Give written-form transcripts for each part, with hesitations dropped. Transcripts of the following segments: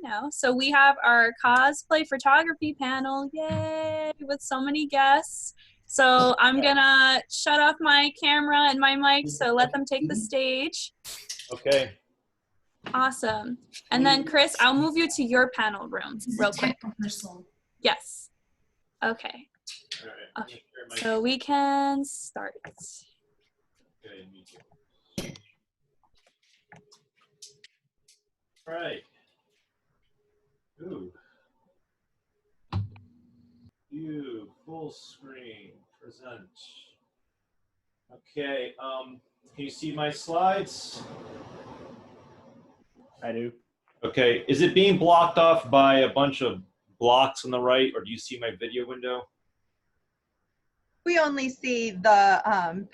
now. So we have our cosplay photography panel, yay, with so many guests. So I'm gonna shut off my camera and my mic, so let them take the stage. Okay. Awesome. And then Chris, I'll move you to your panel room real quick. Yes. Okay. All right. Okay. So we can start. Okay, me too. All right. Ooh. View, full screen, present. Okay, can you see my slides? I do. Okay, is it being blocked off by a bunch of blocks on the right, or do you see my video window? We only see the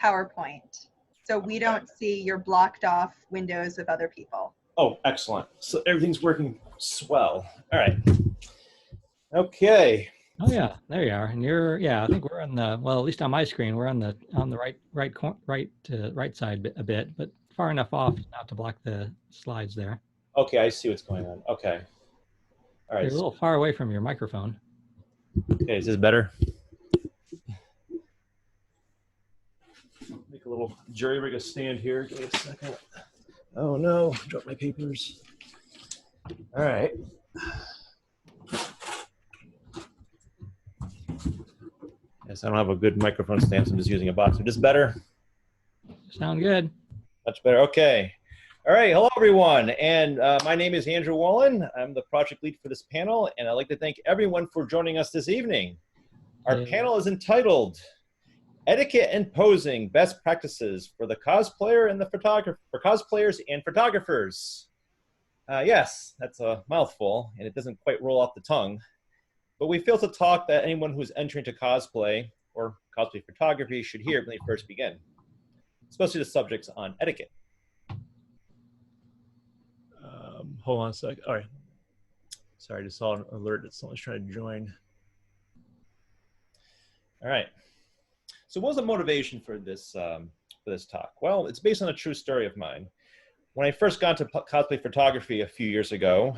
PowerPoint, so we don't see your blocked off windows of other people. Oh, excellent. So everything's working swell. All right. Okay. Oh yeah, there you are. And you're, yeah, I think we're on the, well, at least on my screen, we're on the right side a bit, but far enough off not to block the slides there. Okay, I see what's going on. Okay. All right. You're a little far away from your microphone. Okay, is this better? Make a little jury rig a stand here. Give me a second. Oh no, dropped my papers. All right. Yes, I don't have a good microphone stand, so I'm just using a box. Is this better? Sound good. Much better. Okay. All right. Hello, everyone. And my name is Andrew Wallen. I'm the project lead for this panel, and I'd like to thank everyone for joining us this evening. Our panel is entitled Etiquette and Posing, Best Practices for the Cosplayer and the Photographer, for Cosplayers and Photographers. Yes, that's a mouthful, and it doesn't quite roll off the tongue. But we feel to talk that anyone who's entering into cosplay or cosplay photography should hear when they first begin, especially the subjects on etiquette. Hold on a sec. All right. Sorry, I just saw an alert that someone's trying to join. All right. So what was the motivation for this talk? Well, it's based on a true story of mine. When I first got into cosplay photography a few years ago,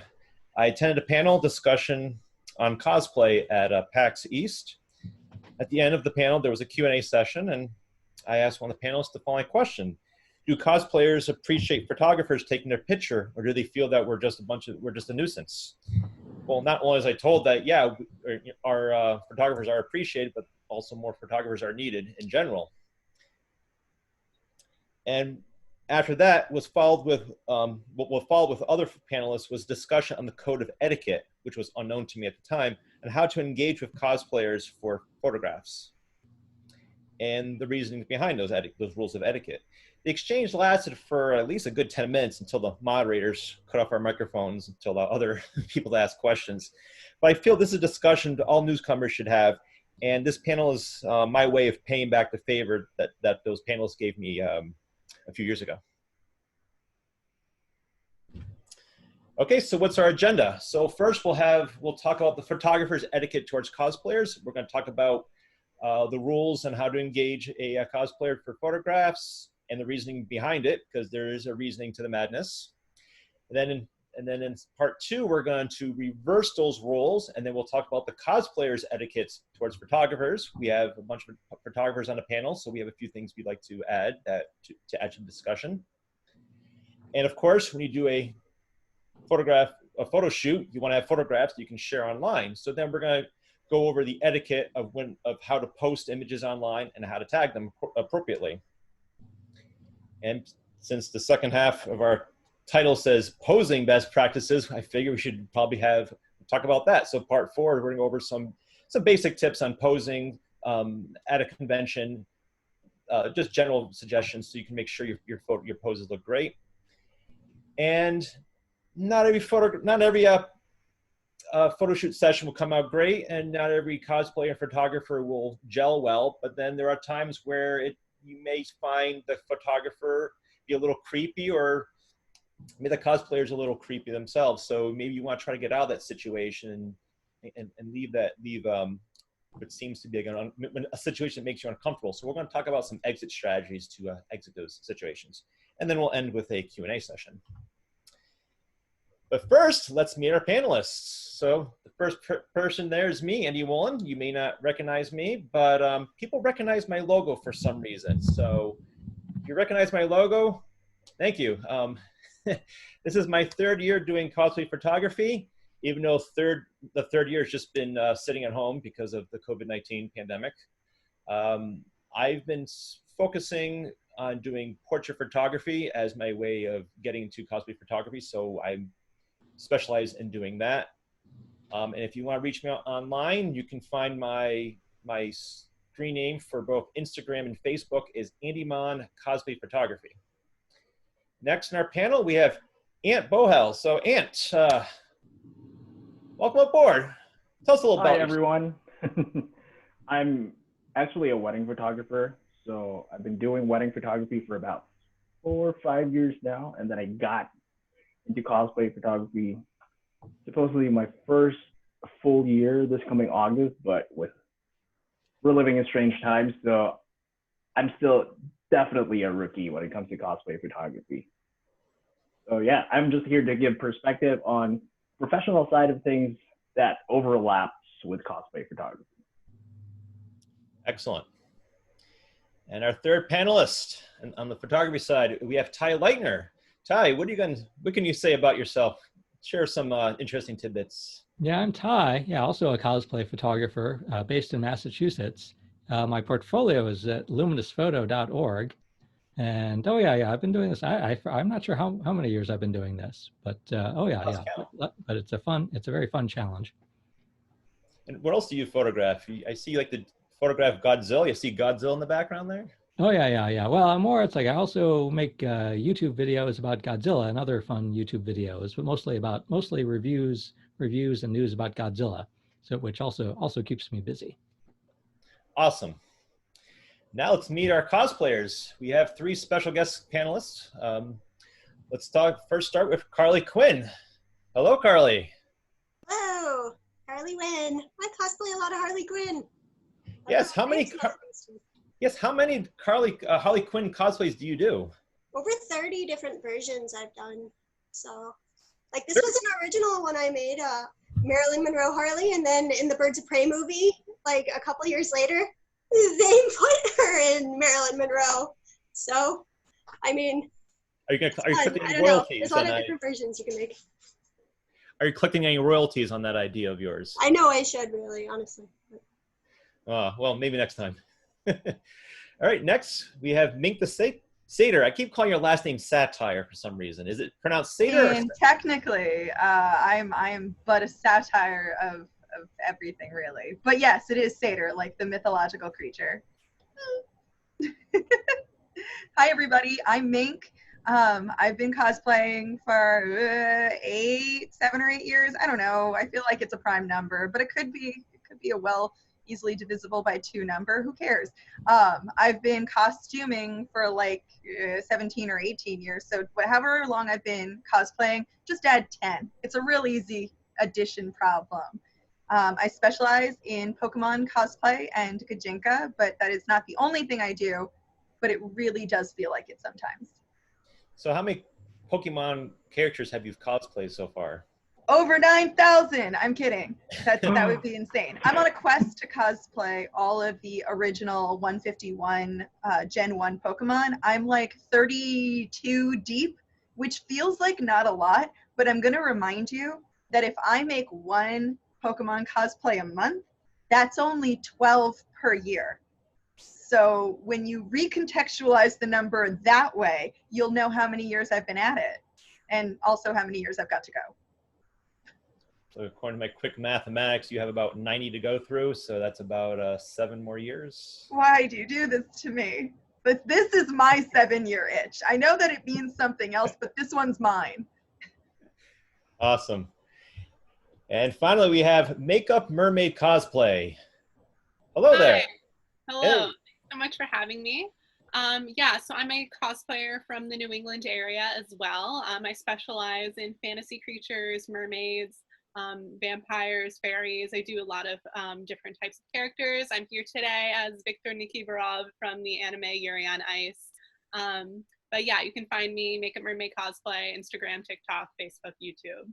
I attended a panel discussion on cosplay at PAX East. At the end of the panel, there was a Q&A session, and I asked one of the panelists the following question: do cosplayers appreciate photographers taking their picture, or do they feel that we're just a nuisance? Well, not only was I told that, yeah, our photographers are appreciated, but also more photographers are needed in general. And after that was followed with, what followed with other panelists was discussion on the code of etiquette, which was unknown to me at the time, and how to engage with cosplayers for photographs, and the reasoning behind those rules of etiquette. The exchange lasted for at least a good 10 minutes until the moderators cut off our microphones until the other people asked questions. But I feel this is a discussion that all newcomers should have, and this panel is my way of paying back the favor that those panelists gave me a few years ago. Okay, so what's our agenda? So first we'll talk about the photographer's etiquette towards cosplayers. We're going to talk about the rules and how to engage a cosplayer for photographs and the reasoning behind it, because there is a reasoning to the madness. And then in part two, we're going to reverse those roles, and then we'll talk about the cosplayer's etiquettes towards photographers. We have a bunch of photographers on the panel, so we have a few things we'd like to add to add to the discussion. And of course, when you do a photo shoot, you want to have photographs that you can share online. So then we're going to go over the etiquette of how to post images online and how to tag them appropriately. And since the second half of our title says posing best practices, I figure we should probably talk about that. So part four, we're going to go over some basic tips on posing at a convention, just general suggestions so you can make sure your poses look great. And not every photo shoot session will come out great, and not every cosplayer and photographer will gel well. But then there are times where you may find the photographer be a little creepy, or maybe the cosplayer's a little creepy themselves. So maybe you want to try to get out of that situation and leave what seems to be a situation that makes you uncomfortable. So we're going to talk about some exit strategies to exit those situations, and then we'll end with a Q&A session. But first, let's meet our panelists. So the first person there is me, Andy Woolen. You may not recognize me, but people recognize my logo for some reason. So if you recognize my logo, thank you. This is my 3rd year doing cosplay photography, even though the third year has just been sitting at home because of the COVID-19 pandemic. I've been focusing on doing portrait photography as my way of getting into cosplay photography, so I'm specialized in doing that. And if you want to reach me online, you can find my screen name for both Instagram and Facebook is Andymon Cosplay Photography. Next in our panel, we have Ant Bohel. So Ant, welcome aboard. Tell us a little about yourself. Everyone. I'm actually a wedding photographer. So I've been doing wedding photography for about 4 or 5 years now. And then I got into cosplay photography, supposedly my first full year this coming August, but we're living in strange times. So I'm still definitely a rookie when it comes to cosplay photography. So yeah, I'm just here to give perspective on professional side of things that overlaps with cosplay photography. Excellent. And our third panelist on the photography side, we have Ty Leitner. Ty, what can you say about yourself? Share some interesting tidbits. Yeah, I'm Ty. Yeah, also a cosplay photographer based in Massachusetts. My portfolio is at luminousPhoto.org. And I've been doing this. I'm not sure how many years I've been doing this, but but it's a very fun challenge. And what else do you photograph? I see you like to photograph Godzilla. You see Godzilla in the background there? Oh yeah. Well, it's like I also make YouTube videos about Godzilla and other fun YouTube videos, but mostly reviews and news about Godzilla. So which also keeps me busy. Awesome. Now let's meet our cosplayers. We have 3 special guest panelists. Let's first start with Carley Quinn. Hello, Carley. Hello, Carley Winn. I cosplay a lot of Harley Quinn. Yes, how many Harley Quinn cosplays do you do? Over 30 different versions I've done. So, like this was an original one I made, Marilyn Monroe Harley, and then in the Birds of Prey movie, like a couple years later, they put her in Marilyn Monroe. So, I mean, are you collecting any royalties? royalties? There's a lot of different versions you can make. Are you collecting any royalties on that idea of yours? I know I should, really, honestly. Well, maybe next time. All right, next we have Mink the Satyr. I keep calling your last name Satyr for some reason. Is it pronounced Satyr? And technically, I am but a satire of everything, really. But yes, it is Satyr, like the mythological creature. Hi, everybody. I'm Mink. I've been cosplaying for 7 or 8 years. I don't know. I feel like it's a prime number, but it could be a easily divisible by 2 number. Who cares? I've been costuming for like 17 or 18 years. So however long I've been cosplaying, just add 10. It's a real easy addition problem. I specialize in Pokemon cosplay and Gajinka, but that is not the only thing I do, but it really does feel like it sometimes. So how many Pokemon characters have you cosplayed so far? Over 9,000. I'm kidding. That would be insane. I'm on a quest to cosplay all of the original 151 Gen 1 Pokemon. I'm like 32 deep, which feels like not a lot, but I'm going to remind you that if I make 1 Pokemon cosplay a month, that's only 12 per year. So when you recontextualize the number that way, you'll know how many years I've been at it and also how many years I've got to go. So according to my quick mathematics, you have about 90 to go through. So that's about 7 more years. Why do you do this to me? But this is my 7-year itch. I know that it means something else, but this one's mine. Awesome. And finally, we have MakeupMermaidCosplay. Hello there. Hello. Hey. Thanks so much for having me. So I'm a cosplayer from the New England area as well. I specialize in fantasy creatures, mermaids, vampires, fairies. I do a lot of different types of characters. I'm here today as Viktor Nikiforov from the anime Yuri on Ice. But yeah, you can find me, MakeupMermaidCosplay, Instagram, TikTok, Facebook, YouTube.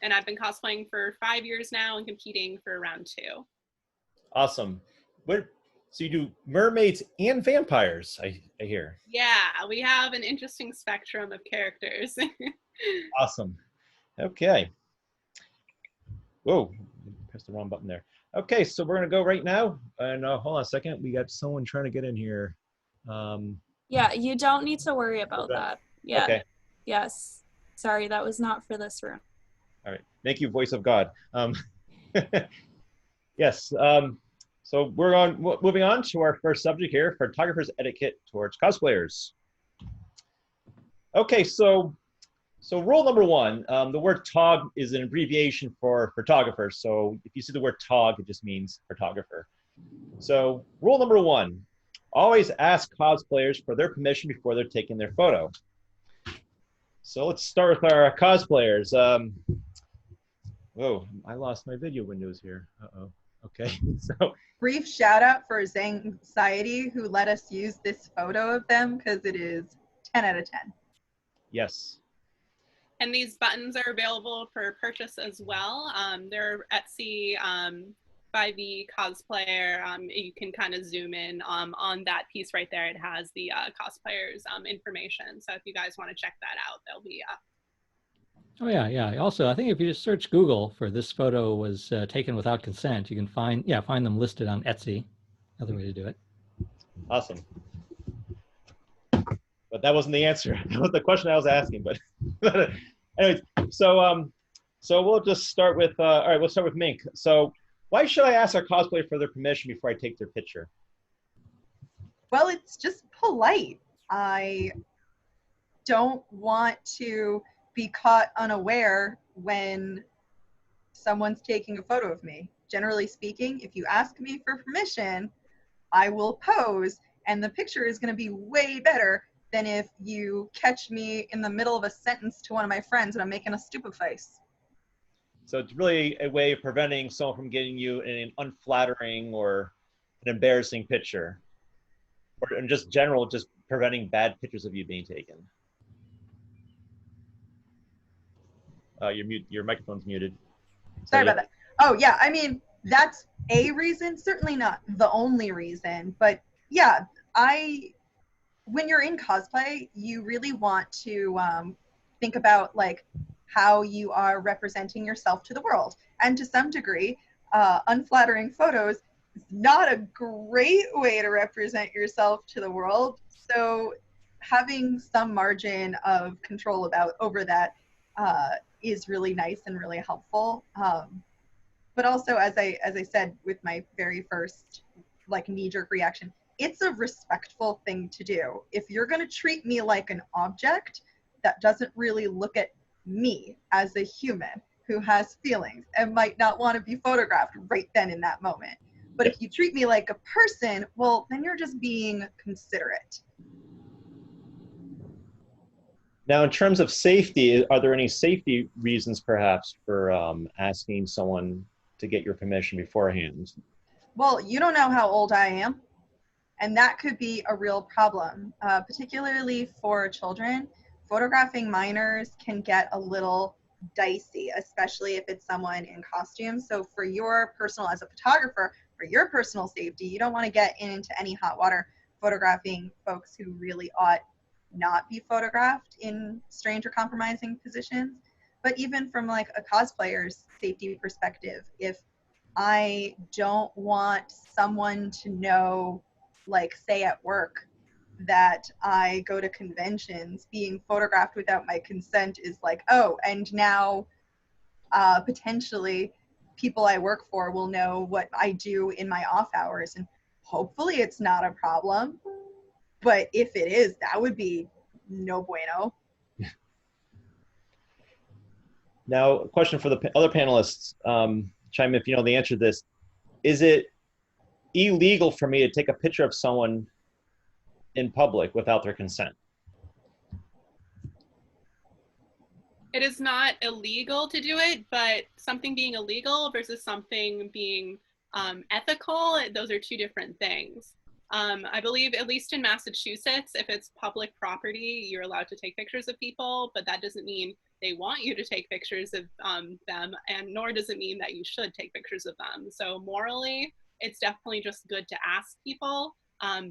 And I've been cosplaying for 5 years now and competing for round 2. Awesome. So you do mermaids and vampires, I hear. Yeah, we have an interesting spectrum of characters. Awesome. Okay. Whoa, pressed the wrong button there. Okay, so we're gonna go right now. And hold on a second, we got someone trying to get in here. Yeah, you don't need to worry about that. Yeah. Okay. Yes. Sorry, that was not for this room. All right. Thank you, voice of God. Yes. So we're moving on to our first subject here: photographers' etiquette towards cosplayers. Okay, so rule number 1, the word TOG is an abbreviation for photographer. So if you see the word TOG, it just means photographer. So rule number 1, always ask cosplayers for their permission before they're taking their photo. So let's start with our cosplayers. Whoa, I lost my video windows here. Uh-oh. Okay, so. Brief shout out for Anxiety who let us use this photo of them because it is 10 out of 10. Yes. And these buttons are available for purchase as well. They're Etsy by the cosplayer. You can kind of zoom in on that piece right there. It has the cosplayers information. So if you guys want to check that out, they'll be up. Oh yeah. Also, I think if you just search Google for "this photo was taken without consent," you can find them listed on Etsy. Another way to do it. Awesome. But that wasn't the answer. That was the question I was asking. But anyways, so we'll just start with all right. We'll start with Mink. So why should I ask our cosplayer for their permission before I take their picture? Well, it's just polite. I don't want to be caught unaware when someone's taking a photo of me. Generally speaking, if you ask me for permission, I will pose, and the picture is going to be way better than if you catch me in the middle of a sentence to one of my friends and I'm making a stupid face. So it's really a way of preventing someone from getting you an unflattering or an embarrassing picture, or in just general, just preventing bad pictures of you being taken. Your microphone's muted. Sorry about that. Oh yeah, I mean, that's a reason, certainly not the only reason, but yeah, when you're in cosplay, you really want to think about like how you are representing yourself to the world. And to some degree, unflattering photos is not a great way to represent yourself to the world. So having some margin of control over that is really nice and really helpful. But also, as I said with my very first like knee-jerk reaction, it's a respectful thing to do. If you're going to treat me like an object that doesn't really look at me as a human who has feelings and might not want to be photographed right then in that moment. But if you treat me like a person, well, then you're just being considerate. Now, in terms of safety, are there any safety reasons perhaps for asking someone to get your permission beforehand? Well, you don't know how old I am. And that could be a real problem, particularly for children. Photographing minors can get a little dicey, especially if it's someone in costume. So for your personal, as a photographer, for your personal safety, you don't want to get into any hot water photographing folks who really ought not be photographed in strange or compromising positions. But even from like a cosplayer's safety perspective, if I don't want someone to know, like say at work, that I go to conventions, being photographed without my consent is like, oh, and now potentially people I work for will know what I do in my off hours, and hopefully it's not a problem. But if it is, that would be no bueno. Now, a question for the other panelists. Chime in if you know the answer to this. Is it illegal for me to take a picture of someone in public without their consent? It is not illegal to do it, but something being illegal versus something being ethical, those are two different things. I believe, at least in Massachusetts, if it's public property, you're allowed to take pictures of people, but that doesn't mean they want you to take pictures of them, and nor does it mean that you should take pictures of them. So morally, it's definitely just good to ask people.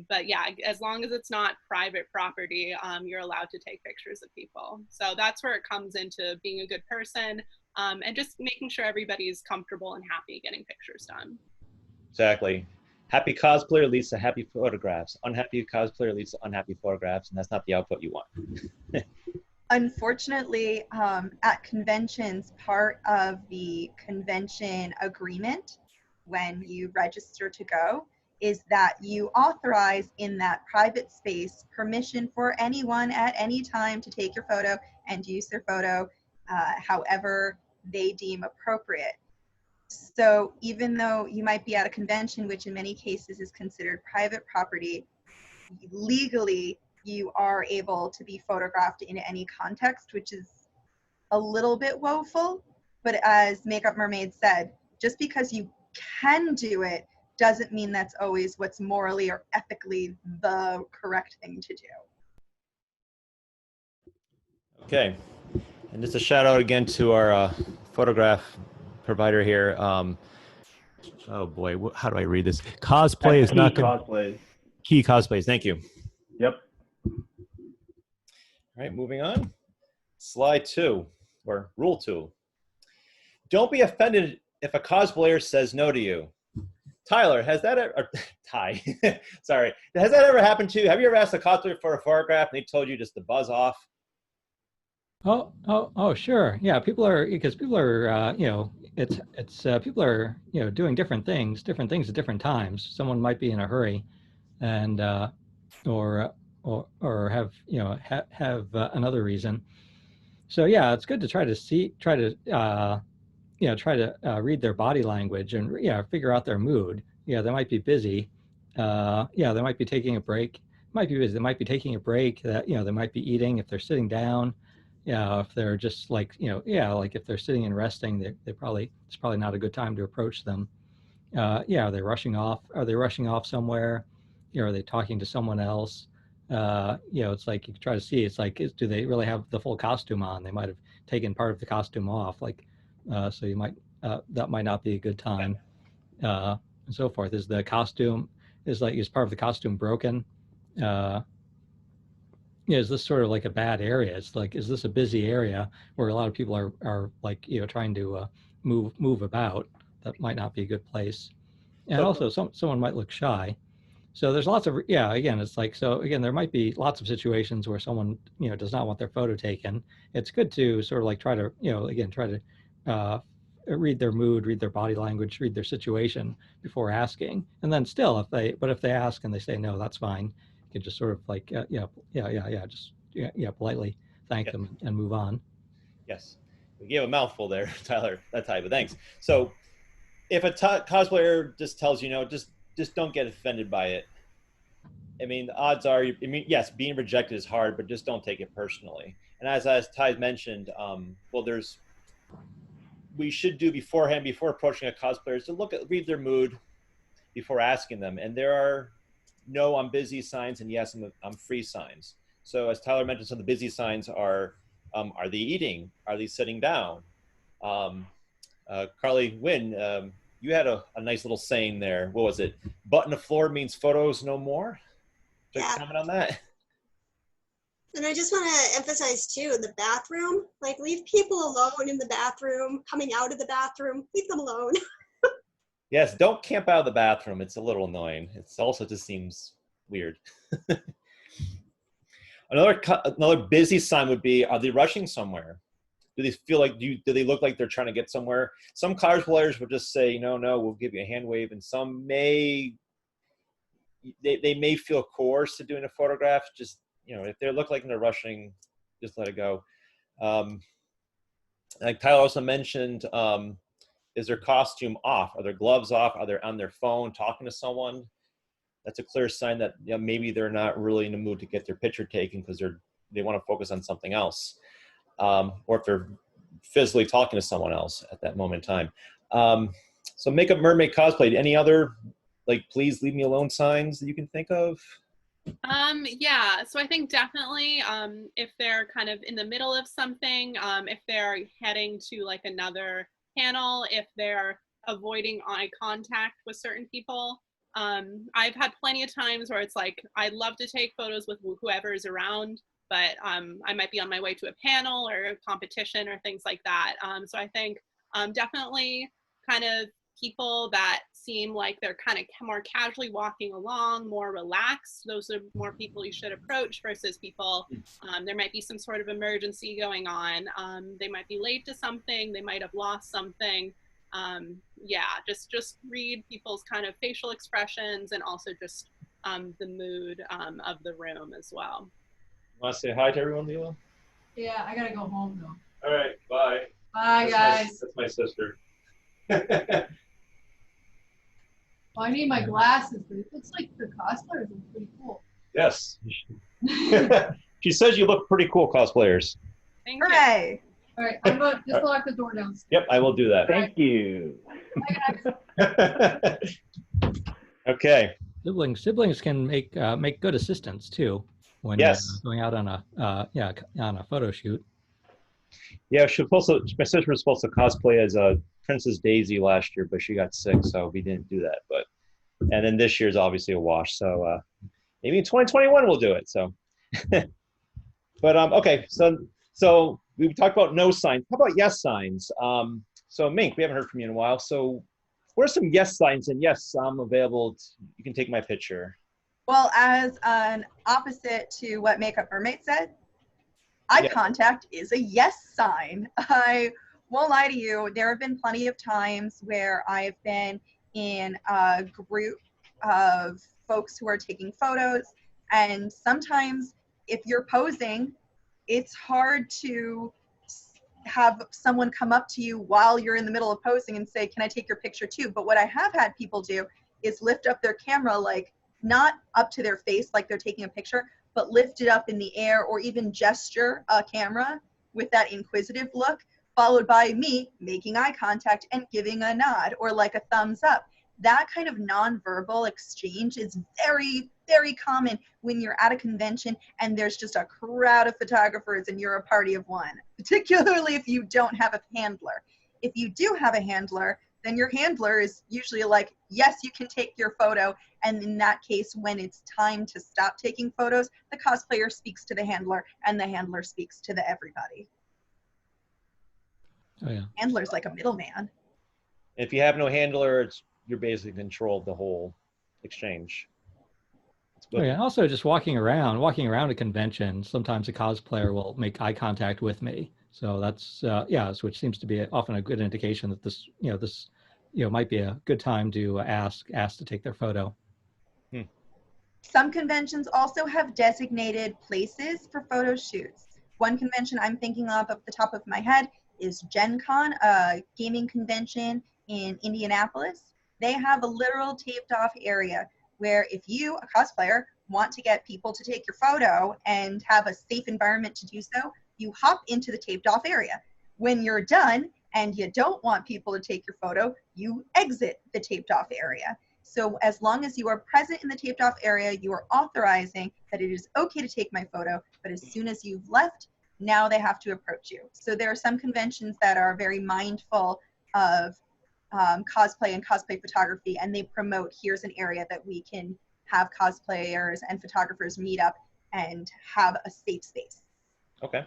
But yeah, as long as it's not private property, you're allowed to take pictures of people. So that's where it comes into being a good person, and just making sure everybody's comfortable and happy getting pictures done. Exactly. Happy cosplayer leads to happy photographs. Unhappy cosplayer leads to unhappy photographs, and that's not the output you want. Unfortunately, at conventions, part of the convention agreement when you register to go is that you authorize in that private space permission for anyone at any time to take your photo and use their photo however they deem appropriate. So even though you might be at a convention, which in many cases is considered private property, legally you are able to be photographed in any context, which is a little bit woeful. But as Makeup Mermaid said, just because you can do it doesn't mean that's always what's morally or ethically the correct thing to do. Okay, and just a shout out again to our photograph provider here. Oh boy, how do I read this? Cosplay is not cosplay. Key Cosplays. Thank you. Yep. All right, moving on. Slide 2, or rule 2. Don't be offended if a cosplayer says no to you. Tyler, has that ever, Ty, sorry, has that ever happened to you? Have you ever asked a cosplayer for a photograph and they told you just to buzz off? Oh, sure. Yeah, people are, you know, people are, you know, doing different things at different times. Someone might be in a hurry, and or have, you know, have another reason. So yeah, it's good to try to read their body language and figure out their mood. Yeah, they might be busy. They might be taking a break. Might be busy. They might be taking a break. That, you know, they might be eating if they're sitting down. Yeah, if they're just like, you know, like if they're sitting and resting, it's probably not a good time to approach them. Are they rushing off? Are they rushing off somewhere? You know, are they talking to someone else? It's like you try to see. It's like, do they really have the full costume on? They might have taken part of the costume off. Like, so you might that might not be a good time, and so forth. Is the costume is part of the costume broken? Is this sort of like a bad area? It's like, is this a busy area where a lot of people are like, you know, trying to move about? That might not be a good place. And also someone might look shy. So there's lots of, again, it's like, so again, there might be lots of situations where someone, you know, does not want their photo taken. It's good to sort of like try to, you know, again, try to read their mood, read their body language, read their situation before asking. And then still, if they ask and they say no, that's fine. You can just sort of like, just politely thank them and move on. Yes, we gave a mouthful there, Tyler. That's high, but thanks. So if a cosplayer just tells you no, just don't get offended by it. I mean, the odds are, yes, being rejected is hard, but just don't take it personally. And as Ty mentioned, we should do beforehand, before approaching a cosplayer, is to read their mood before asking them. And there are no, I'm busy signs, and yes, I'm free signs. So as Tyler mentioned, some of the busy signs are they eating? Are they sitting down? Carley, Winn, you had a nice little saying there. What was it? Butt on the floor means photos no more? Yeah. Comment on that? And I just want to emphasize too, the bathroom, like leave people alone in the bathroom, coming out of the bathroom, leave them alone. Yes, don't camp out of the bathroom. It's a little annoying. It's also just seems weird. Another busy sign would be, are they rushing somewhere? Do they feel like, do they look like they're trying to get somewhere? Some cosplayers will just say, no, we'll give you a hand wave. And some they may feel coerced to doing a photograph. Just, you know, if they look like they're rushing, just let it go. Like Tyler also mentioned, is their costume off? Are their gloves off? Are they on their phone talking to someone? That's a clear sign that, you know, maybe they're not really in the mood to get their picture taken because they want to focus on something else. Or if they're physically talking to someone else at that moment in time. So Makeup Mermaid Cosplay, any other, like, please leave me alone signs that you can think of? Yeah, so I think definitely if they're kind of in the middle of something, if they're heading to like another panel, if they're avoiding eye contact with certain people. I've had plenty of times where it's like, I'd love to take photos with whoever is around, but I might be on my way to a panel or a competition or things like that. So I think definitely kind of people that seem like they're kind of more casually walking along, more relaxed. Those are more people you should approach versus people, there might be some sort of emergency going on. They might be late to something, they might have lost something. Yeah, just read people's kind of facial expressions and also just the mood of the room as well. Want to say hi to everyone, Leela? Yeah, I gotta go home though. All right, bye. Bye, guys. That's my sister. Well, I need my glasses, but it looks like the cosplayers are pretty cool. Yes. She says you look pretty cool, cosplayers. Thank you. Hooray! All right, I'm gonna just lock the door downstairs. Yep, I will do that. Thank you. Okay. Siblings can make good assistants too when Yes. going out on a on a photo shoot. Yeah, my sister was supposed to cosplay as Princess Daisy last year, but she got sick, so we didn't do that. And then this year's obviously a wash, so maybe in 2021 we'll do it. So, but okay, so we talked about no signs. How about yes signs? So Mink, we haven't heard from you in a while. So, what are some yes signs? And yes, I'm available. You can take my picture. Well, as an opposite to what Makeup Mermaid said, eye contact is a yes sign. I won't lie to you, there have been plenty of times where I've been in a group of folks who are taking photos, and sometimes if you're posing, it's hard to have someone come up to you while you're in the middle of posing and say, can I take your picture too? But what I have had people do is lift up their camera, like not up to their face like they're taking a picture, but lift it up in the air or even gesture a camera with that inquisitive look, followed by me making eye contact and giving a nod or like a thumbs up. That kind of nonverbal exchange is very, very common when you're at a convention and there's just a crowd of photographers and you're a party of one, particularly if you don't have a handler. If you do have a handler, then your handler is usually like, yes, you can take your photo. And in that case, when it's time to stop taking photos, the cosplayer speaks to the handler and the handler speaks to the everybody. Oh yeah. Handler's like a middleman. If you have no handler, you're basically in control of the whole exchange. Oh yeah. Also, just walking around a convention, sometimes a cosplayer will make eye contact with me. So that's which seems to be often a good indication that this might be a good time to ask to take their photo. Some conventions also have designated places for photo shoots. One convention I'm thinking of off the top of my head is Gen Con, a gaming convention in Indianapolis. They have a literal taped off area where if you, a cosplayer, want to get people to take your photo and have a safe environment to do so, you hop into the taped off area. When you're done and you don't want people to take your photo, you exit the taped off area. So as long as you are present in the taped off area, you are authorizing that it is okay to take my photo, but as soon as you've left, now they have to approach you. So there are some conventions that are very mindful of cosplay and cosplay photography, and they promote, here's an area that we can have cosplayers and photographers meet up and have a safe space. Okay.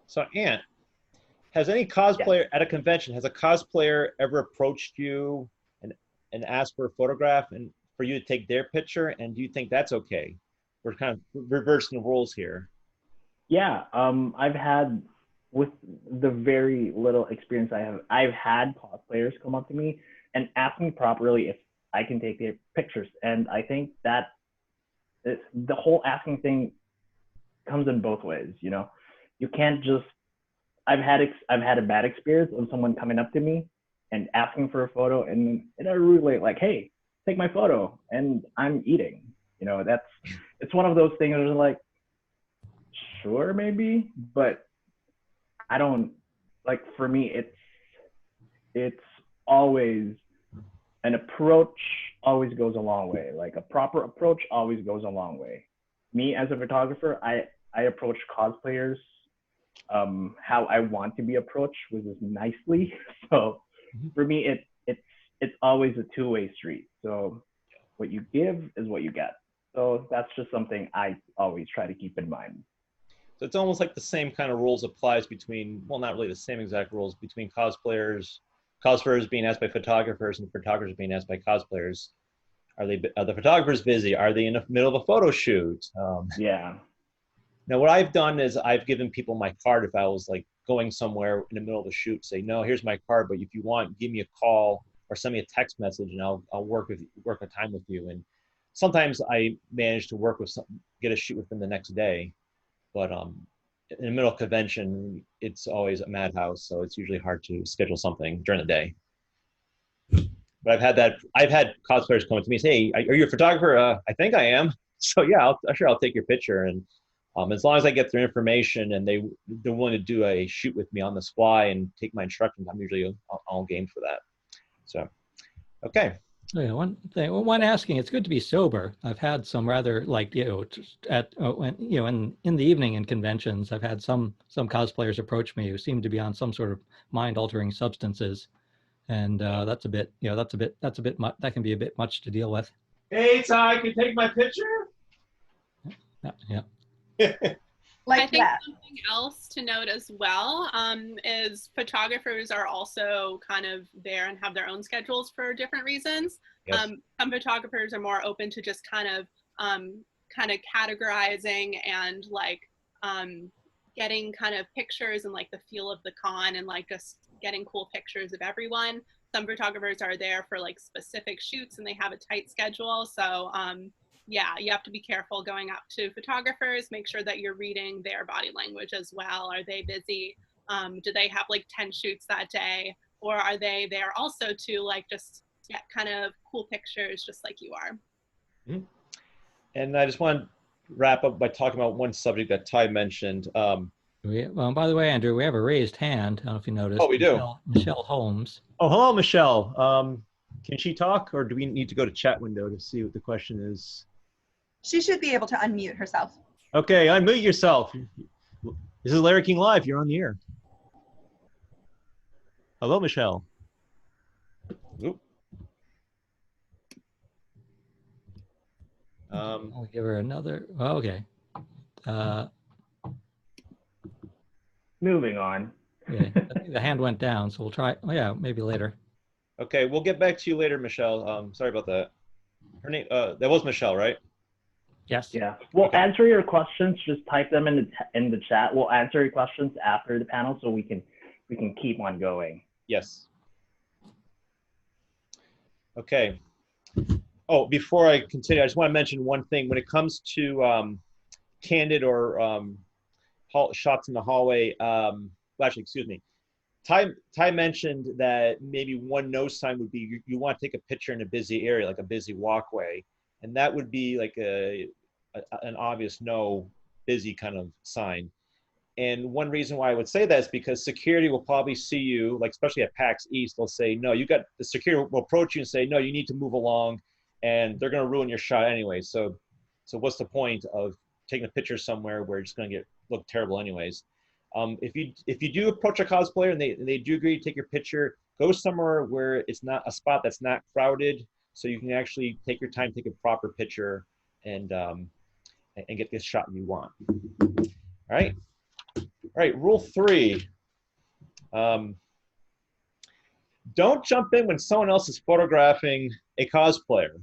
So Ant, has any cosplayer at a convention, has a cosplayer ever approached you and asked for a photograph and for you to take their picture? And do you think that's okay? We're kind of reversing the roles here. Yeah, I've had, with the very little experience I've had cosplayers come up to me and ask me properly if I can take their pictures. And I think that the whole asking thing comes in both ways. You know, you can't just. I've had a bad experience of someone coming up to me and asking for a photo, and I really like, hey, take my photo, and I'm eating. You know, it's one of those things where it's like, sure, maybe, but I don't, like, for me, it's always an approach always goes a long way. Like a proper approach always goes a long way. Me as a photographer, I approach cosplayers how I want to be approached, which is nicely. So for me, it's always a two-way street. So what you give is what you get. So that's just something I always try to keep in mind. So it's almost like the same kind of rules applies between, well, not really the same exact rules between cosplayers being asked by photographers and photographers being asked by cosplayers. Are the photographers busy? Are they in the middle of a photo shoot? Yeah. Now, what I've done is I've given people my card if I was like going somewhere in the middle of a shoot, say, no, here's my card, but if you want, give me a call or send me a text message and I'll work a time with you. And sometimes I manage to get a shoot with them the next day, but in the middle of convention, it's always a madhouse, so it's usually hard to schedule something during the day. But I've had cosplayers come up to me and say, hey, are you a photographer? I think I am. So yeah, I'll take your picture. And as long as I get their information and they're willing to do a shoot with me on the fly and take my instructions, I'm usually all game for that. So, okay. Oh, yeah, one thing, one asking, it's good to be sober. I've had some rather like, in the evening in conventions, I've had some cosplayers approach me who seem to be on some sort of mind altering substances. And that can be a bit much to deal with. Hey, Ty, can you take my picture? Yeah. Like I think that. something else to note as well is photographers are also kind of there and have their own schedules for different reasons. Yes. Some photographers are more open to just kind of categorizing and like getting kind of pictures and like the feel of the con and like just getting cool pictures of everyone. Some photographers are there for like specific shoots and they have a tight schedule. So yeah, you have to be careful going up to photographers, make sure that you're reading their body language as well. Are they busy? Do they have like 10 shoots that day? Or are they there also to like just get kind of cool pictures just like you are? Mm-hmm. And I just want to wrap up by talking about one subject that Ty mentioned. Well, by the way, Andrew, we have a raised hand. I don't know if you noticed. Oh, we do. Michelle Holmes. Oh, hello, Michelle. Can she talk, or do we need to go to chat window to see what the question is? She should be able to unmute herself. Okay, unmute yourself. This is Larry King Live. You're on the air. Hello, Michelle. Oop. I'll give her another. Oh, okay. Moving on. Yeah, I think the hand went down, so we'll try. Oh, yeah, maybe later. Okay, we'll get back to you later, Michelle. Sorry about that. Her name, that was Michelle, right? Yes. Yeah. We'll answer your questions. Just type them in the chat. We'll answer your questions after the panel, so we can keep on going. Yes. Okay. Oh, before I continue, I just want to mention one thing. When it comes to candid or shots in the hallway, well, actually, excuse me. Ty mentioned that maybe one no sign would be you want to take a picture in a busy area, like a busy walkway. And that would be like an obvious no, busy kind of sign. And one reason why I would say that is because security will probably see you, like especially at PAX East, they'll say, no, the security will approach you and say, no, you need to move along, and they're going to ruin your shot anyway. So what's the point of taking a picture somewhere where it's going to look terrible anyways? If you do approach a cosplayer and they do agree to take your picture, go somewhere where it's not a spot that's not crowded, so you can actually take your time, take a proper picture, and get this shot you want. All right, rule 3. Don't jump in when someone else is photographing a cosplayer.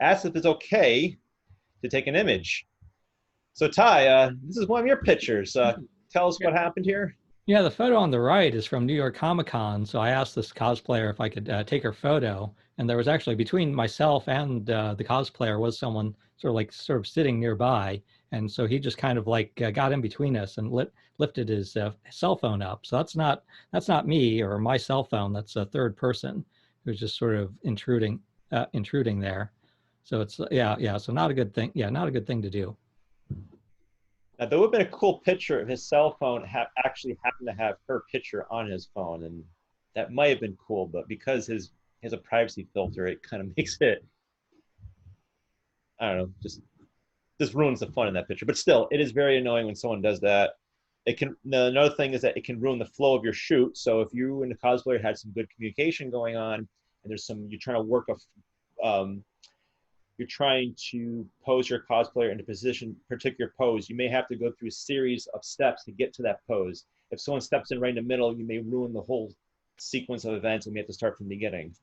Ask if it's okay to take an image. So Ty, this is one of your pictures. Tell us what happened here. Yeah, the photo on the right is from New York Comic Con. So I asked this cosplayer if I could take her photo. And there was actually, between myself and the cosplayer, was someone sort of sitting nearby. And so he just kind of like got in between us and lifted his cell phone up. So that's not me or my cell phone. That's a third person who's just sort of intruding there. So it's so not a good thing. Yeah, not a good thing to do. Now, there would have been a cool picture if his cell phone actually happened to have her picture on his phone, and that might have been cool. But because his has a privacy filter, it kind of makes it, I don't know, just ruins the fun in that picture. But still, it is very annoying when someone does that. It can. Another thing is that it can ruin the flow of your shoot. So if you and the cosplayer had some good communication going on, and you're trying to work you're trying to pose your cosplayer in a particular pose, you may have to go through a series of steps to get to that pose. If someone steps in right in the middle, you may ruin the whole sequence of events and we have to start from the beginning.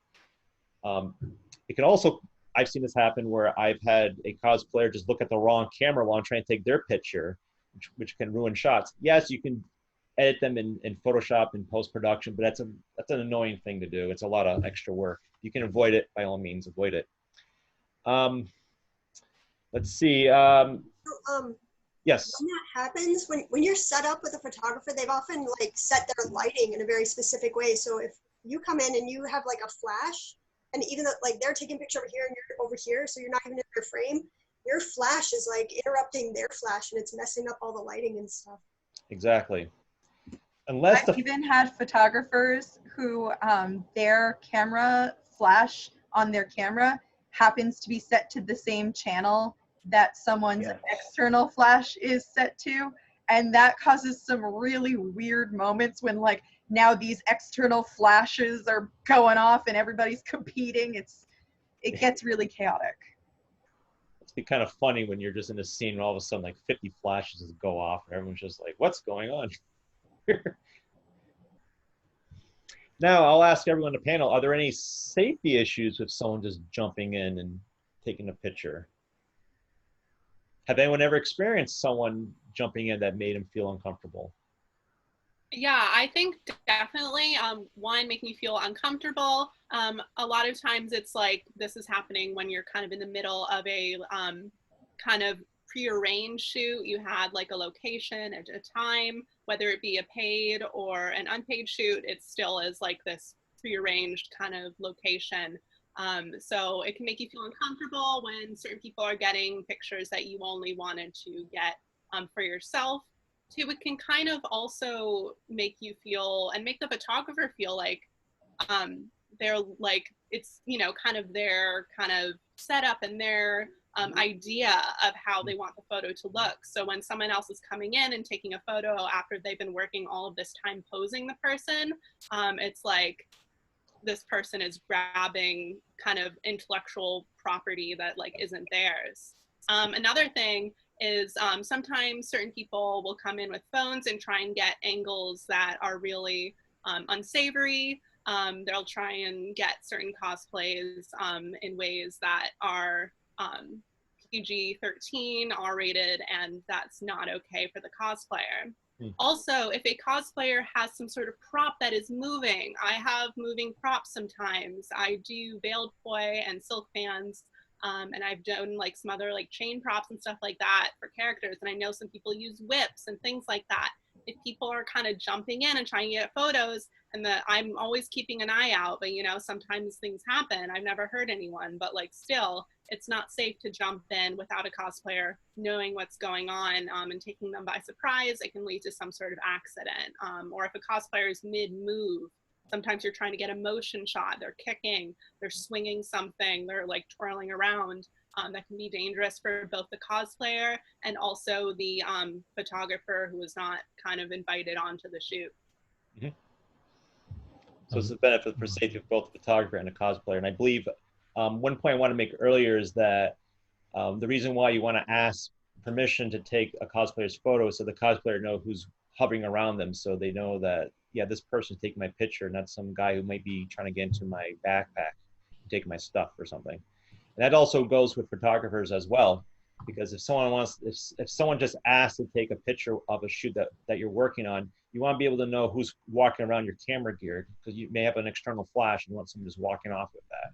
It can also, I've seen this happen where I've had a cosplayer just look at the wrong camera while I'm trying to take their picture, which can ruin shots. Yes, you can edit them in Photoshop and post-production, but that's an annoying thing to do. It's a lot of extra work. You can avoid it, by all means, avoid it. Let's see. Yes. When that happens, when you're set up with a photographer, they've often like set their lighting in a very specific way. So if you come in and you have like a flash, and even though like they're taking a picture over here and you're over here, so you're not even in their frame, your flash is like interrupting their flash and it's messing up all the lighting and stuff. Exactly. Unless I've even had photographers who their camera flash on their camera happens to be set to the same channel that someone's external flash is set to, and that causes some really weird moments when like now these external flashes are going off and everybody's competing. It gets really chaotic. It's be kind of funny when you're just in a scene and all of a sudden like 50 flashes just go off and everyone's just like, what's going on here? Now I'll ask everyone on the panel, are there any safety issues with someone just jumping in and taking a picture? Have anyone ever experienced someone jumping in that made them feel uncomfortable? Yeah, I think definitely one, making you feel uncomfortable. A lot of times it's like this is happening when you're kind of in the middle of a kind of prearranged shoot. You had like a location at a time, whether it be a paid or an unpaid shoot, it still is like this prearranged kind of location. So it can make you feel uncomfortable when certain people are getting pictures that you only wanted to get for yourself. Two, it can kind of also make you feel and make the photographer feel like they're like, it's, you know, kind of their kind of setup and their idea of how they want the photo to look. So when someone else is coming in and taking a photo after they've been working all of this time posing the person, it's like this person is grabbing kind of intellectual property that like isn't theirs. Another thing is sometimes certain people will come in with phones and try and get angles that are really unsavory. They'll try and get certain cosplays in ways that are PG-13, R-rated, and that's not okay for the cosplayer. Also, if a cosplayer has some sort of prop that is moving, I have moving props sometimes. I do veiled poi and silk fans, and I've done like some other like chain props and stuff like that for characters, and I know some people use whips and things like that. If people are kind of jumping in and trying to get photos, and I'm always keeping an eye out, but you know, sometimes things happen. I've never hurt anyone, but like still, it's not safe to jump in without a cosplayer knowing what's going on and taking them by surprise. It can lead to some sort of accident. Or if a cosplayer is mid-move, sometimes you're trying to get a motion shot, they're kicking, they're swinging something, they're like twirling around. That can be dangerous for both the cosplayer and also the photographer who was not kind of invited onto the shoot. Mm-hmm. So it's a benefit for safety of both the photographer and the cosplayer. And I believe one point I want to make earlier is that the reason why you want to ask permission to take a cosplayer's photo is so the cosplayer know who's hovering around them, so they know that, yeah, this person's taking my picture, not some guy who might be trying to get into my backpack and take my stuff or something. And that also goes with photographers as well, because if someone just asks to take a picture of a shoot that you're working on, you want to be able to know who's walking around your camera gear, because you may have an external flash and you want someone just walking off with that.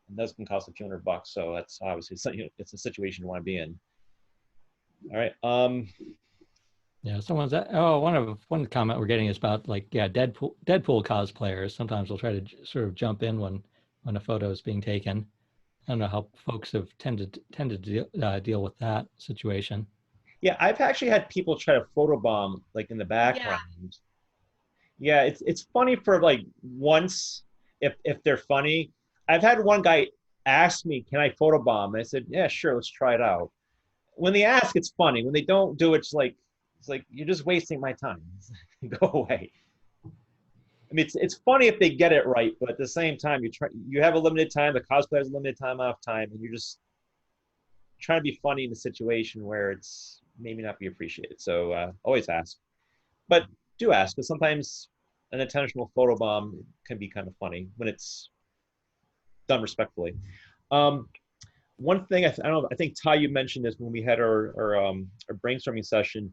And those can cost a few $100, so that's obviously something, it's a situation you want to be in. All right. Yeah, someone's one comment we're getting is about like, yeah, Deadpool cosplayers. Sometimes they'll try to sort of jump in when a photo is being taken. I don't know how folks have tended to deal with that situation. Yeah, I've actually had people try to photobomb like in the background. Yeah, it's funny for like once if they're funny, I've had one guy ask me, can I photobomb? And I said, yeah, sure, let's try it out. When they ask, it's funny. When they don't do it, it's like you're just wasting my time. Go away. I mean, it's funny if they get it right, but at the same time, you have a limited time. The cosplayer has a limited amount of time, and you're just trying to be funny in a situation where it's maybe not be appreciated. So always ask, but do ask, because sometimes an intentional photobomb can be kind of funny when it's done respectfully. One thing I don't know, I think Ty, you mentioned this when we had our brainstorming session.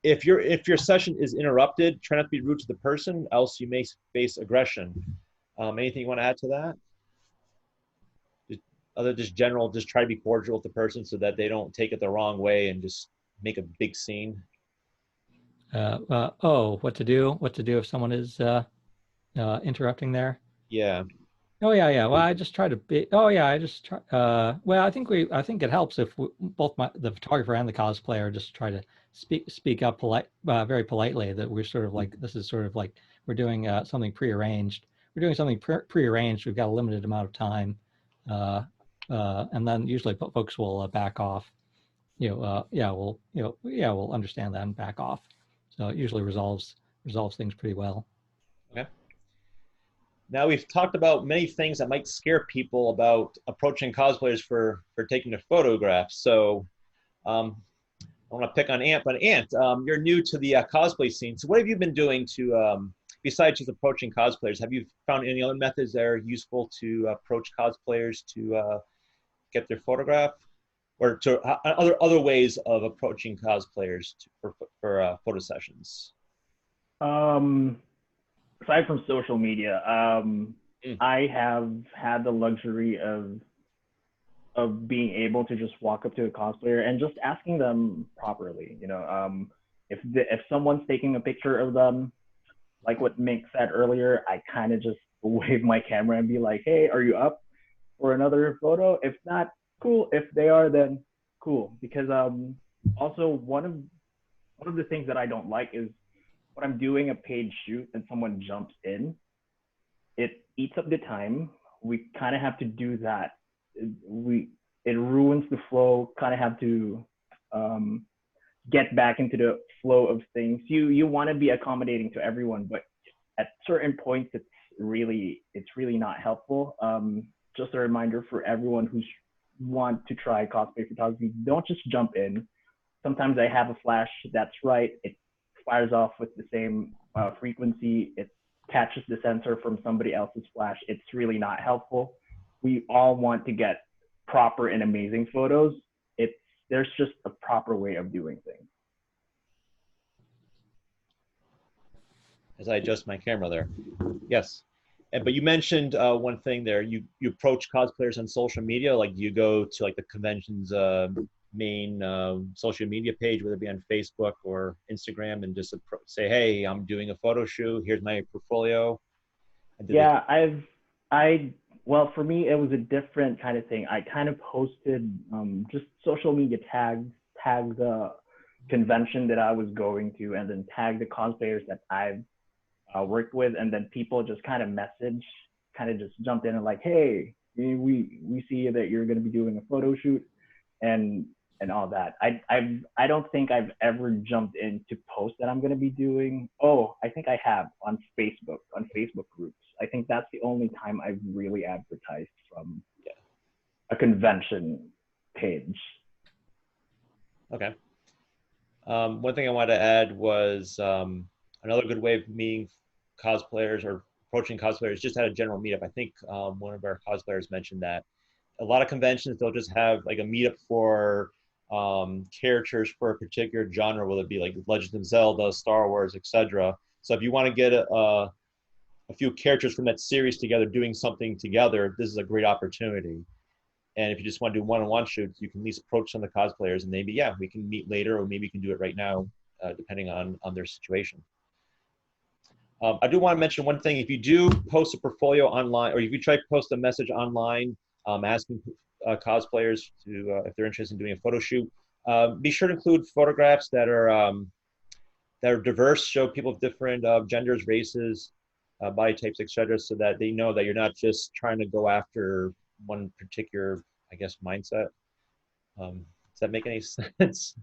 If your session is interrupted, try not to be rude to the person, else you may face aggression. Anything you want to add to that? Just try to be cordial with the person so that they don't take it the wrong way and just make a big scene. What to do if someone is interrupting there? Yeah. Oh yeah. Well, I just try to be. Oh yeah, I just try. Well, I think it helps if both the photographer and the cosplayer just try to speak up very politely. That we're sort of like, this is sort of like we're doing something prearranged. We're doing something prearranged. We've got a limited amount of time, and then usually folks will back off. We'll understand that and back off. So it usually resolves things pretty well. Okay. Now we've talked about many things that might scare people about approaching cosplayers for taking their photographs. So I want to pick on Ant, but Ant, you're new to the cosplay scene. So what have you been doing to, besides just approaching cosplayers, have you found any other methods that are useful to approach cosplayers to get their photograph? Or to other ways of approaching cosplayers for photo sessions? Aside from social media, I have had the luxury of being able to just walk up to a cosplayer and just asking them properly. If someone's taking a picture of them, like what Mink said earlier, I kind of just wave my camera and be like, hey, are you up for another photo? If not, cool. If they are, then cool. Because also one of the things that I don't like is when I'm doing a paid shoot and someone jumps in, it eats up the time. We kind of have to do that. It ruins the flow. Kind of have to get back into the flow of things. You want to be accommodating to everyone, but at certain points, it's really not helpful. Just a reminder for everyone who's want to try cosplay photography, don't just jump in. Sometimes I have a flash that's right. It fires off with the same frequency. It catches the sensor from somebody else's flash. It's really not helpful. We all want to get proper and amazing photos. There's just a proper way of doing things. As I adjust my camera there. Yes. But you mentioned one thing there. You approach cosplayers on social media, like you go to like the convention's main social media page, whether it be on Facebook or Instagram, and just say, hey, I'm doing a photo shoot. Here's my portfolio. Yeah, well, for me, it was a different kind of thing. I kind of posted just social media tagged the convention that I was going to, and then tagged the cosplayers that I've worked with, and then people just kind of just jumped in and like, hey, we see that you're going to be doing a photo shoot and all that. I don't think I've ever jumped in to post that I'm going to be doing. Oh, I think I have on Facebook groups. I think that's the only time I've really advertised from a convention page. Okay. One thing I wanted to add was another good way of meeting cosplayers or approaching cosplayers, just at a general meetup. I think one of our cosplayers mentioned that a lot of conventions, they'll just have like a meetup for characters for a particular genre, whether it be like Legend of Zelda, Star Wars, etc. So if you want to get a few characters from that series together doing something together, this is a great opportunity. And if you just want to do one-on-one shoots, you can at least approach some of the cosplayers and maybe, yeah, we can meet later, or maybe you can do it right now, depending on their situation. I do want to mention one thing. If you do post a portfolio online, or if you try to post a message online asking cosplayers to, if they're interested in doing a photo shoot, be sure to include photographs that are diverse, show people of different genders, races, body types, etc., so that they know that you're not just trying to go after one particular, I guess, mindset. Does that make any sense?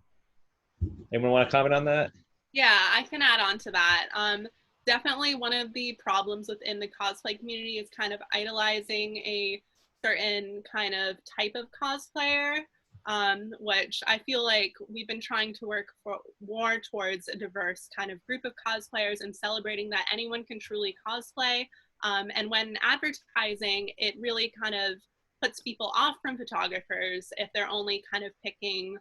Anyone want to comment on that? Yeah, I can add on to that. Definitely one of the problems within the cosplay community is kind of idolizing a certain kind of type of cosplayer, which I feel like we've been trying to work for more towards a diverse kind of group of cosplayers and celebrating that anyone can truly cosplay. And when advertising, it really kind of puts people off from photographers if they're only kind of picking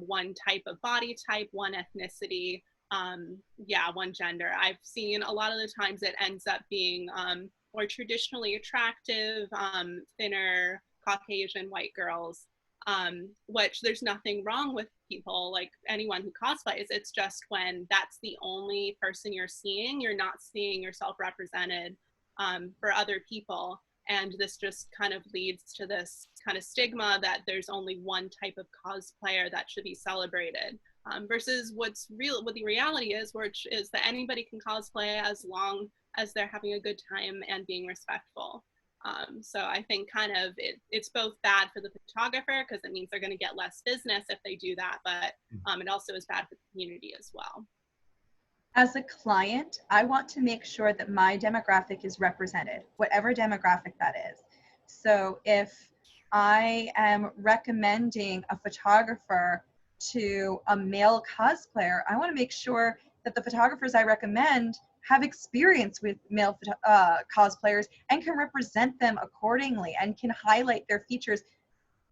one type of body type, one ethnicity, one gender. I've seen a lot of the times it ends up being more traditionally attractive, thinner, Caucasian white girls, which there's nothing wrong with people, like anyone who cosplays. It's just when that's the only person you're seeing, you're not seeing yourself represented for other people. And this just kind of leads to this kind of stigma that there's only one type of cosplayer that should be celebrated, versus what the reality is, which is that anybody can cosplay as long as they're having a good time and being respectful. So I think kind of it's both bad for the photographer because it means they're going to get less business if they do that, but it also is bad for the community as well. As a client, I want to make sure that my demographic is represented, whatever demographic that is. So if I am recommending a photographer to a male cosplayer, I want to make sure that the photographers I recommend have experience with male cosplayers and can represent them accordingly and can highlight their features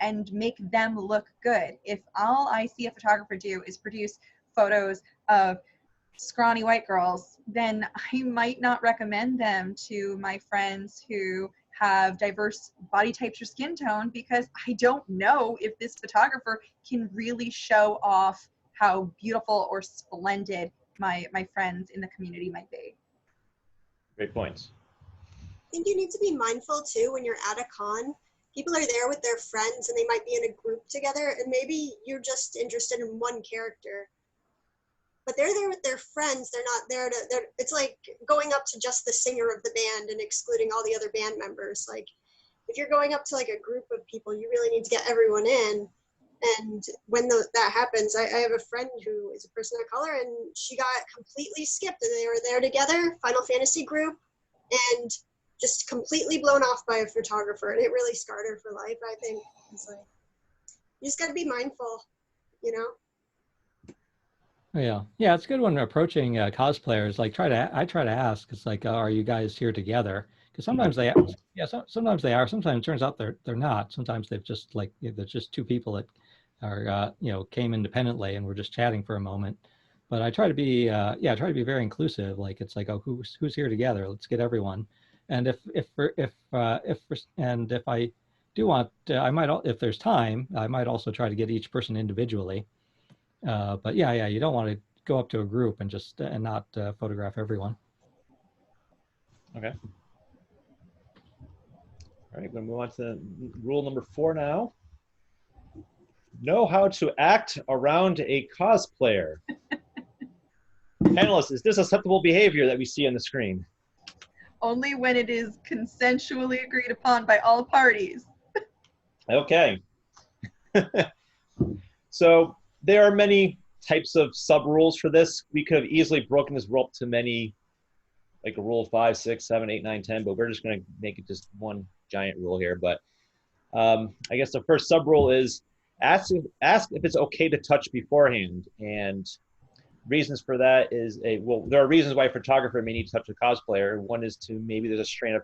and make them look good. If all I see a photographer do is produce photos of scrawny white girls, then I might not recommend them to my friends who have diverse body types or skin tone, because I don't know if this photographer can really show off how beautiful or splendid my friends in the community might be. Great points. I think you need to be mindful too when you're at a con. People are there with their friends and they might be in a group together, and maybe you're just interested in one character. But they're there with their friends. They're not there to, it's like going up to just the singer of the band and excluding all the other band members. Like if you're going up to like a group of people, you really need to get everyone in. And when that happens, I have a friend who is a person of color and she got completely skipped. And they were there together, Final Fantasy group, and just completely blown off by a photographer. And it really scarred her for life, I think. It's like, you just got to be mindful, you know? Yeah, it's good when approaching cosplayers. Like, I try to ask. It's like, are you guys here together? Because sometimes they, sometimes they are. Sometimes it turns out they're not. Sometimes they've just like there's just two people that are came independently and we're just chatting for a moment. But I try to be I try to be very inclusive. Like it's like, oh, who's here together? Let's get everyone. And if I do want, I might, if there's time, I might also try to get each person individually. But yeah, you don't want to go up to a group and just and not photograph everyone. Okay. All right, we're going to move on to rule number 4 now. Know how to act around a cosplayer. Panelists, is this acceptable behavior that we see on the screen? Only when it is consensually agreed upon by all parties. Okay. So there are many types of sub-rules for this. We could have easily broken this rule up to many, like a rule of 5, 6, 7, 8, 9, 10, but we're just going to make it just one giant rule here. But I guess the first sub-rule is ask if it's okay to touch beforehand. And reasons for that is, there are reasons why a photographer may need to touch a cosplayer. One is to maybe there's a strand of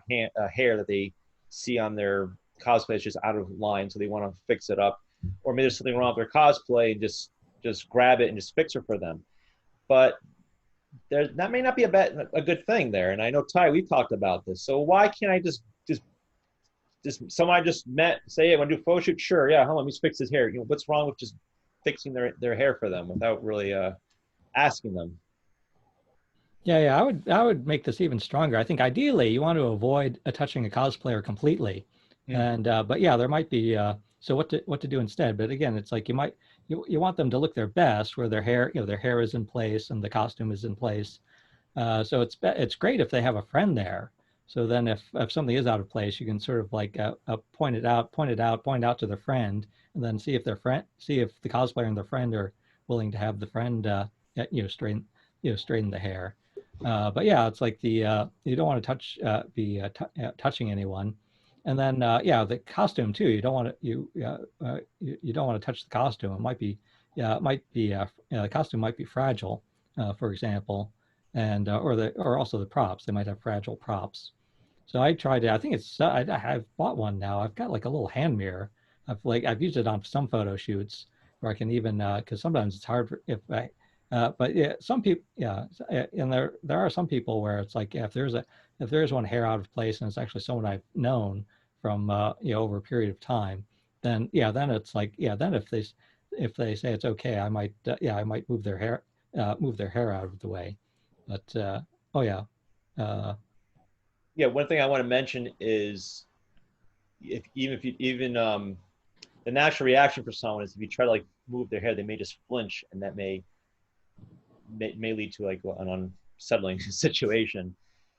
hair that they see on their cosplay is just out of line, so they want to fix it up. Or maybe there's something wrong with their cosplay and just grab it and just fix it for them. But that may not be a good thing there. And I know, Ty, we've talked about this. So why can't I just someone I just met say, hey, I want to do a photo shoot? Sure, yeah, hold on, let me fix his hair. You know, what's wrong with just fixing their hair for them without really asking them? Yeah, I would make this even stronger. I think ideally you want to avoid touching a cosplayer completely. And but yeah, there might be so what to do instead. But again, it's like you want them to look their best, where their hair is in place and the costume is in place. So it's great if they have a friend there. So then if something is out of place, you can sort of like point out to their friend, and then see if the cosplayer and their friend are willing to have the friend straighten the hair. But yeah, it's like you don't want to touching anyone. And then yeah, the costume too. You don't want to you don't want to touch the costume. It might be the costume might be fragile, for example, and or also the props. They might have fragile props. So I tried it. I think I've bought one now. I've got like a little hand mirror. I've used it on some photo shoots where I can even because sometimes it's hard but yeah, some people, yeah, and there are some people where it's like, yeah, if there's one hair out of place and it's actually someone I've known from over a period of time, then yeah, then it's like, yeah, then if they say it's okay, I might I might move their hair out of the way. But oh yeah, Yeah, one thing I want to mention is if you even the natural reaction for someone is if you try to like move their hair, they may just flinch, and that may lead to like an unsettling situation.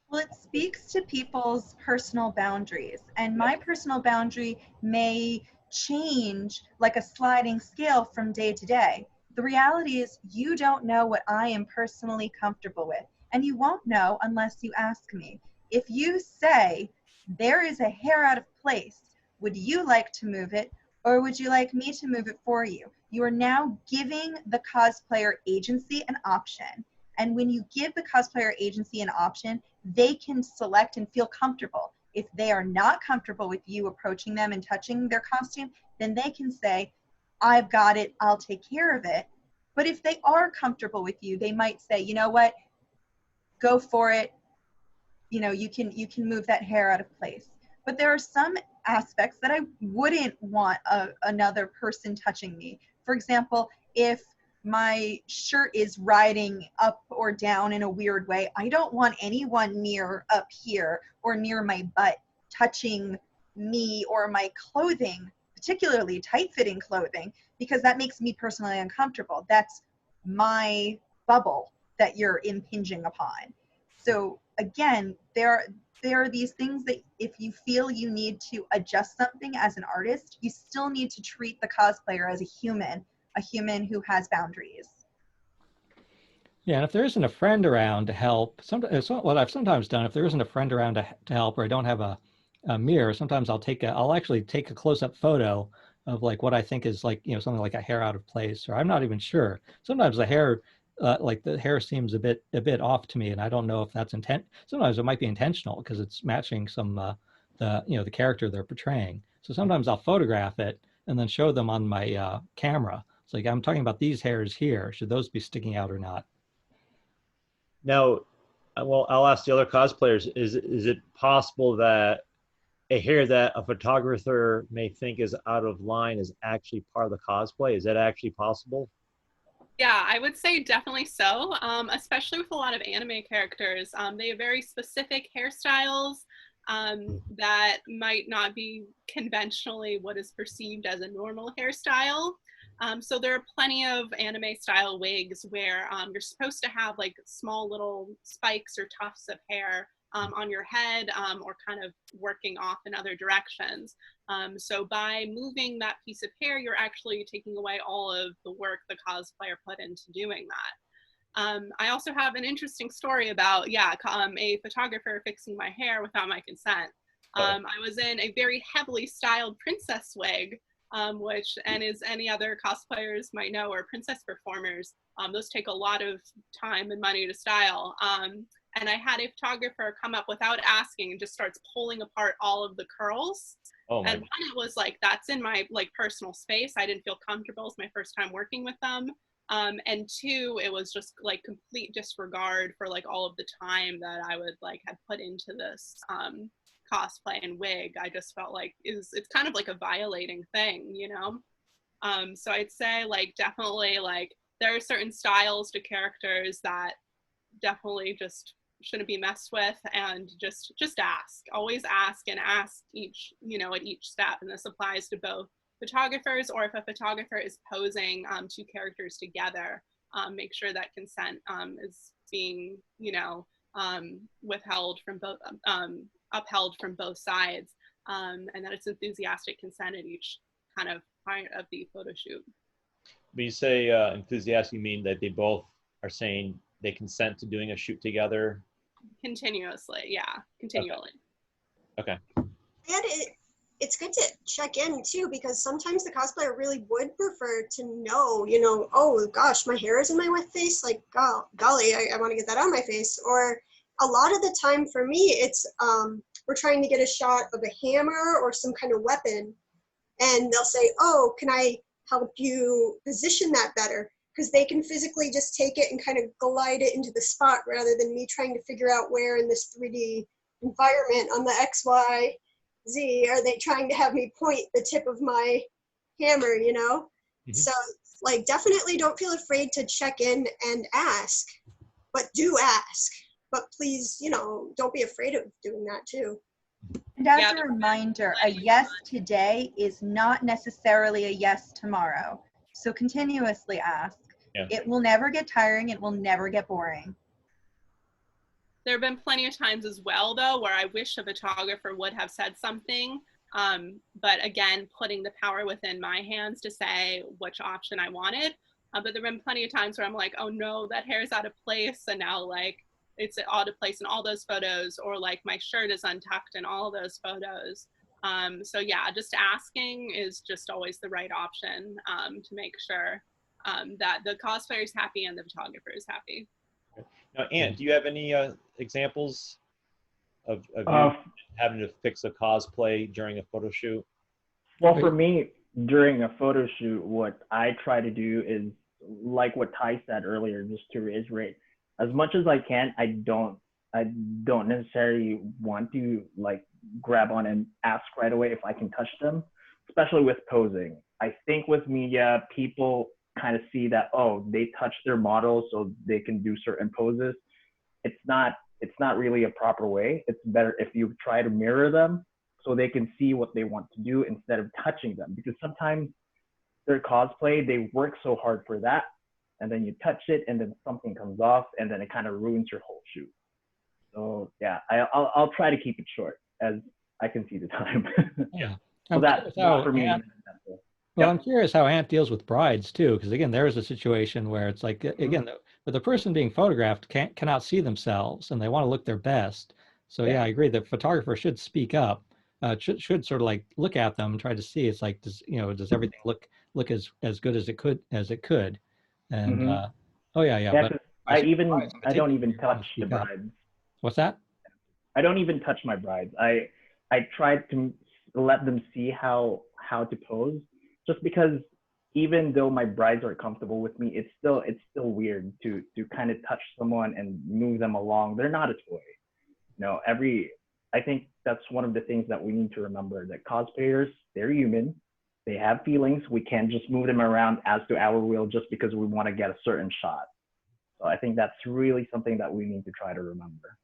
Well, it speaks to people's personal boundaries, and my personal boundary may change like a sliding scale from day to day. The reality is, you don't know what I am personally comfortable with, and you won't know unless you ask me. If you say, there is a hair out of place, would you like to move it, or would you like me to move it for you? You are now giving the cosplayer agency an option. And when you give the cosplayer agency an option, they can select and feel comfortable. If they are not comfortable with you approaching them and touching their costume, then they can say, I've got it, I'll take care of it. But if they are comfortable with you, they might say, you know what, go for it. You know, you can move that hair out of place. But there are some aspects that I wouldn't want another person touching me. For example, if my shirt is riding up or down in a weird way, I don't want anyone near up here or near my butt touching me or my clothing, particularly tight-fitting clothing, because that makes me personally uncomfortable. That's my bubble that you're impinging upon. So again, there are these things that if you feel you need to adjust something as an artist, you still need to treat the cosplayer as a human who has boundaries. yeah. And if there isn't a friend around to help, what I've sometimes done, if there isn't a friend around to help, or I don't have a mirror, sometimes I'll actually take a close-up photo of like what I think is like, something like a hair out of place, or I'm not even sure. Sometimes the hair, like the hair seems a bit off to me, and I don't know if that's intent. Sometimes it might be intentional because it's matching some the character they're portraying. So sometimes I'll photograph it and then show them on my camera. It's like, I'm talking about these hairs here. Should those be sticking out or not? Now, well, I'll ask the other cosplayers: is it possible that a hair that a photographer may think is out of line is actually part of the cosplay? Is that actually possible? Yeah, I would say definitely so, especially with a lot of anime characters. They have very specific hairstyles that might not be conventionally what is perceived as a normal hairstyle. So there are plenty of anime style wigs where you're supposed to have like small little spikes or tufts of hair on your head or kind of working off in other directions. So by moving that piece of hair, you're actually taking away all of the work the cosplayer put into doing that. I also have an interesting story about, a photographer fixing my hair without my consent. I was in a very heavily styled princess wig, which, and as any other cosplayers might know, or princess performers, those take a lot of time and money to style. And I had a photographer come up without asking and just starts pulling apart all of the curls. Oh my. And one, it was like, that's in my like personal space. I didn't feel comfortable. It's my first time working with them. And two, it was just like complete disregard for like all of the time that I would like had put into this cosplay and wig. I just felt like it's kind of like a violating thing, you know? So I'd say like definitely like there are certain styles to characters that definitely just shouldn't be messed with, and just ask, always ask, and ask each, at each step. And this applies to both photographers, or if a photographer is posing two characters together, make sure that consent being, withheld from both, upheld from both sides, and that it's enthusiastic consent at each kind of part of the photo shoot. When you say enthusiastic, you mean that they both are saying they consent to doing a shoot together? Continuously, yeah, continually. Okay. And it's good to check in too, because sometimes the cosplayer really would prefer to know, oh gosh, my hair is in my face, like, golly, I want to get that out of my face. Or a lot of the time for me, it's we're trying to get a shot of a hammer or some kind of weapon, and they'll say, oh, can I help you position that better? Because they can physically just take it and kind of glide it into the spot rather than me trying to figure out where in this 3D environment on the XYZ are they trying to have me point the tip of my hammer, Mm-hmm. So like definitely don't feel afraid to check in and ask, but do ask. But please, don't be afraid of doing that too. And as a reminder, a yes today is not necessarily a yes tomorrow. So continuously ask. Yeah. It will never get tiring. It will never get boring. There have been plenty of times as well, though, where I wish a photographer would have said something. But again, putting the power within my hands to say which option I wanted. But there have been plenty of times where I'm like, oh no, that hair is out of place. And now like it's out of place in all those photos, or like my shirt is untucked in all those photos. So yeah, just asking is just always the right option to make sure that the cosplayer is happy and the photographer is happy. Now, Ant, do you have any examples of you having to fix a cosplay during a photo shoot? Well, for me, during a photo shoot, what I try to do is, like what Ty said earlier, just to reiterate, as much as I can, I don't necessarily want to like grab on and ask right away if I can touch them, especially with posing. I think with media, people kind of see that, oh, they touch their models so they can do certain poses. It's not really a proper way. It's better if you try to mirror them so they can see what they want to do instead of touching them, because sometimes their cosplay, they work so hard for that, and then you touch it and then something comes off and then it kind of ruins your whole shoot. So yeah, I'll try to keep it short as I can see the time. Yeah. So that for me. Well, I'm curious how Ant deals with brides too, because again, there is a situation where it's like, again, the person being photographed cannot see themselves and they want to look their best. So yeah, I agree that photographer should speak up, should sort of like look at them and try to see. It's like, does everything look as good as it could? And oh yeah. But I don't even touch the brides. What's that? I don't even touch my brides. I try to let them see how to pose, just because even though my brides are comfortable with me, it's still weird to kind of touch someone and move them along. They're not a toy. I think that's one of the things that we need to remember, that cosplayers, they're human. They have feelings. We can't just move them around as to our will just because we want to get a certain shot. So I think that's really something that we need to try to remember.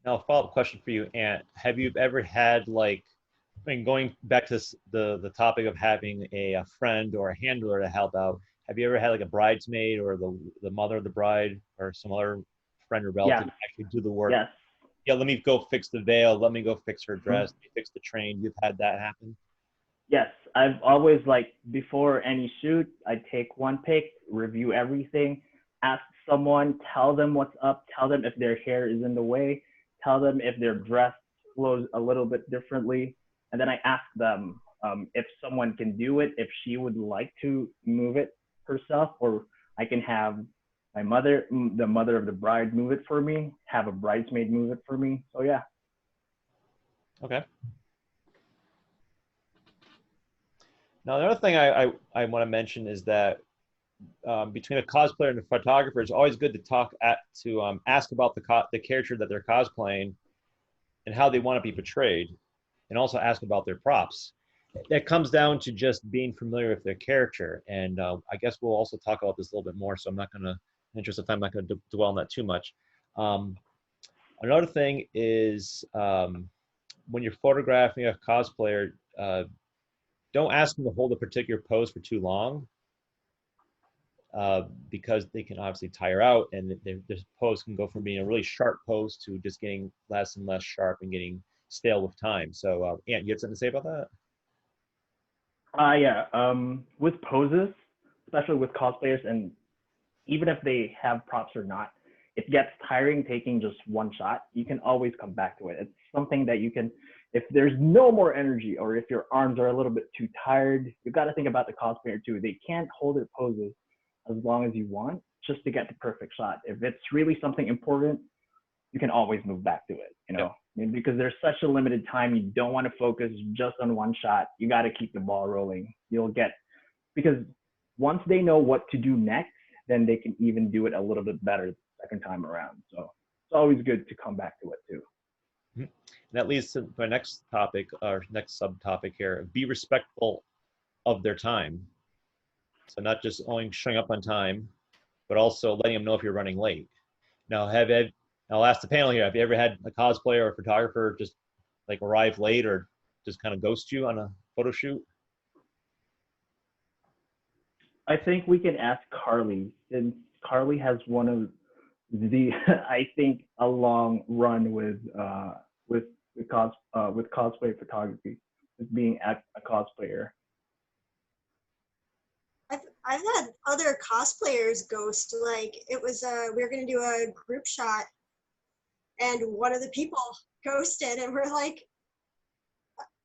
Now, a follow-up question for you, Ant. Have you ever had going back to the topic of having a friend or a handler to help out, have you ever had like a bridesmaid or the mother of the bride or some other friend or relative actually do the work? Yes. Yeah, let me go fix the veil. Let me go fix her dress. Let me fix the train. You've had that happen? Yes, I've always, before any shoot, I take one pic, review everything, ask someone, tell them what's up, tell them if their hair is in the way, tell them if their dress flows a little bit differently. And then I ask them if someone can do it, if she would like to move it herself, or I can have the mother of the bride, move it for me, have a bridesmaid move it for me. So yeah. Okay. Now, the other thing I want to mention is that between a cosplayer and a photographer, it's always good to ask about the character that they're cosplaying and how they want to be portrayed, and also ask about their props. That comes down to just being familiar with their character. And I guess we'll also talk about this a little bit more, so I'm not going to, in the interest of time, I'm not going to dwell on that too much. Another thing is when you're photographing a cosplayer, don't ask them to hold a particular pose for too long. because they can obviously tire out, and this pose can go from being a really sharp pose to just getting less and less sharp and getting stale with time. So, Ant, you have something to say about that? Yeah. With poses, especially with cosplayers, and even if they have props or not, it gets tiring taking just one shot. You can always come back to it. It's something that you can, if there's no more energy or if your arms are a little bit too tired, you've got to think about the cosplayer too. They can't hold their poses as long as you want just to get the perfect shot. If it's really something important, you can always move back to it, you know, because there's such a limited time. You don't want to focus just on one shot. You got to keep the ball rolling. Because once they know what to do next, then they can even do it a little bit better the second time around. So it's always good to come back to it too. And that leads to my next topic, or next subtopic here: be respectful of their time. So not just only showing up on time, but also letting them know if you're running late. Now, I'll ask the panel here: have you ever had a cosplayer or a photographer just like arrive late or just kind of ghost you on a photo shoot? I think we can ask Carley, since Carley has one of the, I think, a long run with cosplay photography, with being a cosplayer. I've had other cosplayers ghost. Like, it was we were gonna do a group shot, and one of the people ghosted, and we're like,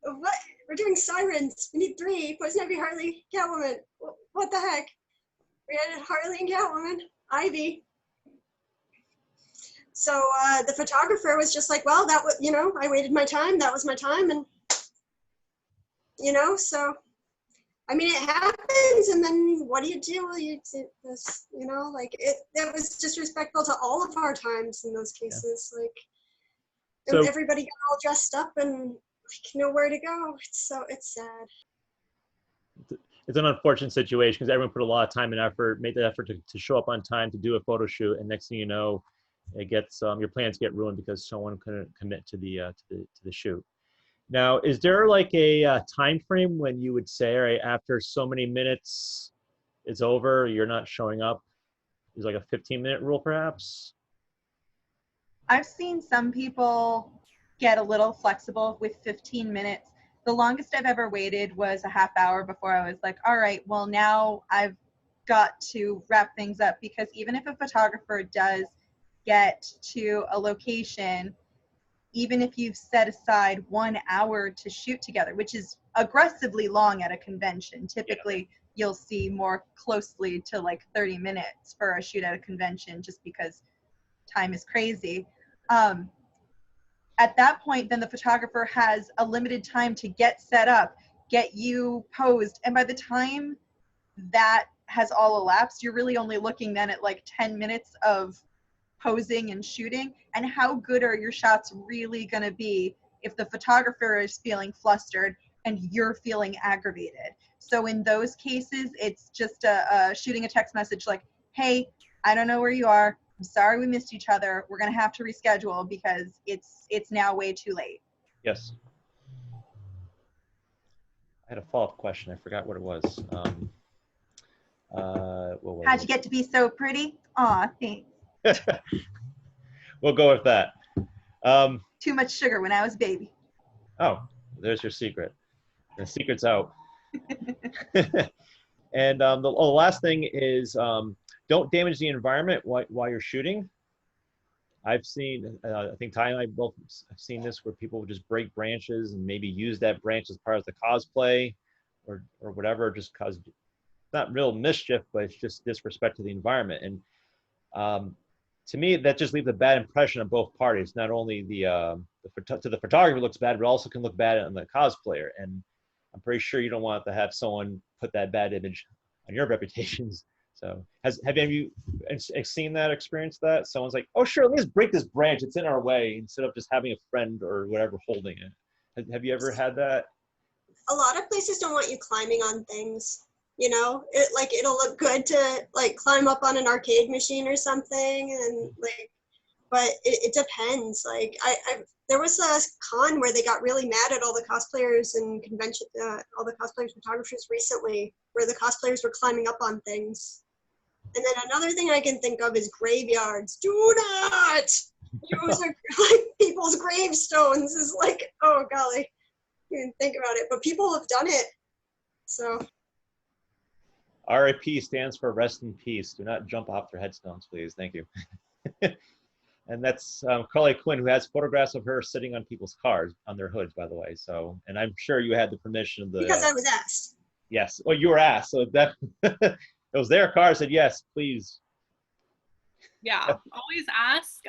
what? We're doing sirens. We need 3. Poison Ivy, Harley, Catwoman. What the heck? We had Harley and Catwoman, Ivy. So the photographer was just like, well, that was, you know, I waited my time. That was my time, and you know, so. I mean, it happens, and then what do? You know, like it was disrespectful to all of our times in those cases. Like, So, everybody got all dressed up and like nowhere to go. It's sad. It's an unfortunate situation because everyone put a lot of time and effort, made the effort to show up on time to do a photo shoot, and next thing you know, it gets your plans get ruined because someone couldn't commit to the shoot. Now, is there like a time frame when you would say, all right, after so many minutes, it's over, you're not showing up? Is like a 15-minute rule, perhaps? I've seen some people get a little flexible with 15 minutes. The longest I've ever waited was a half hour before I was like, all right, well, now I've got to wrap things up, because even if a photographer does get to a location, even if you've set aside 1 hour to shoot together, which is aggressively long at a convention, typically you'll see more closely to like 30 minutes for a shoot at a convention just because time is crazy. At that point, then the photographer has a limited time to get set up, get you posed, and by the time that has all elapsed, you're really only looking then at like 10 minutes of posing and shooting. And how good are your shots really going to be if the photographer is feeling flustered and you're feeling aggravated? So in those cases, it's just shooting a text message like, hey, I don't know where you are. I'm sorry we missed each other. We're going to have to reschedule because it's now way too late. Yes. I had a follow-up question. I forgot what it was. How'd you get to be so pretty? Aw, thanks. We'll go with that. Too much sugar when I was a baby. Oh, there's your secret. The secret's out. And the last thing is don't damage the environment while you're shooting. I've seen, I think Ty and I both have seen this, where people just break branches and maybe use that branch as part of the cosplay or whatever, just cause not real mischief, but it's just disrespect to the environment. And to me, that just leaves a bad impression on both parties. Not only to the photographer it looks bad, but also can look bad on the cosplayer. And I'm pretty sure you don't want to have someone put that bad image on your reputations. So have any of you seen that, experienced that? Someone's like, oh, sure, let me just break this branch. It's in our way, instead of just having a friend or whatever holding it. Have you ever had that? A lot of places don't want you climbing on things. You know, it'll look good to like climb up on an arcade machine or something, and like, but it depends. Like there was a con where they got really mad at all the cosplayers and convention, all the cosplayers photographers recently, where the cosplayers were climbing up on things. And then another thing I can think of is graveyards. Do not use like people's gravestones. Is like, oh golly, you didn't think about it, but people have done it. So RIP stands for rest in peace. Do not jump off their headstones, please. Thank you. And that's Carley Quinn, who has photographs of her sitting on people's cars, on their hoods, by the way. So, and I'm sure you had the permission of the. because I was asked. Yes. Well, you were asked. So that it was their car. Said yes, please. Yeah, always ask.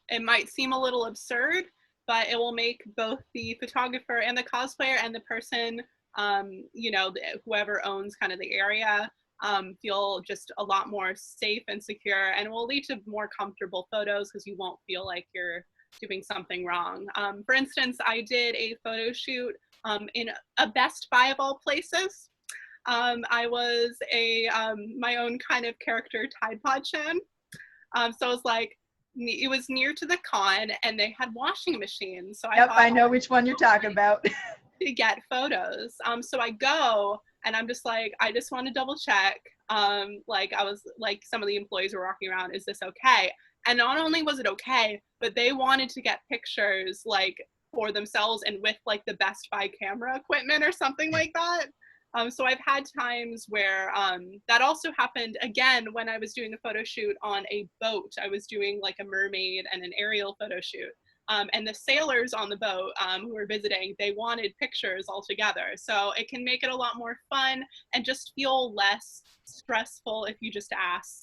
It might seem a little absurd, but it will make both the photographer and the cosplayer and the person, you know, whoever owns kind of the area, feel just a lot more safe and secure, and it will lead to more comfortable photos because you won't feel like you're doing something wrong. For instance, I did a photo shoot in a Best Buy of all places. I was my own kind of character Tide Pod Chan. So it was like, it was near to the con and they had washing machines. So I know which one you're talking about. To get photos. So I go and I'm just like, I just want to double check. Like I was like, some of the employees were walking around, is this okay? And not only was it okay, but they wanted to get pictures like for themselves and with like the Best Buy camera equipment or something like that. So I've had times where that also happened again when I was doing a photo shoot on a boat. I was doing like a mermaid and an aerial photo shoot. And the sailors on the boat who were visiting, they wanted pictures all together. So it can make it a lot more fun and just feel less stressful if you just ask.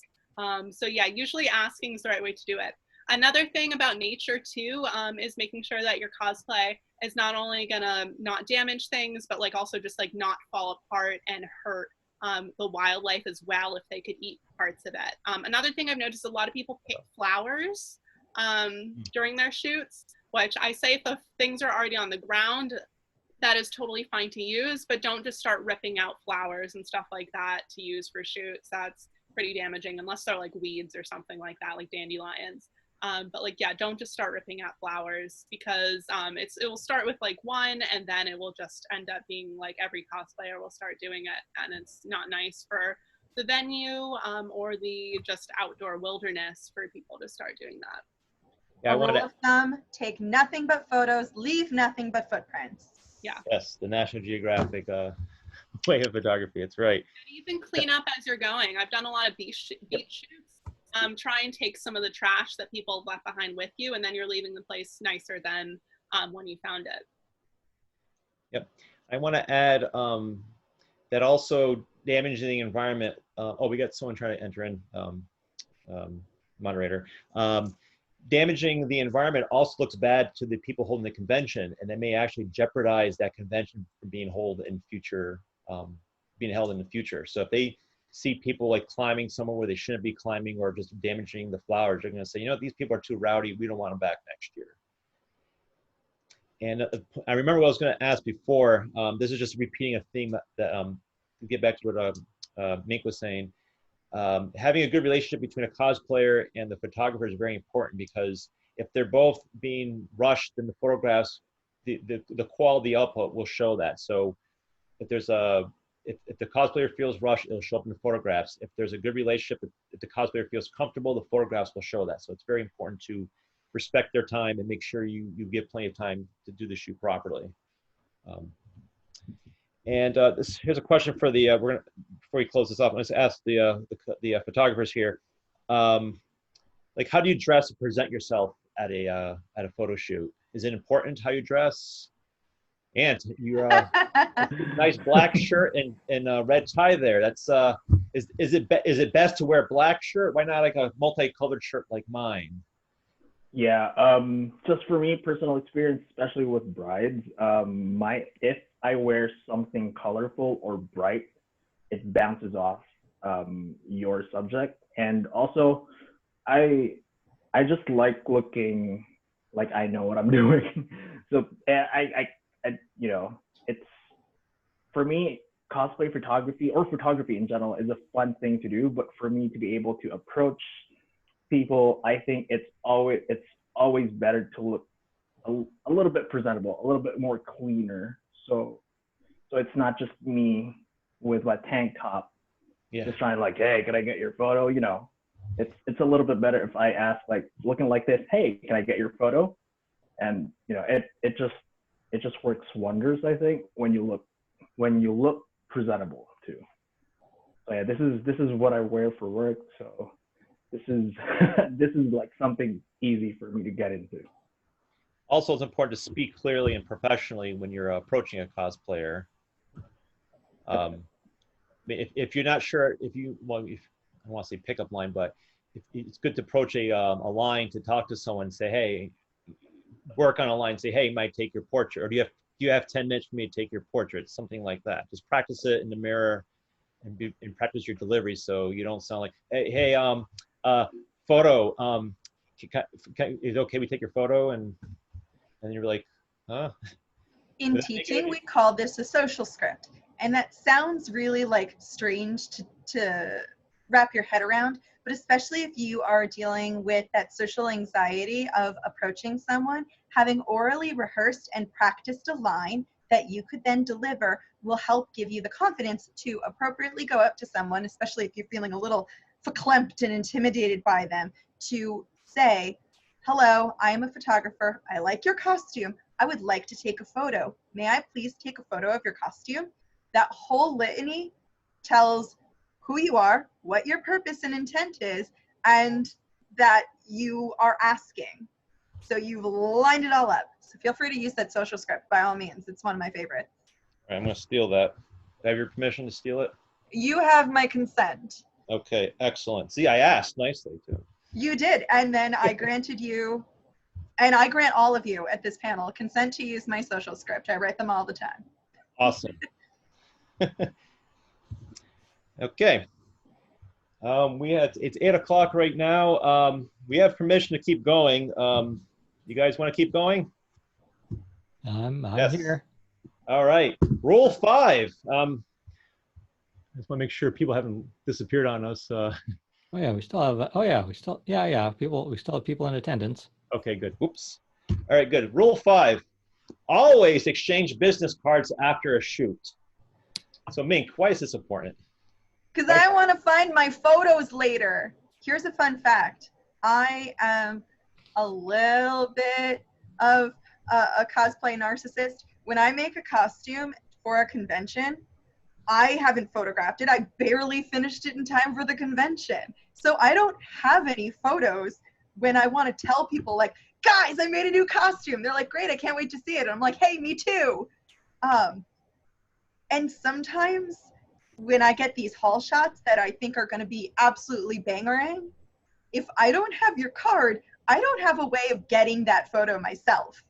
So yeah, usually asking is the right way to do it. Another thing about nature too is making sure that your cosplay is not only gonna not damage things, but like also just like not fall apart and hurt the wildlife as well if they could eat parts of it. Another thing I've noticed, a lot of people pick flowers during their shoots, which I say if the things are already on the ground, that is totally fine to use, but don't just start ripping out flowers and stuff like that to use for shoots. That's pretty damaging unless they're like weeds or something like that, like dandelions. But like, yeah, don't just start ripping out flowers because it will start with like one and then it will just end up being like every cosplayer will start doing it, and it's not nice for the venue or the just outdoor wilderness for people to start doing that. Yeah, A rule of thumb, take nothing but photos, leave nothing but footprints. Yeah. Yes, the National Geographic way of photography. It's right. And even clean up as you're going. I've done a lot of beach shoots. Try and take some of the trash that people left behind with you, and then you're leaving the place nicer than when you found it. Yep. I want to add that also damaging the environment. Oh, we got someone trying to enter in, moderator. Damaging the environment also looks bad to the people holding the convention, and it may actually jeopardize that convention from being held in future, being held in the future. So if they see people like climbing somewhere where they shouldn't be climbing or just damaging the flowers, they're going to say, you know, these people are too rowdy. We don't want them back next year. And I remember what I was going to ask before. This is just repeating a theme that to get back to what Mink was saying. Having a good relationship between a cosplayer and the photographer is very important, because if they're both being rushed in the photographs, the quality output will show that. So if there's if the cosplayer feels rushed, it'll show up in the photographs. If there's a good relationship, if the cosplayer feels comfortable, the photographs will show that. So it's very important to respect their time and make sure you give plenty of time to do the shoot properly. Here's a question for the before we close this up, let's ask the photographers here. Like, how do you dress and present yourself at a photo shoot? Is it important how you dress? And you're nice black shirt and a red tie there. That's is it best to wear a black shirt? Why not like a multicolored shirt like mine? Yeah, just for me, personal experience, especially with brides, if I wear something colorful or bright, it bounces off your subject. And also, I just like looking like I know what I'm doing. So I you know, it's, for me, cosplay photography or photography in general is a fun thing to do. But for me to be able to approach people, I think it's always better to look a little bit presentable, a little bit more cleaner. So it's not just me with my tank top Yeah. just trying like, hey, can I get your photo? You know, it's a little bit better if I ask like looking like this, hey, can I get your photo? And you know, it just works wonders, I think, when you look presentable too. So yeah, this is what I wear for work. So this is this is like something easy for me to get into. Also, it's important to speak clearly and professionally when you're approaching a cosplayer. If you're not sure, if I don't want to say pickup line, but it's good to approach a line to talk to someone and say, hey, work on a line, say, hey, might take your portrait, or do you have 10 minutes for me to take your portrait? Something like that. Just practice it in the mirror and practice your delivery so you don't sound like, hey, photo, is it okay we take your photo? And you're like, huh? In teaching, we call this a social script. And that sounds really like strange to wrap your head around, but especially if you are dealing with that social anxiety of approaching someone, having orally rehearsed and practiced a line that you could then deliver will help give you the confidence to appropriately go up to someone, especially if you're feeling a little verklempt and intimidated by them, to say, hello, I am a photographer. I like your costume. I would like to take a photo. May I please take a photo of your costume? That whole litany tells who you are, what your purpose and intent is, and that you are asking. So you've lined it all up. So feel free to use that social script by all means. It's one of my favorites. All right, I'm going to steal that. Do I have your permission to steal it? You have my consent. Okay, excellent. See, I asked nicely too. You did, and then I granted you, and I grant all of you at this panel consent to use my social script. I write them all the time. Awesome. Okay. It's 8 o'clock right now. We have permission to keep going. You guys want to keep going? I'm Yes. here. All right. Rule 5. I just want to make sure people haven't disappeared on us. Oh yeah, we still have. Oh yeah, we still. Yeah. We still have people in attendance. Okay, good. Oops. All right, good. Rule 5. Always exchange business cards after a shoot. So Mink, why is this important? Because I want to find my photos later. Here's a fun fact. I am a little bit of a cosplay narcissist. When I make a costume for a convention, I haven't photographed it. I barely finished it in time for the convention. So I don't have any photos when I want to tell people like, guys, I made a new costume. They're like, great, I can't wait to see it. And I'm like, hey, me too. And sometimes when I get these haul shots that I think are going to be absolutely bangerang, if I don't have your card, I don't have a way of getting that photo myself,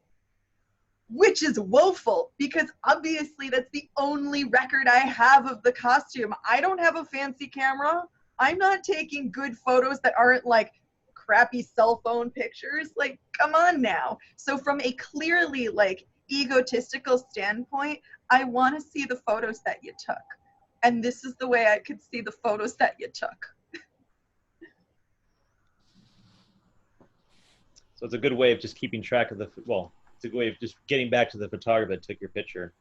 which is woeful because obviously that's the only record I have of the costume. I don't have a fancy camera. I'm not taking good photos that aren't like crappy cell phone pictures. Like, come on now. So from a clearly like egotistical standpoint, I want to see the photos that you took. And this is the way I could see the photos that you took. So it's a good way of just keeping track of it's a good way of just getting back to the photographer that took your picture.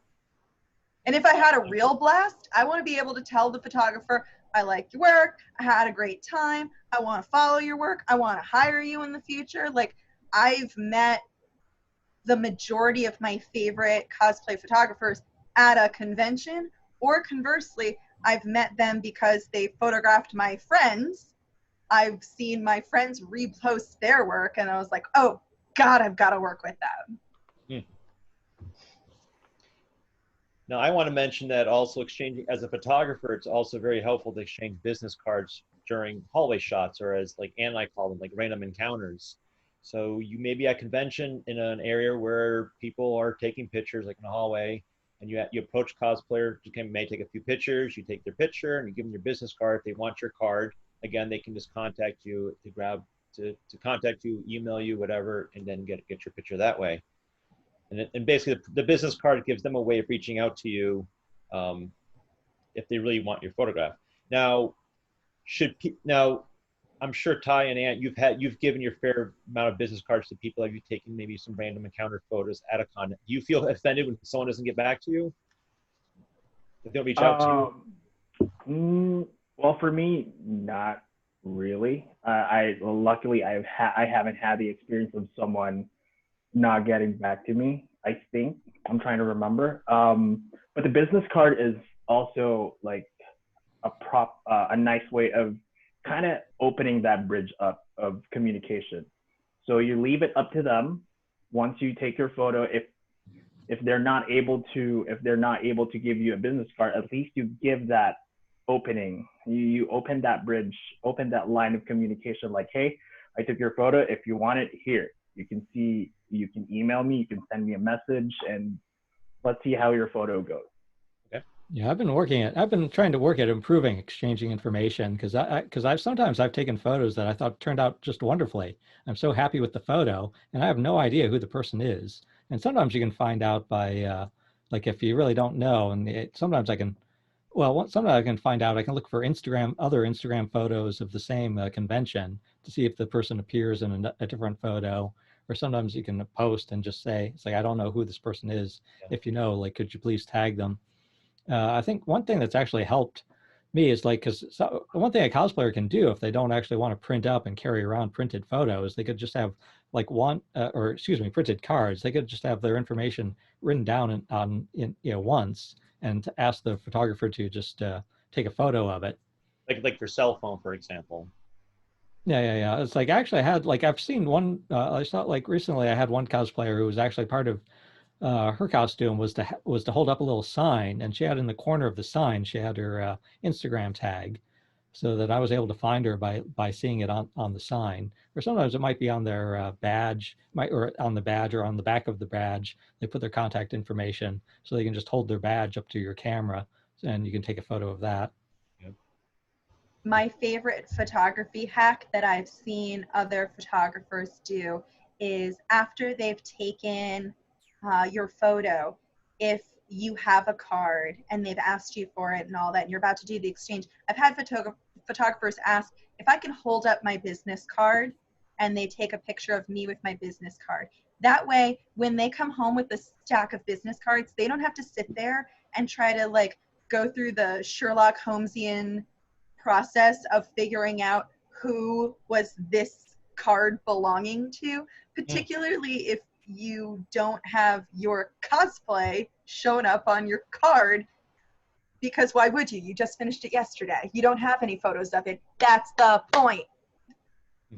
And if I had a real blast, I want to be able to tell the photographer, I like your work, I had a great time, I want to follow your work, I want to hire you in the future. Like, I've met the majority of my favorite cosplay photographers at a convention, or conversely, I've met them because they photographed my friends. I've seen my friends repost their work, and I was like, oh, God, I've got to work with them. Now, I want to mention that also exchanging, as a photographer, it's also very helpful to exchange business cards during hallway shots, or as like Ann and I call them, like random encounters. So you may be at convention in an area where people are taking pictures, like in a hallway, and you approach cosplayer, you may take a few pictures, you take their picture, and you give them your business card. If they want your card, again, they can just contact you to contact you, email you, whatever, and then get your picture that way. And basically, the business card gives them a way of reaching out to you if they really want your photograph. Now, I'm sure Ty and Ant, you've given your fair amount of business cards to people. Have you taken maybe some random encounter photos at a con? Do you feel offended when someone doesn't get back to you? If they don't reach out to you? Well, for me, not really. Luckily I haven't had the experience of someone not getting back to me. I think I'm trying to remember. But the business card is also like a nice way of kind of opening that bridge up of communication. So you leave it up to them once you take your photo. If they're not able to give you a business card, at least you give that opening. You open that bridge, open that line of communication. Like, hey, I took your photo. If you want it, here you can see. You can email me. You can send me a message, and let's see how your photo goes. Yeah, I've been trying to work at improving exchanging information because I've taken photos that I thought turned out just wonderfully. I'm so happy with the photo, and I have no idea who the person is. And sometimes you can find out by like if you really don't know. And sometimes I can, sometimes I can find out. I can look for other Instagram photos of the same convention to see if the person appears in a different photo. Or sometimes you can post and just say, it's like, I don't know who this person is. Yeah. If you know, like, could you please tag them? I think one thing that's actually helped me is like, one thing a cosplayer can do if they don't actually want to print up and carry around printed photos, they could just have like printed cards. They could just have their information written down once and to ask the photographer to just take a photo of it. Like your cell phone, for example. Yeah. It's like actually I've seen one. I saw like recently I had one cosplayer who was actually part of. Her costume was to hold up a little sign, and she had in the corner of the sign she had her Instagram tag, so that I was able to find her by seeing it on the sign. Or sometimes it might be on their badge, or on the badge, or on the back of the badge. They put their contact information, so they can just hold their badge up to your camera, and you can take a photo of that. Yep. My favorite photography hack that I've seen other photographers do is after they've taken your photo, if you have a card and they've asked you for it and all that, and you're about to do the exchange, I've had photographers ask if I can hold up my business card, and they take a picture of me with my business card. That way, when they come home with a stack of business cards, they don't have to sit there and try to like go through the Sherlock Holmesian process of figuring out who was this card belonging to, particularly if you don't have your cosplay shown up on your card, because why would you? You just finished it yesterday. You don't have any photos of it. That's the point.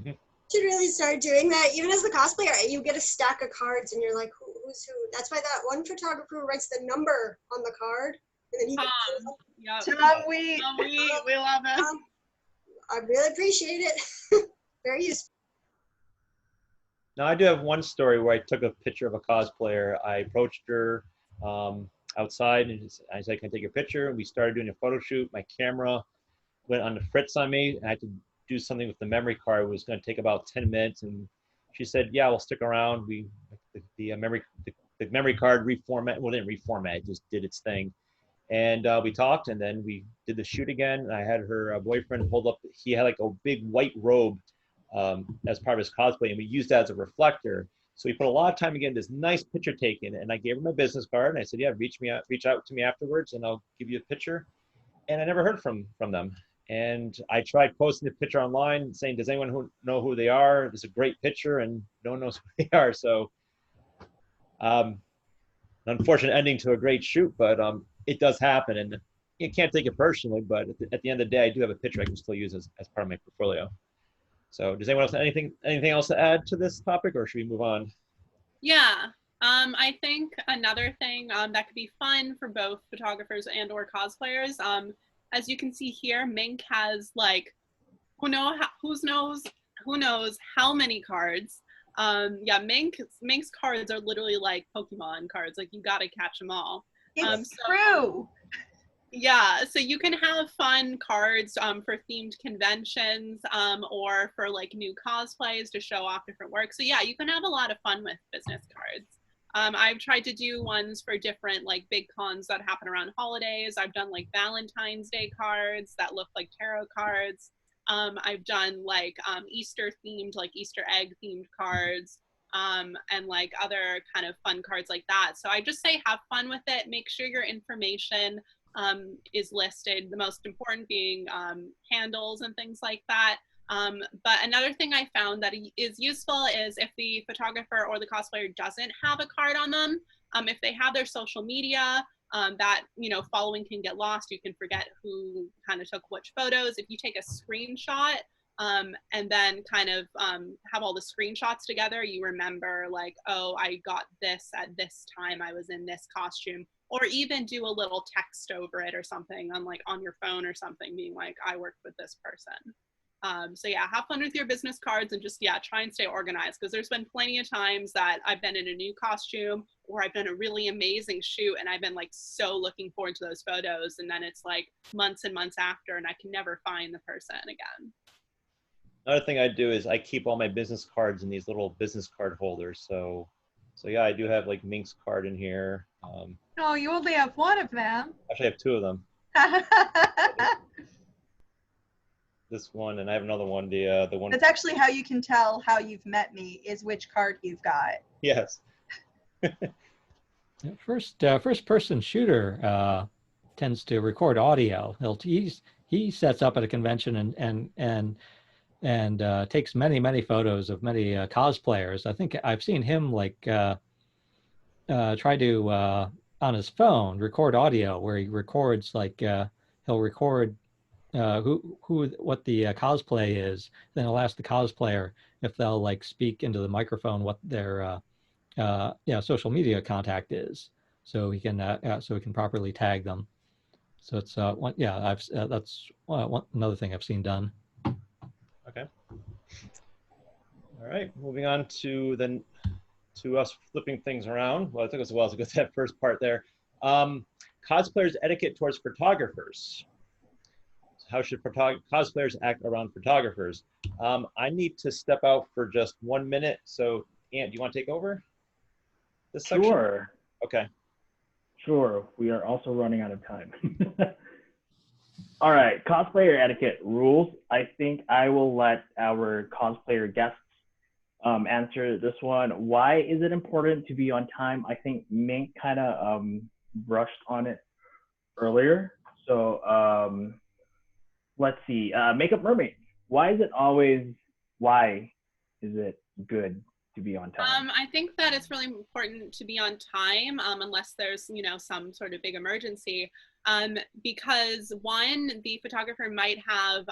You should really start doing that. Even as the cosplayer, you get a stack of cards and you're like, who's who? That's why that one photographer writes the number on the card. And then he Tom, we love it. I really appreciate it. Very useful. Now, I do have one story where I took a picture of a cosplayer. I approached her outside, and I said, can I take your picture? And we started doing a photo shoot. My camera went on the fritz on me, and I had to do something with the memory card. It was going to take about 10 minutes, and she said, yeah, we'll stick around. The memory card reformat, well, it didn't reformat, it just did its thing. And we talked, and then we did the shoot again. And I had her boyfriend hold up, he had like a big white robe as part of his cosplay, and we used that as a reflector. So we put a lot of time to get this nice picture taken, and I gave her my business card, and I said, yeah, reach out to me afterwards, and I'll give you a picture. And I never heard from them. And I tried posting the picture online, saying, does anyone know who they are? It's a great picture, and no one knows who they are. So an unfortunate ending to a great shoot, but it does happen, and you can't take it personally, but at the end of the day, I do have a picture I can still use as part of my portfolio. So does anyone else have anything else to add to this topic, or should we move on? Yeah, I think another thing that could be fun for both photographers and or cosplayers, as you can see here, Mink has like, who knows how many cards. Yeah, Mink's cards are literally like Pokemon cards. Like, you gotta catch them all. It's true. Yeah, so you can have fun cards for themed conventions or for like new cosplays to show off different work. So yeah, you can have a lot of fun with business cards. I've tried to do ones for different like big cons that happen around holidays. I've done like Valentine's Day cards that look like tarot cards. I've done like Easter themed, like Easter egg themed cards. And like other kind of fun cards like that. So I just say have fun with it. Make sure your information is listed, the most important being handles and things like that. But another thing I found that is useful is if the photographer or the cosplayer doesn't have a card on them, if they have their social media, that, you know, following can get lost. You can forget who kind of took which photos. If you take a screenshot and then kind of have all the screenshots together, you remember like, oh, I got this at this time, I was in this costume, or even do a little text over it or something on like on your phone or something, being like, I worked with this person. So yeah, have fun with your business cards and just, yeah, try and stay organized, because there's been plenty of times that I've been in a new costume or I've done a really amazing shoot and I've been like so looking forward to those photos, and then it's like months and months after and I can never find the person again. Another thing I do is I keep all my business cards in these little business card holders. So yeah, I do have like Mink's card in here. No, you only have one of them. Actually, I have two of them. This one, and I have another one. The one. That's actually how you can tell how you've met me, is which card you've got. Yes. First person shooter tends to record audio. He sets up at a convention and takes many photos of many cosplayers. I think I've seen him like try to on his phone record audio, where he records like he'll record what the cosplay is, then he'll ask the cosplayer if they'll like speak into the microphone what their social media contact is, so he can properly tag them. So it's that's another thing I've seen done. Okay. All right, moving on to us flipping things around. Well, it took us a while to get to that first part there. Cosplayers' etiquette towards photographers. How should cosplayers act around photographers? I need to step out for just 1 minute. So, Ant, do you want to take over this section? Sure. Okay. Sure. We are also running out of time. All right. Cosplayer etiquette rules. I think I will let our cosplayer guests answer this one. Why is it important to be on time? I think Mink kind of brushed on it earlier. So, let's see. Makeup Mermaid. Why is it good to be on time? I think that it's really important to be on time, unless there's, you know, some sort of big emergency, because one, the photographer might have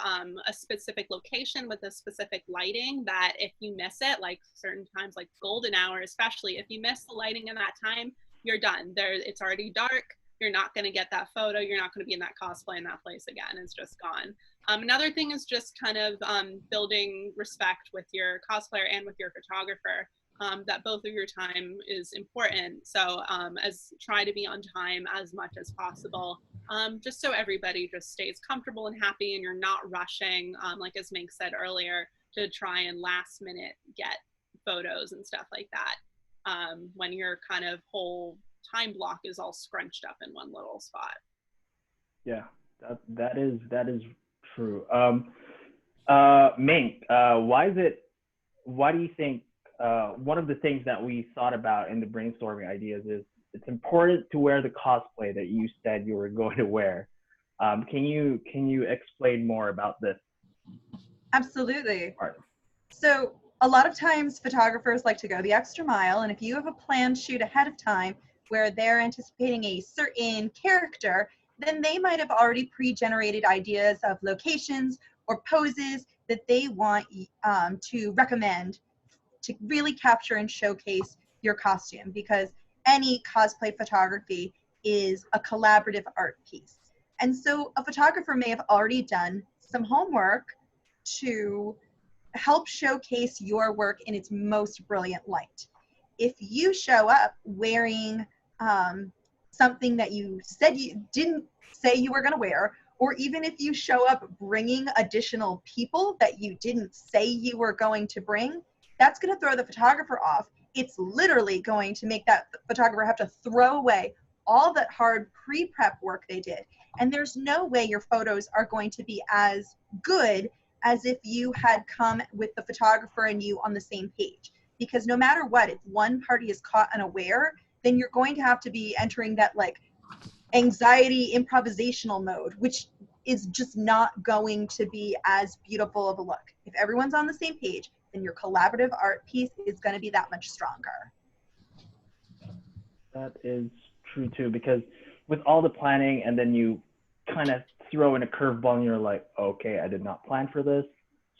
a specific location with a specific lighting that if you miss it, like certain times, like golden hour especially, if you miss the lighting in that time, you're done. It's already dark. You're not going to get that photo. You're not going to be in that cosplay in that place again. It's just gone. Another thing is just kind of building respect with your cosplayer and with your photographer, that both of your time is important. So try to be on time as much as possible, just so everybody just stays comfortable and happy and you're not rushing, like as Mink said earlier, to try and last minute get photos and stuff like that, when your kind of whole time block is all scrunched up in one little spot. Yeah, that is true. Mink, why do you think one of the things that we thought about in the brainstorming ideas is it's important to wear the cosplay that you said you were going to wear? Can you explain more about this? Absolutely. So a lot of times photographers like to go the extra mile, and if you have a planned shoot ahead of time where they're anticipating a certain character, then they might have already pre-generated ideas of locations or poses that they want to recommend to really capture and showcase your costume, because any cosplay photography is a collaborative art piece. And so a photographer may have already done some homework to help showcase your work in its most brilliant light. If you show up wearing something that you said you didn't say you were going to wear, or even if you show up bringing additional people that you didn't say you were going to bring, that's going to throw the photographer off. It's literally going to make that photographer have to throw away all that hard pre-prep work they did. And there's no way your photos are going to be as good as if you had come with the photographer and you on the same page. Because no matter what, if one party is caught unaware, then you're going to have to be entering that like anxiety improvisational mode, which is just not going to be as beautiful of a look. If everyone's on the same page, then your collaborative art piece is going to be that much stronger. That is true too, because with all the planning and then you kind of throw in a curveball and you're like, okay, I did not plan for this.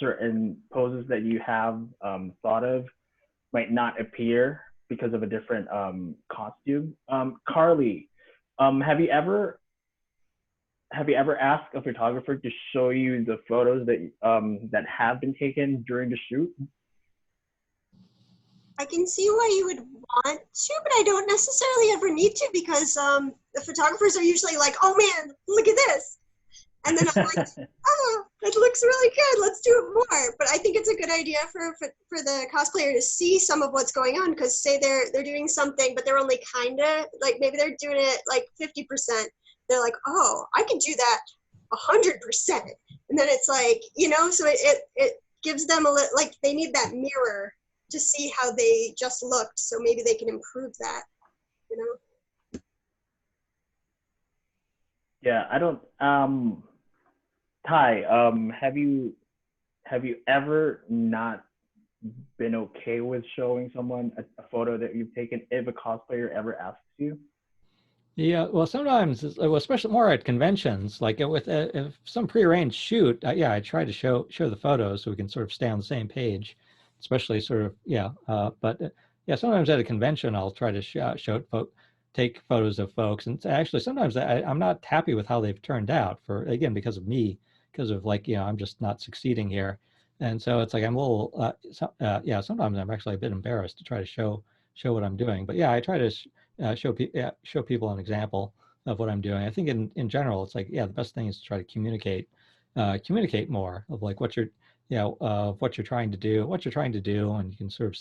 Certain poses that you have thought of might not appear because of a different costume. Carley, have you ever asked a photographer to show you the photos that that have been taken during the shoot? I can see why you would want to, but I don't necessarily ever need to, because the photographers are usually like, oh man, look at this. And then I'm like, oh, it looks really good. Let's do it more. But I think it's a good idea for the cosplayer to see some of what's going on, because say they're doing something, but they're only kind of, like maybe they're doing it like 50%. They're like, oh, I can do that 100%. And then it's like, you know, so it gives them a little, like they need that mirror to see how they just looked. So maybe they can improve that, you know? Yeah, I don't, Ty, have you ever not been okay with showing someone a photo that you've taken if a cosplayer ever asks you? Yeah, well, sometimes, especially more at conventions, like with if some prearranged shoot, yeah, I try to show the photos so we can sort of stay on the same page, especially sort of, yeah. But yeah, sometimes at a convention, I'll try to take photos of folks, and actually sometimes I'm not happy with how they've turned out again, because of me, because of like, you know, I'm just not succeeding here, and so it's like I'm a little, yeah, sometimes I'm actually a bit embarrassed to try to show what I'm doing, but yeah, I try to show people an example of what I'm doing. I think in general, it's like, yeah, the best thing is to try to communicate more of like what you're, you know, what you're trying to do, and you can sort of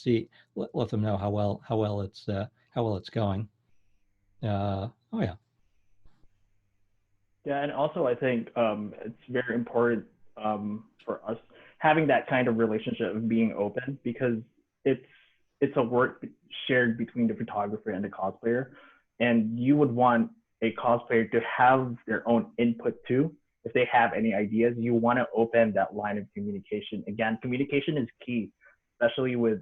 let them know how well it's going. Oh yeah. Yeah, and also I think it's very important for us having that kind of relationship of being open, because it's a work shared between the photographer and the cosplayer, and you would want a cosplayer to have their own input too. If they have any ideas, you want to open that line of communication. Again, communication is key, especially with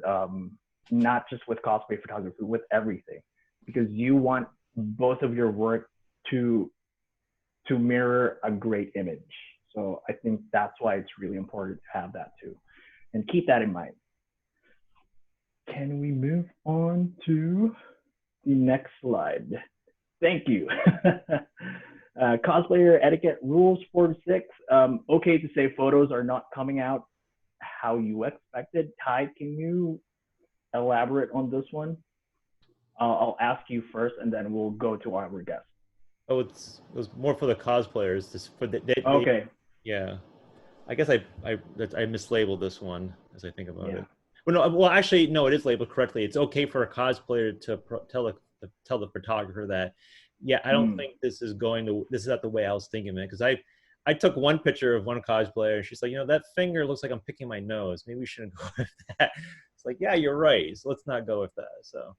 not just with cosplay photography, with everything, because you want both of your work to mirror a great image. So I think that's why it's really important to have that too, and keep that in mind. Can we move on to the next slide? Thank you. Cosplayer etiquette rules 46. Okay to say photos are not coming out how you expected. Ty, can you elaborate on this one? I'll ask you first, and then we'll go to our guest. Oh, it was more for the cosplayers. Okay. Yeah, I guess I mislabeled this one as I think about it. Well, actually, no, it is labeled correctly. It's okay for a cosplayer to tell the photographer that, yeah, I don't think this is not the way I was thinking it. Because I took one picture of one cosplayer, and she's like, you know, that finger looks like I'm picking my nose. Maybe we shouldn't go with that. It's like, yeah, you're right. So let's not go with that. So.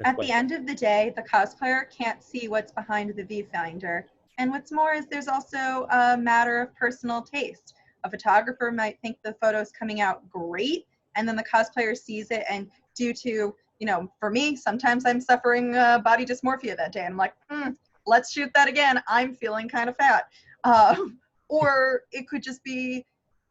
At the end of the day, the cosplayer can't see what's behind the viewfinder. And what's more is there's also a matter of personal taste. A photographer might think the photo's coming out great, and then the cosplayer sees it, and due to, you know, for me, sometimes I'm suffering body dysmorphia that day. And I'm like, let's shoot that again. I'm feeling kind of fat. Or it could just be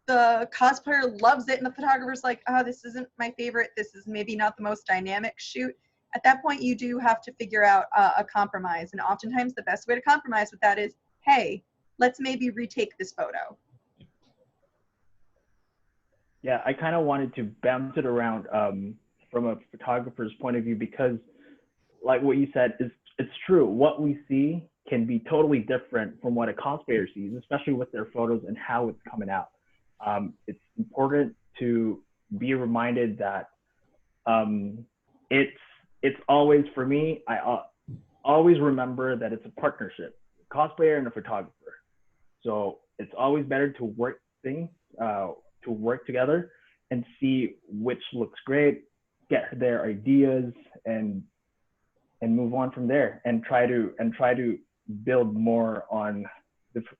the cosplayer loves it, and the photographer's like, oh, this isn't my favorite. This is maybe not the most dynamic shoot. At that point, you do have to figure out a compromise. And oftentimes the best way to compromise with that is, hey, let's maybe retake this photo. Yeah, I kind of wanted to bounce it around from a photographer's point of view, because like what you said, it's true. What we see can be totally different from what a cosplayer sees, especially with their photos and how it's coming out. It's important to be reminded that it's always, for me, I always remember that it's a partnership, a cosplayer and a photographer. So it's always better to work together and see which looks great, get their ideas, and move on from there, and try to build more on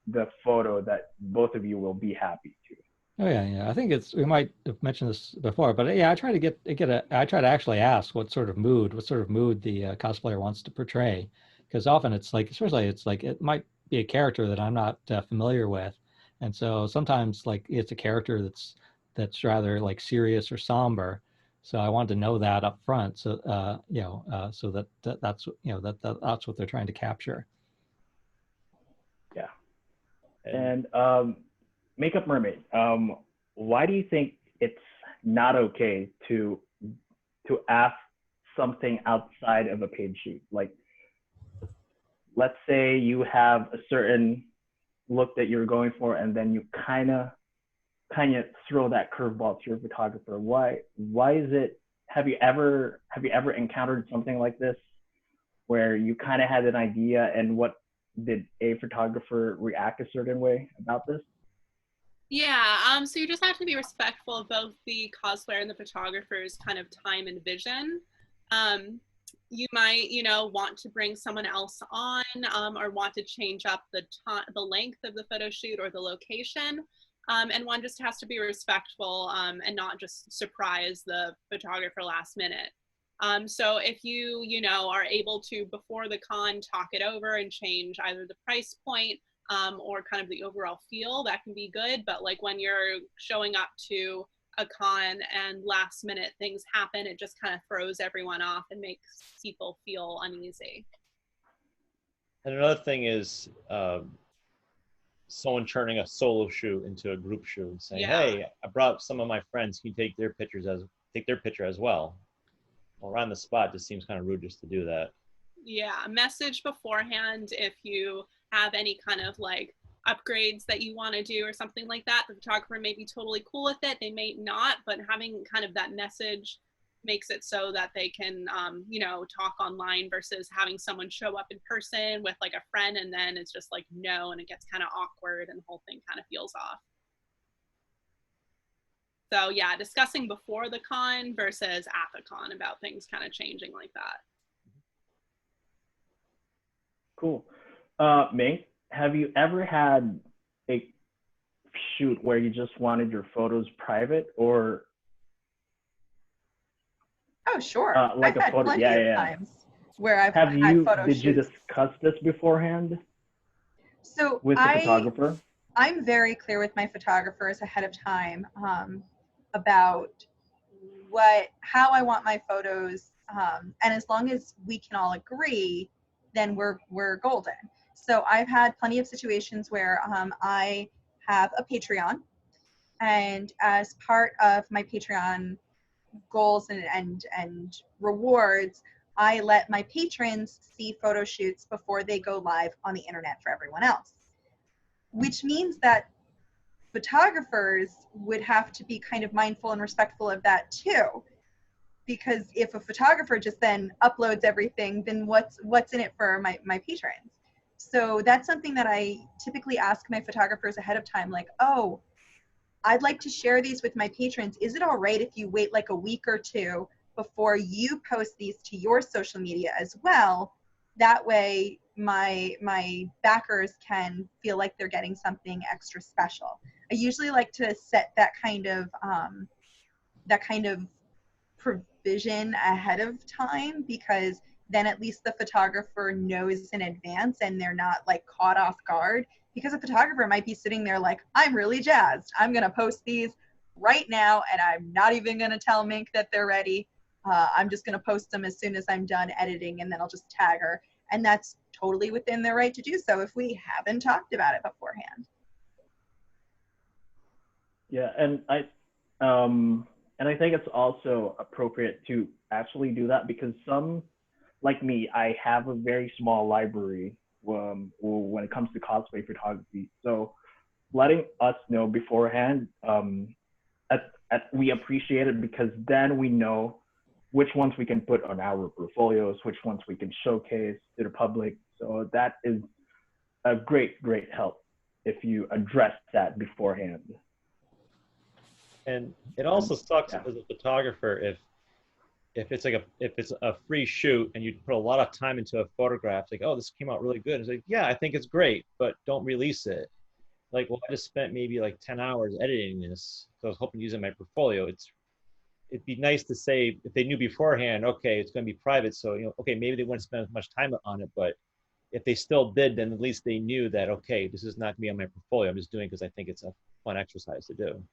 the photo that both of you will be happy to. Oh yeah. I think we might have mentioned this before, but yeah, I try to actually ask what sort of mood the cosplayer wants to portray, because often it's like, especially it's like it might be a character that I'm not familiar with, and so sometimes like it's a character that's rather like serious or somber. So I want to know that up front, so so that's that's what they're trying to capture. Yeah. And Makeup Mermaid, why do you think it's not okay to ask something outside of a paid shoot? Like, let's say you have a certain look that you're going for, and then you kind of throw that curveball to your photographer. Why is it? Have you ever encountered something like this, where you kind of had an idea, and what did a photographer react a certain way about this? Yeah, so you just have to be respectful of both the cosplayer and the photographer's kind of time and vision. You might, want to bring someone else on, or want to change up the length of the photo shoot or the location. And one just has to be respectful, and not just surprise the photographer last minute. So if you, are able to, before the con, talk it over and change either the price point, or kind of the overall feel, that can be good. But like when you're showing up to a con and last minute things happen, it just kind of throws everyone off and makes people feel uneasy. And another thing is someone turning a solo shoot into a group shoot and saying, "Hey, I brought some of my friends. Can you take their picture as well?" Well, right on the spot, just seems kind of rude just to do that. Yeah, message beforehand if you have any kind of like upgrades that you want to do or something like that. The photographer may be totally cool with it, they may not, but having kind of that message makes it so that they can talk online versus having someone show up in person with like a friend and then it's just like no, and it gets kind of awkward and the whole thing kind of feels off. So yeah, discussing before the con versus at the con about things kind of changing like that. Cool. Mink, have you ever had a shoot where you just wanted your photos private, or? Oh, sure. Like I've had plenty of times where I've had photo shoots. Did you discuss this beforehand? So with the photographer? I'm very clear with my photographers ahead of time about how I want my photos, and as long as we can all agree, then we're golden. So I've had plenty of situations where I have a Patreon, and as part of my Patreon goals and rewards, I let my patrons see photo shoots before they go live on the internet for everyone else, which means that photographers would have to be kind of mindful and respectful of that too, because if a photographer just then uploads everything, then what's in it for my patrons? So that's something that I typically ask my photographers ahead of time, like, oh, I'd like to share these with my patrons. Is it all right if you wait like a week or two before you post these to your social media as well? That way my backers can feel like they're getting something extra special. I usually like to set that kind of provision ahead of time, because then at least the photographer knows in advance and they're not like caught off guard. Because a photographer might be sitting there like, I'm really jazzed. I'm going to post these right now, and I'm not even going to tell Mink that they're ready. I'm just going to post them as soon as I'm done editing, and then I'll just tag her. And that's totally within their right to do so if we haven't talked about it beforehand. Yeah, and I think it's also appropriate to actually do that, because some, like me, I have a very small library when it comes to cosplay photography. So letting us know beforehand, we appreciate it, because then we know which ones we can put on our portfolios, which ones we can showcase to the public. So that is a great help if you address that beforehand. And it also sucks as a photographer if it's a free shoot and you put a lot of time into a photograph, like, oh, this came out really good. It's like, yeah, I think it's great, but don't release it. Like, well, I just spent maybe like 10 hours editing this, so I was hoping to use it in my portfolio. It'd be nice to say, if they knew beforehand, okay, it's going to be private, so, you know, okay, maybe they wouldn't spend as much time on it, but if they still did, then at least they knew that, okay, this is not going to be on my portfolio. I'm just doing it because I think it's a fun exercise to do.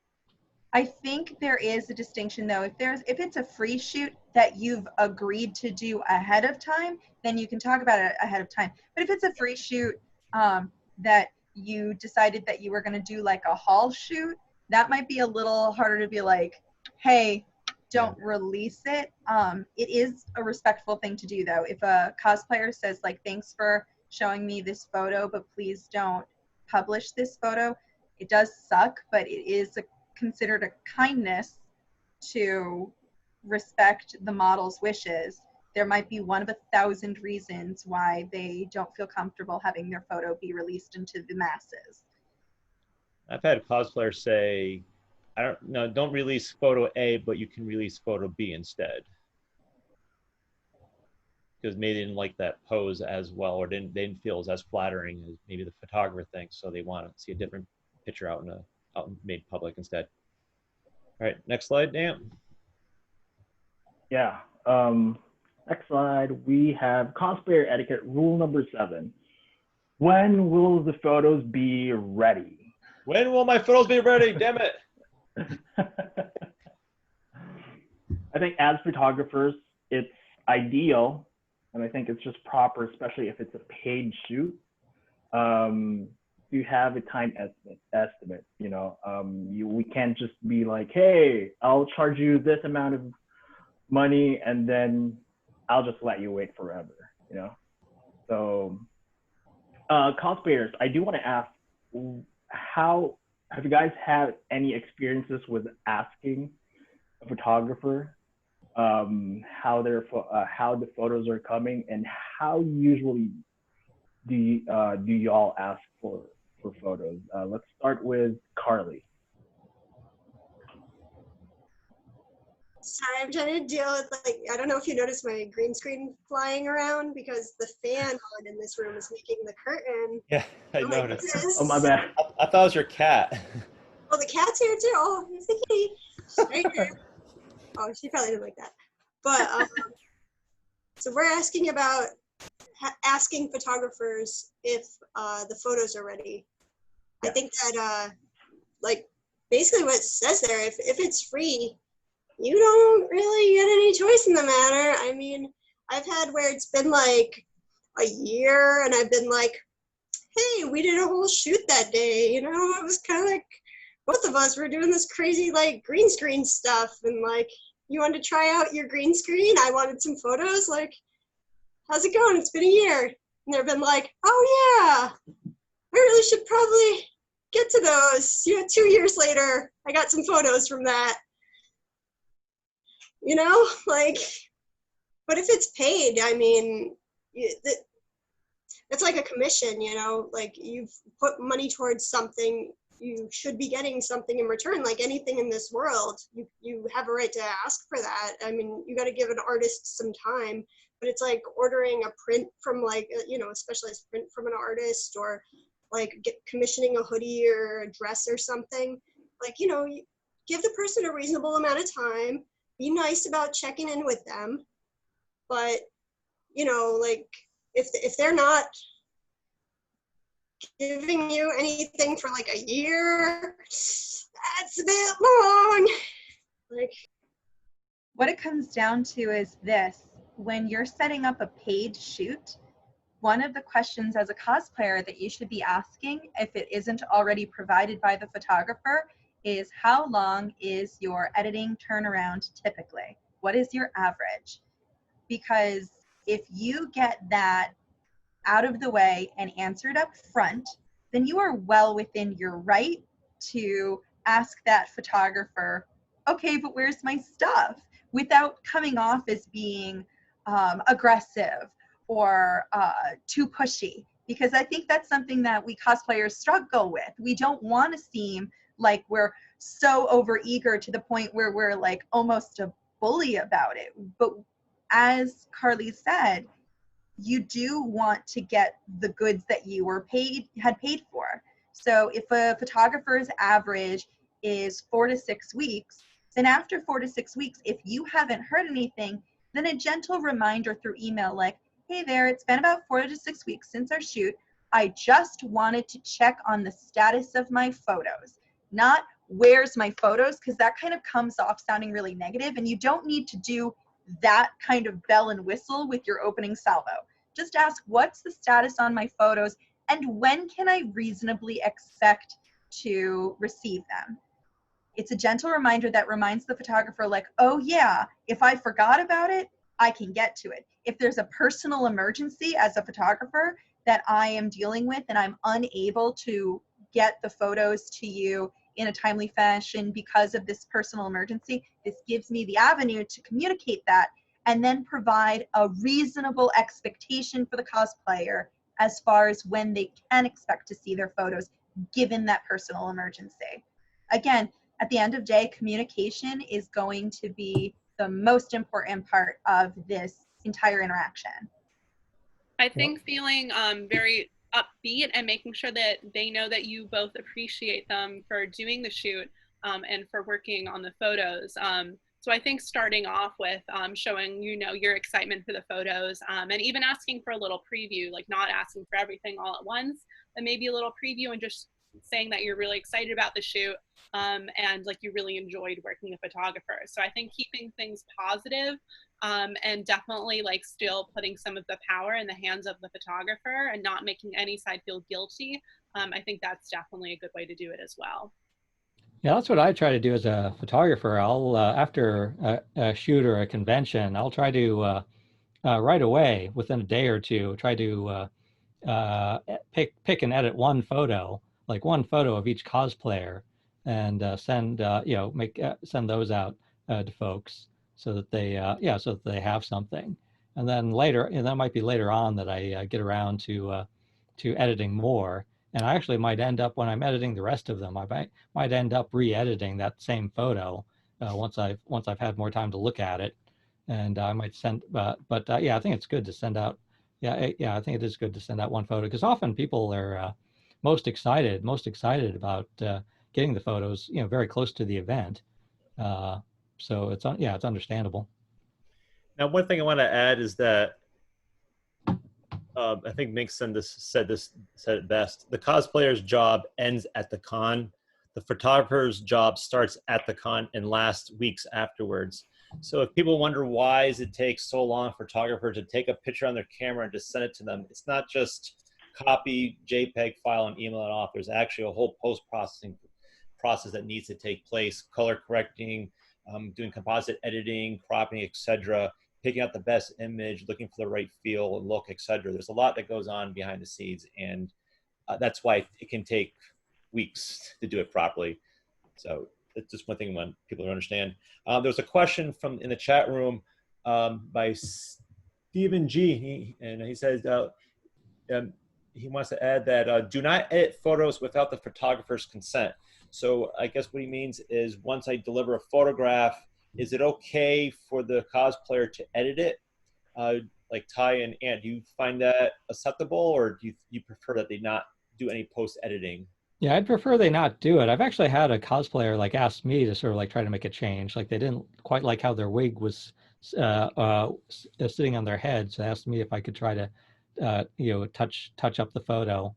I think there is a distinction though. If it's a free shoot that you've agreed to do ahead of time, then you can talk about it ahead of time. But if it's a free shoot that you decided that you were going to do like a haul shoot, that might be a little harder to be like, hey, don't release it. It is a respectful thing to do though. If a cosplayer says like, thanks for showing me this photo, but please don't publish this photo, it does suck, but it is considered a kindness to respect the model's wishes. There might be one of 1,000 reasons why they don't feel comfortable having their photo be released into the masses. I've had cosplayers say, don't release photo A, but you can release photo B instead. Because maybe they didn't like that pose as well, or they didn't feel as flattering as maybe the photographer thinks, so they want to see a different picture out made public instead. All right, next slide, Dan. Yeah. Next slide, we have cosplayer etiquette rule number 7. When will the photos be ready? When will my photos be ready? Damn it. I think as photographers, it's ideal, and I think it's just proper, especially if it's a paid shoot, you have a time estimate. You know, we can't just be like, hey, I'll charge you this amount of money and then I'll just let you wait forever, you know? So cosplayers, I do want to ask, how have you guys had any experiences with asking a photographer how the photos are coming, and how usually do y'all ask for photos? Let's start with Carley. Sorry, I'm trying to deal with, like, I don't know if you noticed my green screen flying around because the fan on in this room is making the curtain. Yeah, I Oh noticed. Oh, my bad. I thought it was your cat. Oh, the cat's here too. Oh, here's the kitty. She's right here. Oh, she probably didn't like that. But so we're asking about asking photographers if the photos are ready. I think that like basically what it says there, if it's free, you don't really get any choice in the matter. I mean, I've had where it's been like a year and I've been like, hey, we did a whole shoot that day. You know, it was kind of like both of us were doing this crazy like green screen stuff, and like, you wanted to try out your green screen? I wanted some photos. Like, how's it going? It's been a year. And they've been like, oh yeah, I really should probably get to those. You know, 2 years later, I got some photos from that. You know, like, but if it's paid, I mean, it's like a commission, you know, like you've put money towards something, you should be getting something in return. Like anything in this world, you have a right to ask for that. I mean, you got to give an artist some time, but it's like ordering a print from like, you know, a specialized print from an artist, or like commissioning a hoodie or a dress or something. Like, you know, give the person a reasonable amount of time, be nice about checking in with them. But, you know, like if they're not giving you anything for like a year, that's a bit long. Like, what it comes down to is this: when you're setting up a paid shoot, one of the questions as a cosplayer that you should be asking, if it isn't already provided by the photographer, is how long is your editing turnaround typically? What is your average? Because if you get that out of the way and answered up front, then you are well within your right to ask that photographer, okay, but where's my stuff? Without coming off as being aggressive or too pushy. Because I think that's something that we cosplayers struggle with. We don't want to seem like we're so overeager to the point where we're like almost bully about it. But as Carly said, you do want to get the goods that you had paid for. So if a photographer's average is 4 to 6 weeks, then after 4 to 6 weeks, if you haven't heard anything, then a gentle reminder through email like, hey there, it's been about 4 to 6 weeks since our shoot. I just wanted to check on the status of my photos, not where's my photos, because that kind of comes off sounding really negative, and you don't need to do that kind of bell and whistle with your opening salvo. Just ask, what's the status on my photos, and when can I reasonably expect to receive them? It's a gentle reminder that reminds the photographer like, oh yeah, if I forgot about it, I can get to it. If there's a personal emergency as a photographer that I am dealing with and I'm unable to get the photos to you in a timely fashion because of this personal emergency, this gives me the avenue to communicate that and then provide a reasonable expectation for the cosplayer as far as when they can expect to see their photos given that personal emergency. Again, at the end of the day, communication is going to be the most important part of this entire interaction. I think feeling very upbeat and making sure that they know that you both appreciate them for doing the shoot and for working on the photos. So I think starting off with showing, your excitement for the photos and even asking for a little preview, like not asking for everything all at once, but maybe a little preview and just saying that you're really excited about the shoot and like you really enjoyed working with a photographer. So I think keeping things positive and definitely like still putting some of the power in the hands of the photographer and not making any side feel guilty. I think that's definitely a good way to do it as well. Yeah, that's what I try to do as a photographer. I'll after a shoot or a convention, I'll try to right away within a day or two try to pick and edit one photo, like one photo of each cosplayer, and send send those out to folks so that they so that they have something. And then later, and that might be later on that I get around to editing more. And I actually might end up, when I'm editing the rest of them, I might end up re-editing that same photo once I've had more time to look at it, and I might send. Yeah, I think it's good to send out. Yeah, I think it is good to send out one photo because often people are most excited about getting the photos, very close to the event. So it's understandable. Now, one thing I want to add is that I think Mink said it best. The cosplayer's job ends at the con. The photographer's job starts at the con and lasts weeks afterwards. So if people wonder why does it take so long for a photographer to take a picture on their camera and just send it to them, it's not just copy JPEG file and email it off. There's actually a whole post-processing process that needs to take place, color correcting, doing composite editing, cropping, etc., picking out the best image, looking for the right feel and look, etc. There's a lot that goes on behind the scenes, and that's why it can take weeks to do it properly. So it's just one thing I want people to understand. There was a question in the chat room by Stephen G. He says he wants to add that do not edit photos without the photographer's consent. So I guess what he means is once I deliver a photograph, is it okay for the cosplayer to edit it? Like Ty and Ant, do you find that acceptable, or do you prefer that they not do any post-editing? Yeah, I'd prefer they not do it. I've actually had a cosplayer like ask me to sort of like try to make a change. Like they didn't quite like how their wig was sitting on their head, so they asked me if I could try to touch up the photo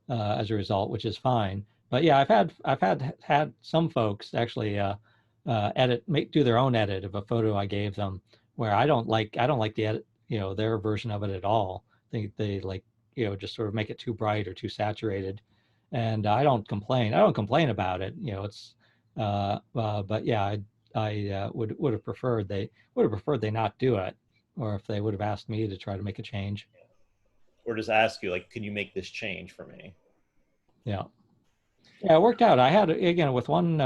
as a result, which is fine. But yeah, I've had some folks actually do their own edit of a photo I gave them, where I don't like the edit, their version of it at all. They like just sort of make it too bright or too saturated, and I don't complain about it. It's but yeah, I would have preferred they not do it, or if they would have asked me to try to make a change, or just ask you like, can you make this change for me? Yeah, it worked out. I had, again, with one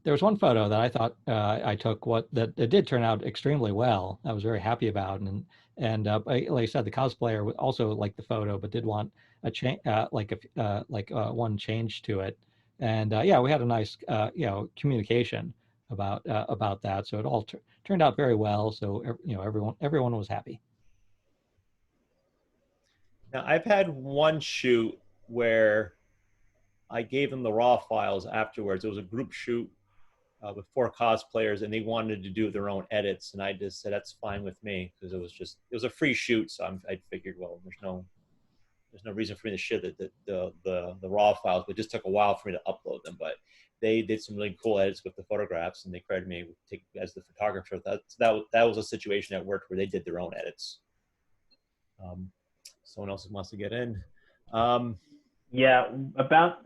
there was one photo that I thought I took that it did turn out extremely well. I was very happy about, and like I said, the cosplayer also liked the photo, but did want a change, one change to it. And yeah, we had a nice communication about that. So it all turned out very well. So everyone was happy. Now, I've had one shoot where I gave them the raw files afterwards. It was a group shoot with 4 cosplayers, and they wanted to do their own edits, and I just said that's fine with me, because it was a free shoot. So I figured, well, there's no reason for me to share the raw files. But it just took a while for me to upload them. But they did some really cool edits with the photographs, and they credited me as the photographer. That was a situation that worked where they did their own edits. Someone else wants to get in. Yeah, about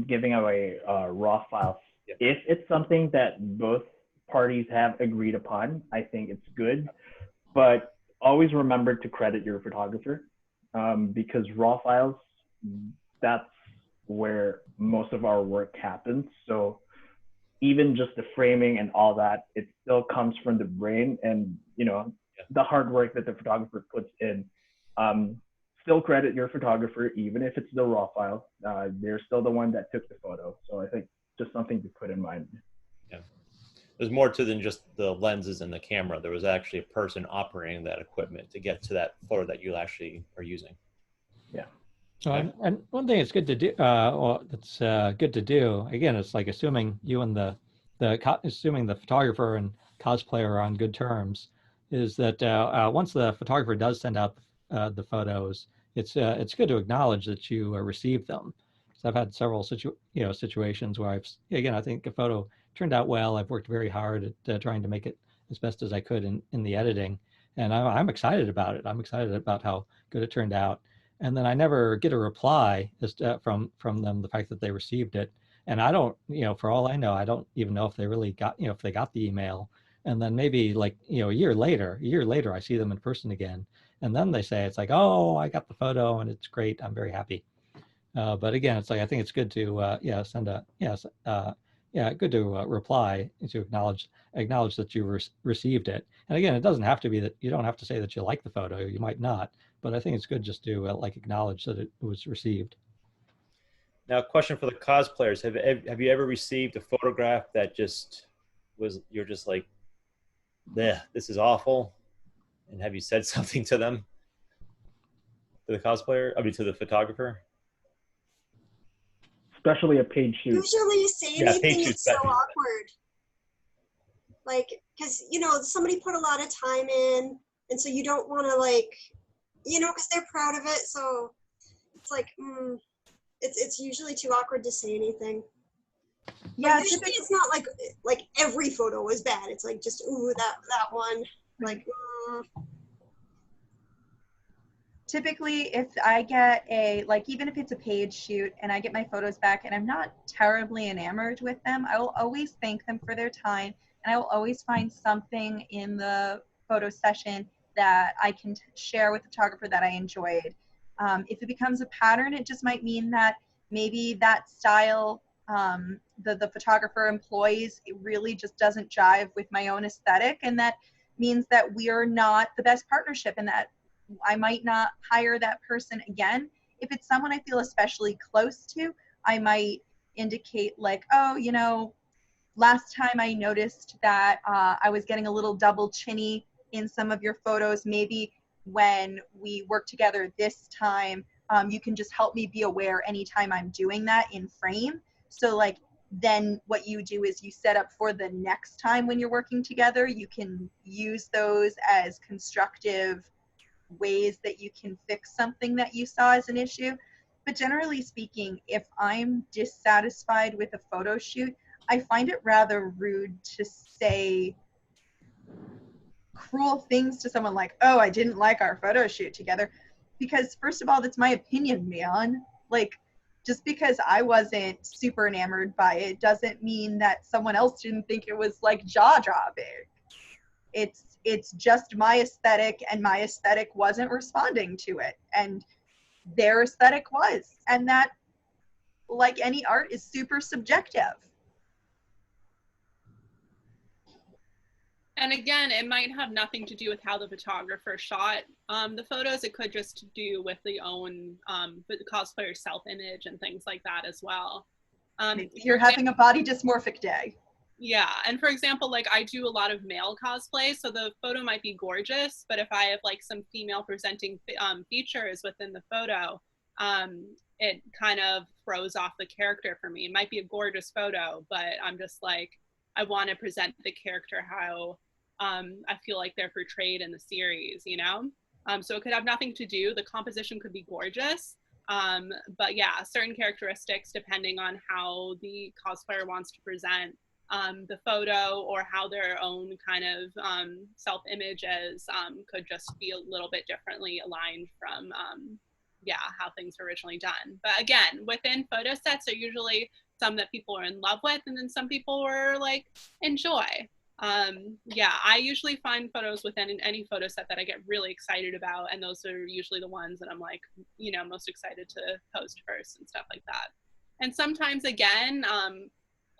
giving away raw files. Yeah. If it's something that both parties have agreed upon, I think it's good. But always remember to credit your photographer, because raw files, that's where most of our work happens. So even just the framing and all that, it still comes from the brain and, the hard work that the photographer puts in. Still credit your photographer, even if it's the raw file. They're still the one that took the photo. So I think just something to put in mind. Yeah. There's more to than just the lenses and the camera. There was actually a person operating that equipment to get to that photo that you actually are using. Yeah. So, and one thing it's good to do, that's good to do, again, it's like assuming you and assuming the photographer and cosplayer are on good terms, is that once the photographer does send out the photos, it's good to acknowledge that you received them. So I've had several situations where I think a photo turned out well. I've worked very hard at trying to make it as best as I could in the editing, and I'm excited about it. I'm excited about how good it turned out. And then I never get a reply from them, the fact that they received it. And I don't, for all I know, I don't even know if they really got, if they got the email. And then maybe like, a year later, I see them in person again. And then they say, it's like, oh, I got the photo and it's great. I'm very happy. But again, it's like, I think it's good to, good to reply and to acknowledge that you received it. And again, it doesn't have to be that you don't have to say that you like the photo. You might not, but I think it's good just to acknowledge that it was received. Now, a question for the cosplayers: Have you ever received a photograph that you're just like, "Bleh, this is awful," and have you said something to them, to the cosplayer? I mean, to the photographer. Especially a paid shoot. Usually say anything is so awkward. Like, because, somebody put a lot of time in, and so you don't want to, because they're proud of it, so it's like, it's usually too awkward to say anything. Yeah, but usually it's not like every photo was bad. It's like just, ooh, that one. Like, Typically, if I get even if it's a paid shoot and I get my photos back and I'm not terribly enamored with them, I will always thank them for their time, and I will always find something in the photo session that I can share with the photographer that I enjoyed. If it becomes a pattern, it just might mean that maybe that style the photographer employs, it really just doesn't jive with my own aesthetic, and that means that we are not the best partnership, and that I might not hire that person again. If it's someone I feel especially close to, I might indicate like, oh, last time I noticed that I was getting a little double chinny in some of your photos. Maybe when we work together this time, you can just help me be aware anytime I'm doing that in frame. So then what you do is you set up for the next time when you're working together, you can use those as constructive ways that you can fix something that you saw as an issue. But generally speaking, if I'm dissatisfied with a photo shoot, I find it rather rude to say cruel things to someone like, oh, I didn't like our photo shoot together. Because first of all, that's my opinion, man. Just because I wasn't super enamored by it doesn't mean that someone else didn't think it was jaw-dropping. It's just my aesthetic, and my aesthetic wasn't responding to it, and their aesthetic was. And that, like any art, is super subjective. And again, it might have nothing to do with how the photographer shot the photos. It could just do with the cosplayer self-image and things like that as well. You're having a body dysmorphic day. Yeah, and for example, like I do a lot of male cosplay, so the photo might be gorgeous, but if I have like some female presenting features within the photo, it kind of throws off the character for me. It might be a gorgeous photo, but I'm just like, I want to present the character how I feel like they're portrayed in the series, you know? So it could have nothing to do, the composition could be gorgeous, but yeah, certain characteristics depending on how the cosplayer wants to present the photo or how their own kind of self-image is could just be a little bit differently aligned from yeah, how things were originally done. But again, within photo sets are usually some that people are in love with and then some people were like enjoy. Yeah, I usually find photos within any photo set that I get really excited about, and those are usually the ones that I'm like, you know, most excited to post first and stuff like that. And sometimes again,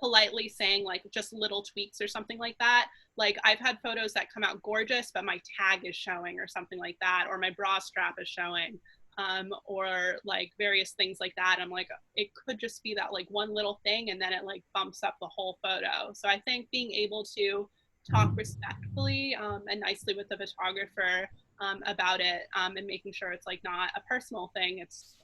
politely saying like just little tweaks or something like that. Like I've had photos that come out gorgeous, but my tag is showing or something like that, or my bra strap is showing, or like various things like that. I'm like, it could just be that like one little thing and then it like bumps up the whole photo. So I think being able to talk respectfully and nicely with the photographer about it and making sure it's like not a personal thing. It's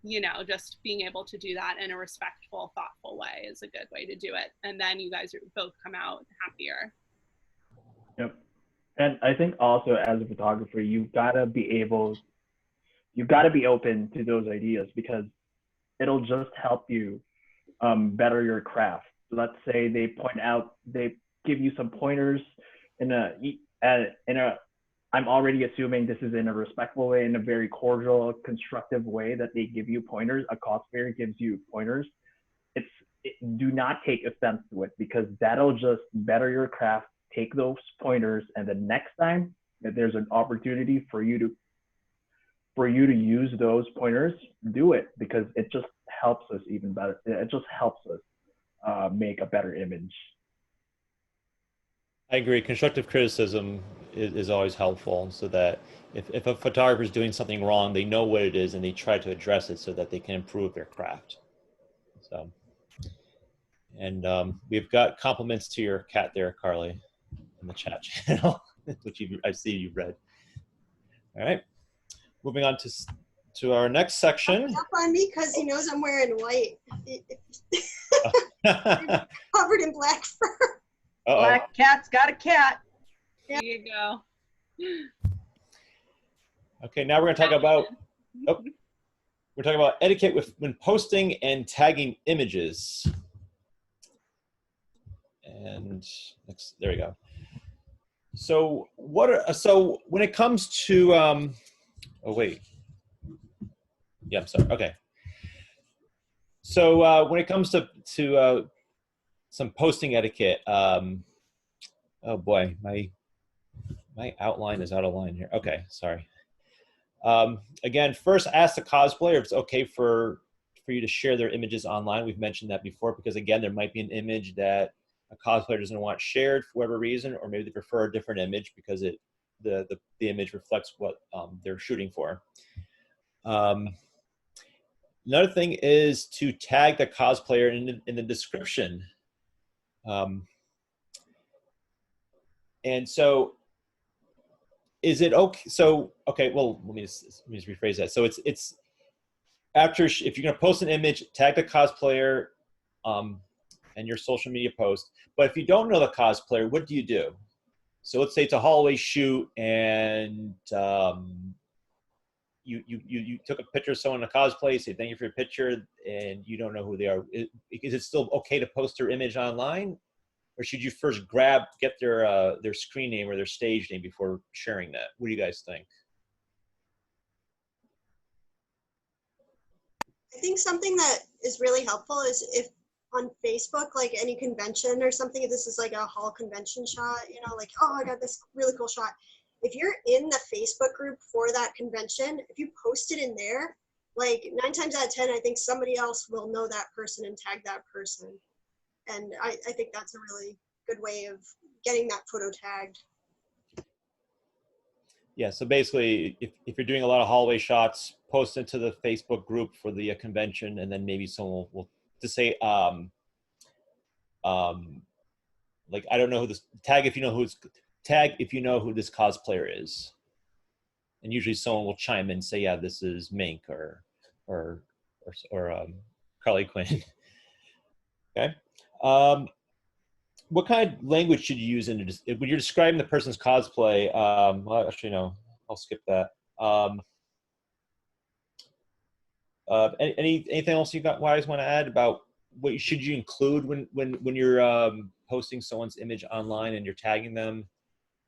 you know, just being able to do that in a respectful, thoughtful way is a good way to do it. And then you guys both come out happier. Yep. And I think also as a photographer, you've got to be open to those ideas because it'll just help you better your craft. Let's say they give you some pointers I'm already assuming this is in a respectful way, in a very cordial, constructive way that they give you pointers. A cosplayer gives you pointers. Do not take offense to it because that'll just better your craft. Take those pointers, and the next time that there's an opportunity for you to use those pointers, do it because it just helps us even better. It just helps us make a better image. I agree. Constructive criticism is always helpful so that if a photographer is doing something wrong, they know what it is and they try to address it so that they can improve their craft. So, and we've got compliments to your cat there, Carley, in the chat channel, which I see you've read. All right, moving on to our next section. Up on me because he knows I'm wearing white. Covered in black fur. Uh-oh. Black cat's got a cat. There you go. Okay, now we're going to talk about we're talking about etiquette when posting and tagging images. And there we go. So so when it comes to oh wait. Yeah, I'm sorry. Okay. So when it comes to some posting etiquette, oh boy, my outline is out of line here. Okay, sorry. Again, first ask the cosplayer if it's okay for you to share their images online. We've mentioned that before because again, there might be an image that a cosplayer doesn't want shared for whatever reason, or maybe they prefer a different image because the image reflects what they're shooting for. Another thing is to tag the cosplayer in the description. And so is it okay? So, okay, well, let me just rephrase that. So it's after, if you're going to post an image, tag the cosplayer and your social media post. But if you don't know the cosplayer, what do you do? So let's say it's a hallway shoot and you took a picture of someone in a cosplay, say thank you for your picture, and you don't know who they are. Is it still okay to post their image online? Or should you first get their screen name or their stage name before sharing that? What do you guys think? I think something that is really helpful is if on Facebook, like any convention or something, if this is like a hall convention shot, you know, like, oh, I got this really cool shot. If you're in the Facebook group for that convention, if you post it in there, like 9 times out of 10, I think somebody else will know that person and tag that person. And I think that's a really good way of getting that photo tagged. Yeah, so basically, if you're doing a lot of hallway shots, post into the Facebook group for the convention, and then maybe someone will just say, like, I don't know who this, tag if you know who this cosplayer is. And usually someone will chime in and say, yeah, this is Mink or Carley Quinn. Okay. What kind of language should you use when you're describing the person's cosplay? Well, actually, no, I'll skip that. Anything else you guys want to add about what should you include when you're posting someone's image online and you're tagging them?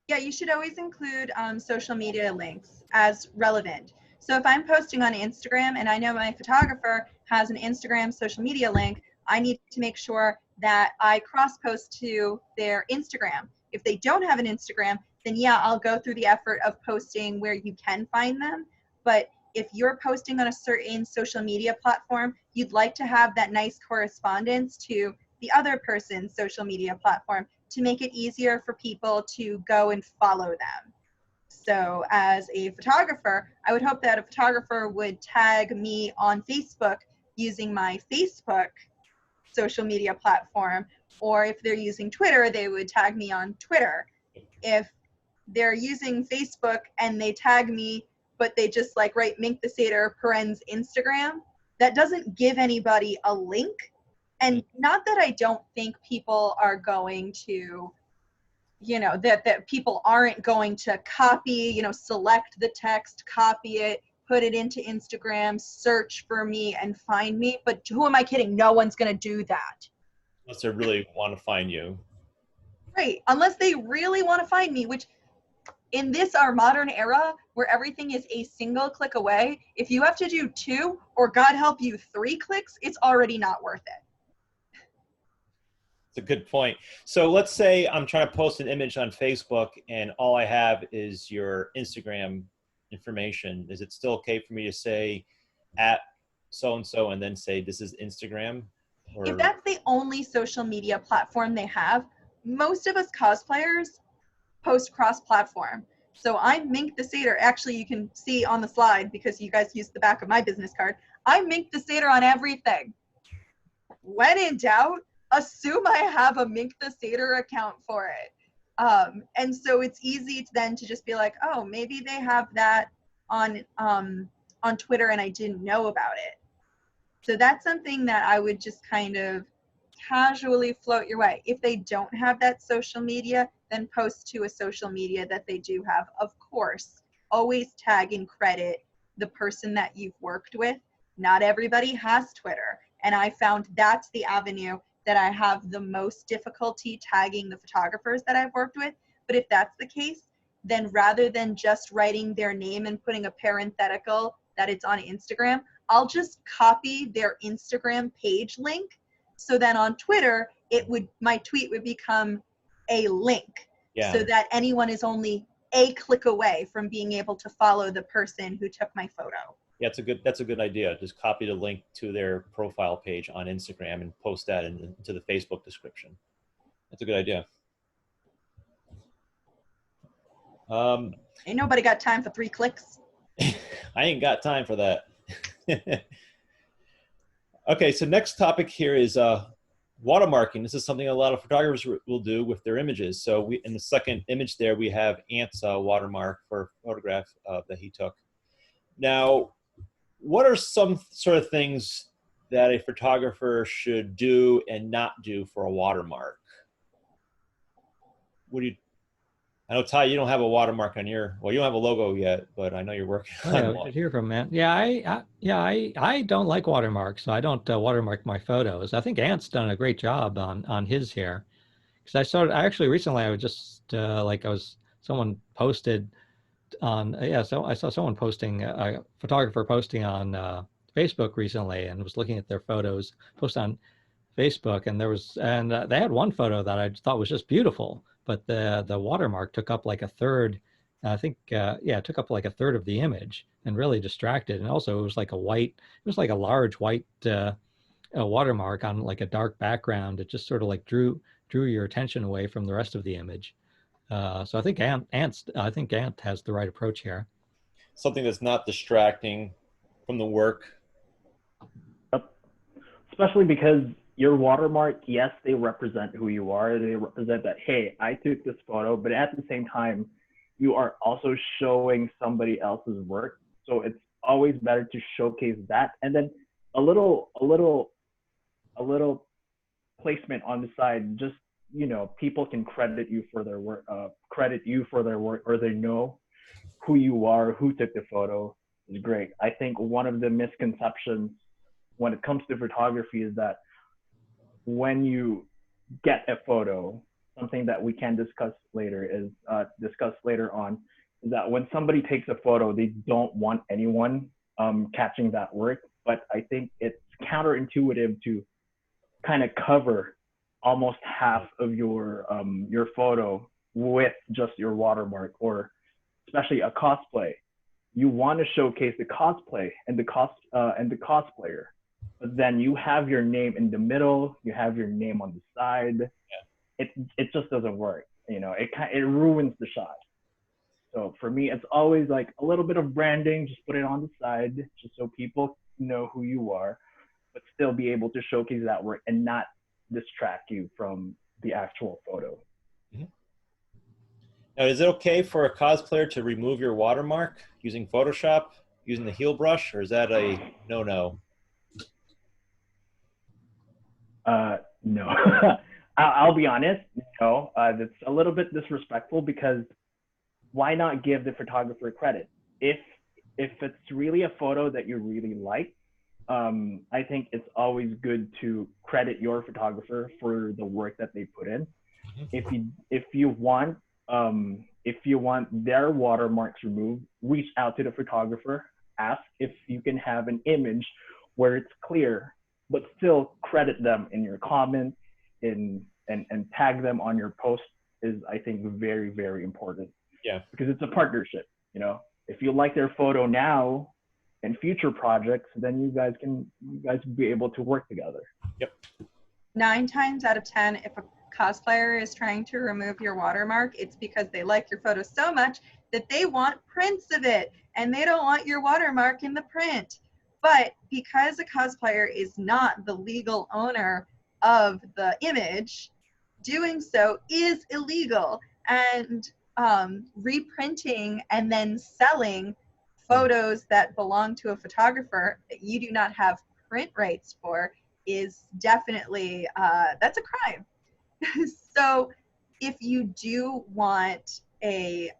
Yeah, you should always include social media links as relevant. So if I'm posting on Instagram and I know my photographer has an Instagram social media link, I need to make sure that I cross-post to their Instagram. If they don't have an Instagram, then yeah, I'll go through the effort of posting where you can find them. But if you're posting on a certain social media platform, you'd like to have that nice correspondence to the other person's social media platform to make it easier for people to go and follow them. So as a photographer, I would hope that a photographer would tag me on Facebook using my Facebook social media platform, or if they're using Twitter, they would tag me on Twitter. If they're using Facebook and they tag me, but they just like write Mink the Satyr parens Instagram, that doesn't give anybody a link. And not that I don't think people are going to, you know, that people aren't going to copy, you know, select the text, copy it, put it into Instagram, search for me and find me. But who am I kidding? No one's going to do that. Unless they really want to find you. Right. Unless they really want to find me, which in this, our modern era, where everything is a single click away, if you have to do 2 or God help you 3 clicks, it's already not worth it. It's a good point. So let's say I'm trying to post an image on Facebook and all I have is your Instagram information. Is it still okay for me to say at so-and-so and then say this is Instagram? Or... If that's the only social media platform they have, most of us cosplayers post cross-platform. So I'm Mink the Satyr. Actually, you can see on the slide because you guys used the back of my business card. I'm Mink the Satyr on everything. When in doubt, assume I have a Mink the Satyr account for it. And so it's easy to then to just be like, oh, maybe they have that on Twitter and I didn't know about it. So that's something that I would just kind of casually float your way. If they don't have that social media, then post to a social media that they do have. Of course, always tag and credit the person that you've worked with. Not everybody has Twitter. And I found that's the avenue that I have the most difficulty tagging the photographers that I've worked with. But if that's the case, then rather than just writing their name and putting a parenthetical that it's on Instagram, I'll just copy their Instagram page link. So then on Twitter, my tweet would become a link, so that anyone is only a click away from being able to follow the person who took my photo. Yeah, that's a good idea. Just copy the link to their profile page on Instagram and post that into the Facebook description. That's a good idea. Ain't nobody got time for 3 clicks. I ain't got time for that. Okay, so next topic here is watermarking. This is something a lot of photographers will do with their images. So in the second image there, we have Ant's watermark for a photograph that he took. Now, what are some sort of things that a photographer should do and not do for a watermark? I know, Ty, you don't have a watermark on you don't have a logo yet, but I know you're working on one. I should hear from man. Yeah, I don't like watermarks, so I don't watermark my photos. I think Ant's done a great job on his here, because recently I was just someone posted on so I saw someone posting, a photographer posting on Facebook recently, and was looking at their photos post on Facebook, and they had one photo that I thought was just beautiful, but the watermark took up like a third. I think it took up like a third of the image and really distracted. And also it was like a large white watermark on like a dark background. It just sort of like drew your attention away from the rest of the image. So I think Ant has the right approach here. Something that's not distracting from the work. Yep. Especially because your watermark, yes, they represent who you are. They represent that, hey, I took this photo, but at the same time, you are also showing somebody else's work. So it's always better to showcase that. And then a little placement on the side, just, you know, people can credit you for their work, or they know who you are, who took the photo is great. I think one of the misconceptions when it comes to photography is that when you get a photo, something that we can discuss later on, is that when somebody takes a photo, they don't want anyone catching that work. But I think it's counterintuitive to kind of cover almost half of your photo with just your watermark, or especially a cosplay. You want to showcase the cosplay and the cosplayer, but then you have your name in the middle, you have your name on the side. Yeah. It just doesn't work. You know, it ruins the shot. So for me, it's always like a little bit of branding, just put it on the side, just so people know who you are, but still be able to showcase that work and not distract you from the actual photo. Mm-hmm. Now, is it okay for a cosplayer to remove your watermark using Photoshop, using the heel brush, or is that a no-no? No. I'll be honest, no. That's a little bit disrespectful, because why not give the photographer credit? If it's really a photo that you really like, I think it's always good to credit your photographer for the work that they put in. If you want their watermarks removed, reach out to the photographer, ask if you can have an image where it's clear, but still credit them in your comments and tag them on your post is, I think, very, very important. Yeah. Because it's a partnership, you know. If you like their photo now and future projects, then you guys will be able to work together. Yep. 9 times out of 10, if a cosplayer is trying to remove your watermark, it's because they like your photo so much that they want prints of it, and they don't want your watermark in the print. But because a cosplayer is not the legal owner of the image, doing so is illegal. And reprinting and then selling photos that belong to a photographer that you do not have print rights for is definitely, that's a crime. So if you do want a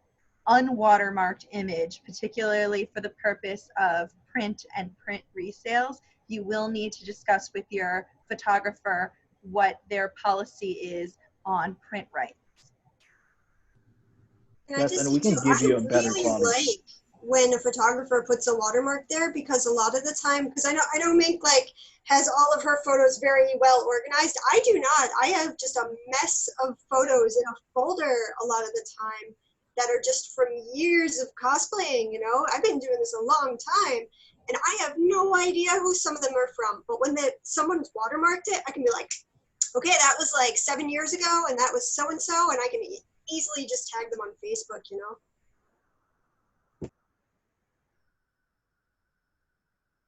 unwatermarked image, particularly for the purpose of print and print resales, you will need to discuss with your photographer what their policy is on print rights. Yes, and we can give you a better quality. Like when a photographer puts a watermark there, because a lot of the time, because I know Mink like has all of her photos very well organized. I do not. I have just a mess of photos in a folder a lot of the time that are just from years of cosplaying. You know, I've been doing this a long time, and I have no idea who some of them are from. But when someone's watermarked it, I can be like, okay, that was like 7 years ago, and that was so and so, and I can easily just tag them on Facebook, you know.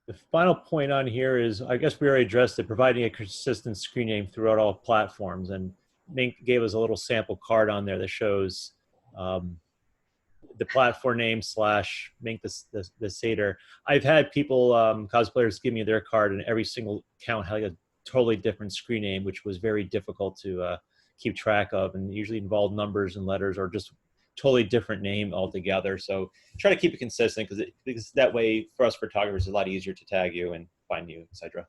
The final point on here is, I guess we already addressed it, providing a consistent screen name throughout all platforms. And Mink gave us a little sample card on there that shows the platform name / Mink the Satyr. I've had people, cosplayers, give me their card, and every single account had a totally different screen name, which was very difficult to keep track of, and usually involved numbers and letters or just totally different name altogether. So try to keep it consistent, because that way for us photographers, it's a lot easier to tag you and find you, etc.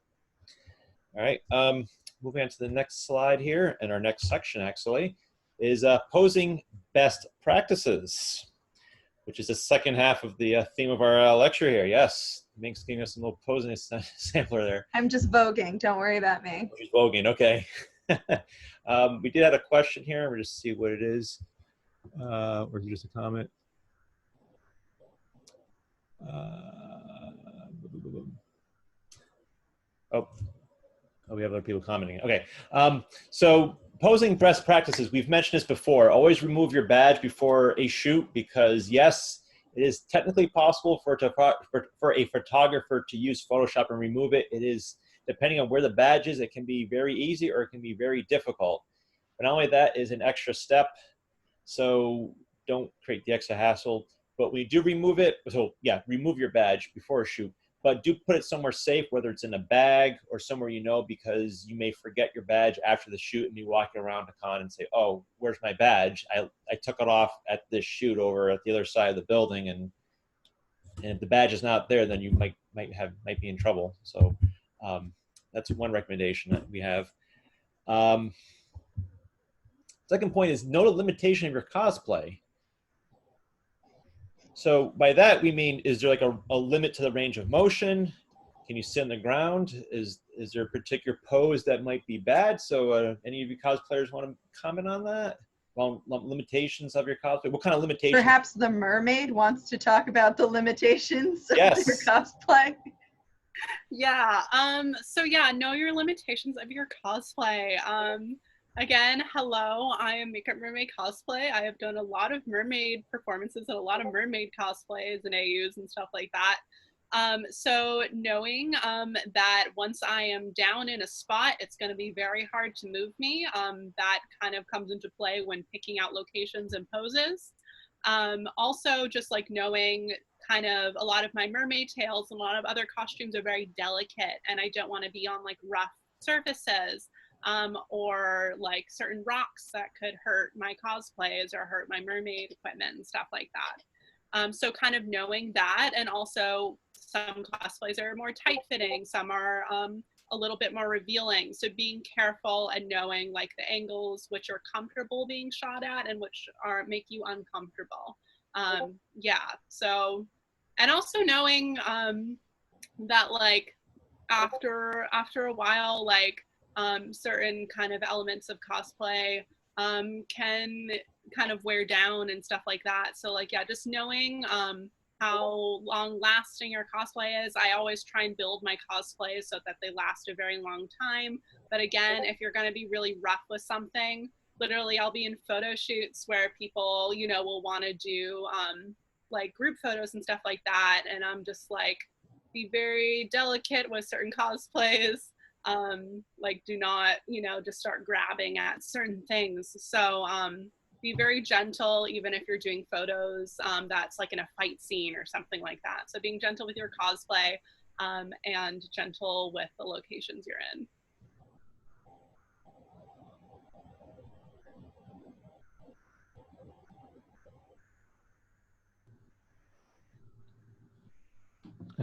All right, moving on to the next slide here, and our next section actually is posing best practices, which is the second half of the theme of our lecture here. Yes, Mink's giving us a little posing sampler there. I'm just voguing, don't worry about me. She's voguing, okay. We did have a question here. We'll just see what it is. Or is it just a comment? Oh, we have other people commenting. Okay, so posing best practices. We've mentioned this before. Always remove your badge before a shoot, because yes, it is technically possible for a photographer to use Photoshop and remove it. It is depending on where the badge is, it can be very easy or it can be very difficult. But not only that is an extra step, so don't create the extra hassle. But when you do remove it, so yeah, remove your badge before a shoot, but do put it somewhere safe, whether it's in a bag or somewhere you know, because you may forget your badge after the shoot and you walk around a con and say, oh, where's my badge? I took it off at this shoot over at the other side of the building, and if the badge is not there, then you might be in trouble. So that's one recommendation that we have. Second point is know the limitation of your cosplay. So by that we mean, is there like a limit to the range of motion? Can you sit on the ground? Is there a particular pose that might be bad? So any of you cosplayers want to comment on that? Well, limitations of your cosplay. What kind of limitations? Perhaps the mermaid wants to talk about the limitations of Yes. your cosplay. Yeah. So yeah, know your limitations of your cosplay. Again, hello, I am MakeupMermaidCosplay. I have done a lot of mermaid performances and a lot of mermaid cosplays and AUs and stuff like that. So knowing that once I am down in a spot, it's going to be very hard to move me. That kind of comes into play when picking out locations and poses. Also, just like knowing kind of a lot of my mermaid tails and a lot of other costumes are very delicate, and I don't want to be on like rough surfaces. Or like certain rocks that could hurt my cosplays or hurt my mermaid equipment and stuff like that. So kind of knowing that, and also some cosplays are more tight fitting, some are a little bit more revealing. So being careful and knowing like the angles which are comfortable being shot at and which are make you uncomfortable. Yeah, so, and also knowing that like after a while, like certain kind of elements of cosplay can kind of wear down and stuff like that. So like, yeah, just knowing how long lasting your cosplay is. I always try and build my cosplays so that they last a very long time. But again, if you're going to be really rough with something, literally I'll be in photo shoots where people, you know, will want to do like group photos and stuff like that. And I'm just like, be very delicate with certain cosplays. Like do not, you know, just start grabbing at certain things. So be very gentle, even if you're doing photos that's like in a fight scene or something like that. So being gentle with your cosplay and gentle with the locations you're in.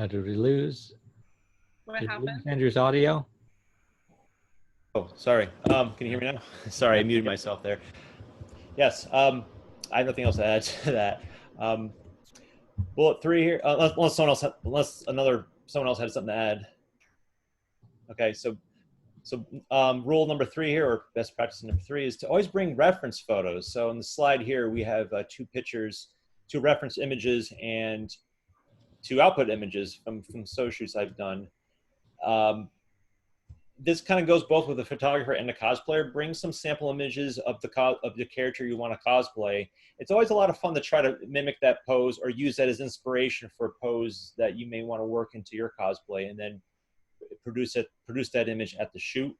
Did we lose? What Did we lose happened? Andrew's audio? Oh, sorry. Can you hear me now? Sorry, I muted myself there. Yes, I have nothing else to add to that. Bullet 3 here, unless someone else had something to add. Okay, so rule number 3 here, or best practice number 3, is to always bring reference photos. So on the slide here, we have 2 pictures, 2 reference images, and 2 output images from photo shoots I've done. This kind of goes both with the photographer and the cosplayer. Bring some sample images of the character you want to cosplay. It's always a lot of fun to try to mimic that pose or use that as inspiration for a pose that you may want to work into your cosplay, and then produce that image at the shoot.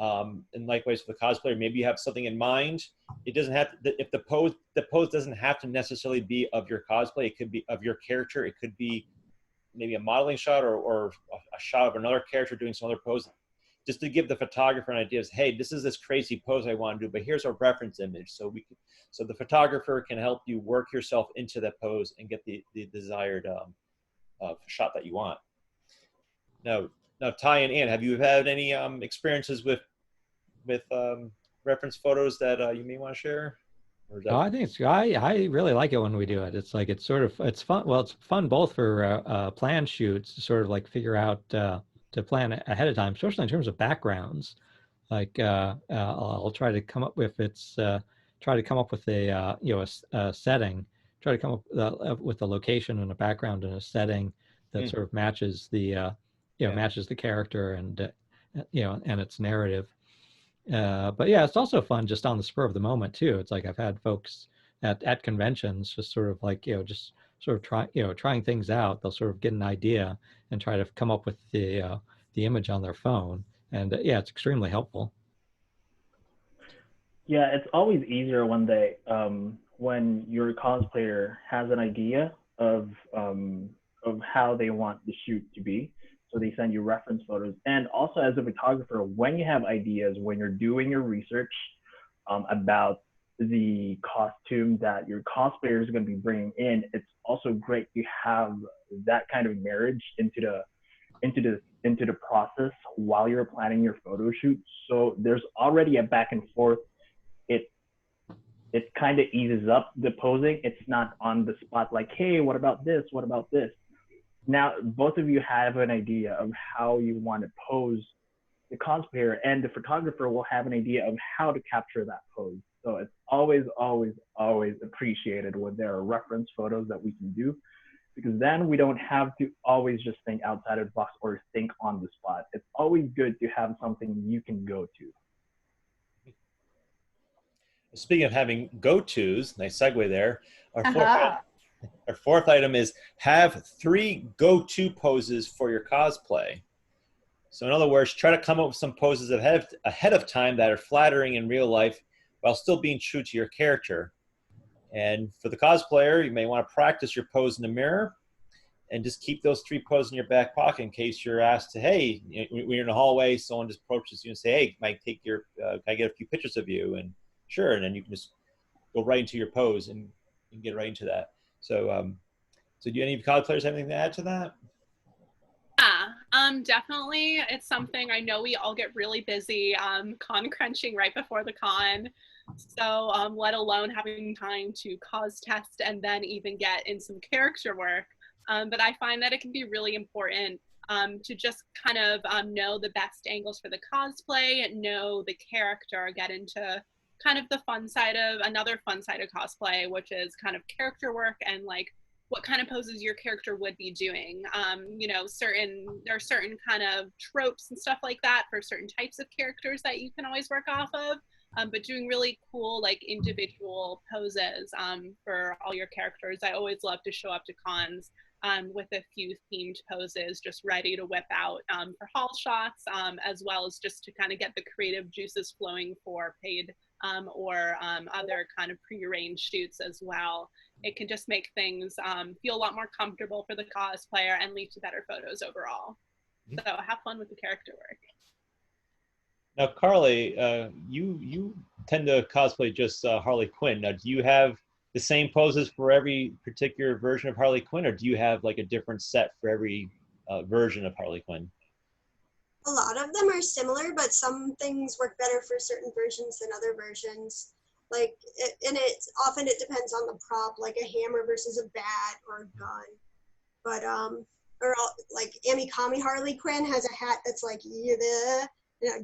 And likewise for the cosplayer, maybe you have something in mind. It doesn't have to, if the pose doesn't have to necessarily be of your cosplay. It could be of your character. It could be maybe a modeling shot or a shot of another character doing some other pose, just to give the photographer an idea of, hey, this is this crazy pose I want to do, but here's a reference image. So the photographer can help you work yourself into that pose and get the desired shot that you want. Now, Ty and Ann, have you had any experiences with reference photos that you may want to share? Oh, I think I really like it when we do it. It's like it's fun. Well, it's fun both for planned shoots to sort of like figure out to plan ahead of time, especially in terms of backgrounds. Like I'll try to come up with a setting. Try to come up with a location and a background and a setting that sort of matches the matches the character and and its narrative. But yeah, it's also fun just on the spur of the moment too. It's like I've had folks at conventions just sort of like just sort of trying things out. They'll sort of get an idea and try to come up with the the image on their phone. And yeah, it's extremely helpful. Yeah, it's always easier when your cosplayer has an idea of how they want the shoot to be. So they send you reference photos. And also as a photographer, when you have ideas, when you're doing your research about the costume that your cosplayer is going to be bringing in, it's also great to have that kind of marriage into the process while you're planning your photo shoot. So there's already a back and forth. It kind of eases up the posing. It's not on the spot like, hey, what about this? What about this? Now, both of you have an idea of how you want to pose the cosplayer, and the photographer will have an idea of how to capture that pose. So it's always, always, always appreciated when there are reference photos that we can do, because then we don't have to always just think outside of the box or think on the spot. It's always good to have something you can go to. Speaking of having go-tos, nice segue there. Our fourth item is have 3 go-to poses for your cosplay. So in other words, try to come up with some poses ahead of time that are flattering in real life while still being true to your character. And for the cosplayer, you may want to practice your pose in the mirror and just keep those 3 poses in your back pocket in case you're asked to, hey, when you're in the hallway, someone just approaches you and say, hey, can I get a few pictures of you? And sure, and then you can just go right into your pose and get right into that. So, so do any of your cosplayers have anything to add to that? Yeah, definitely. It's something I know we all get really busy con crunching right before the con. So let alone having time to cause test and then even get in some character work. But I find that it can be really important to just kind of know the best angles for the cosplay, know the character, get into kind of the another fun side of cosplay, which is kind of character work and like what kind of poses your character would be doing. You know, there are certain kind of tropes and stuff like that for certain types of characters that you can always work off of. But doing really cool like individual poses for all your characters. I always love to show up to cons with a few themed poses just ready to whip out for haul shots, as well as just to kind of get the creative juices flowing for paid or other kind of pre-arranged shoots as well. It can just make things feel a lot more comfortable for the cosplayer and lead to better photos overall. So have fun with the character work. Now, Carley, you tend to cosplay just Harley Quinn. Now, do you have the same poses for every particular version of Harley Quinn, or do you have like a different set for every version of Harley Quinn? A lot of them are similar, but some things work better for certain versions than other versions. Like, and often it depends on the prop, like a hammer versus a bat or a gun. But like Amikami Harley Quinn has a hat that's like a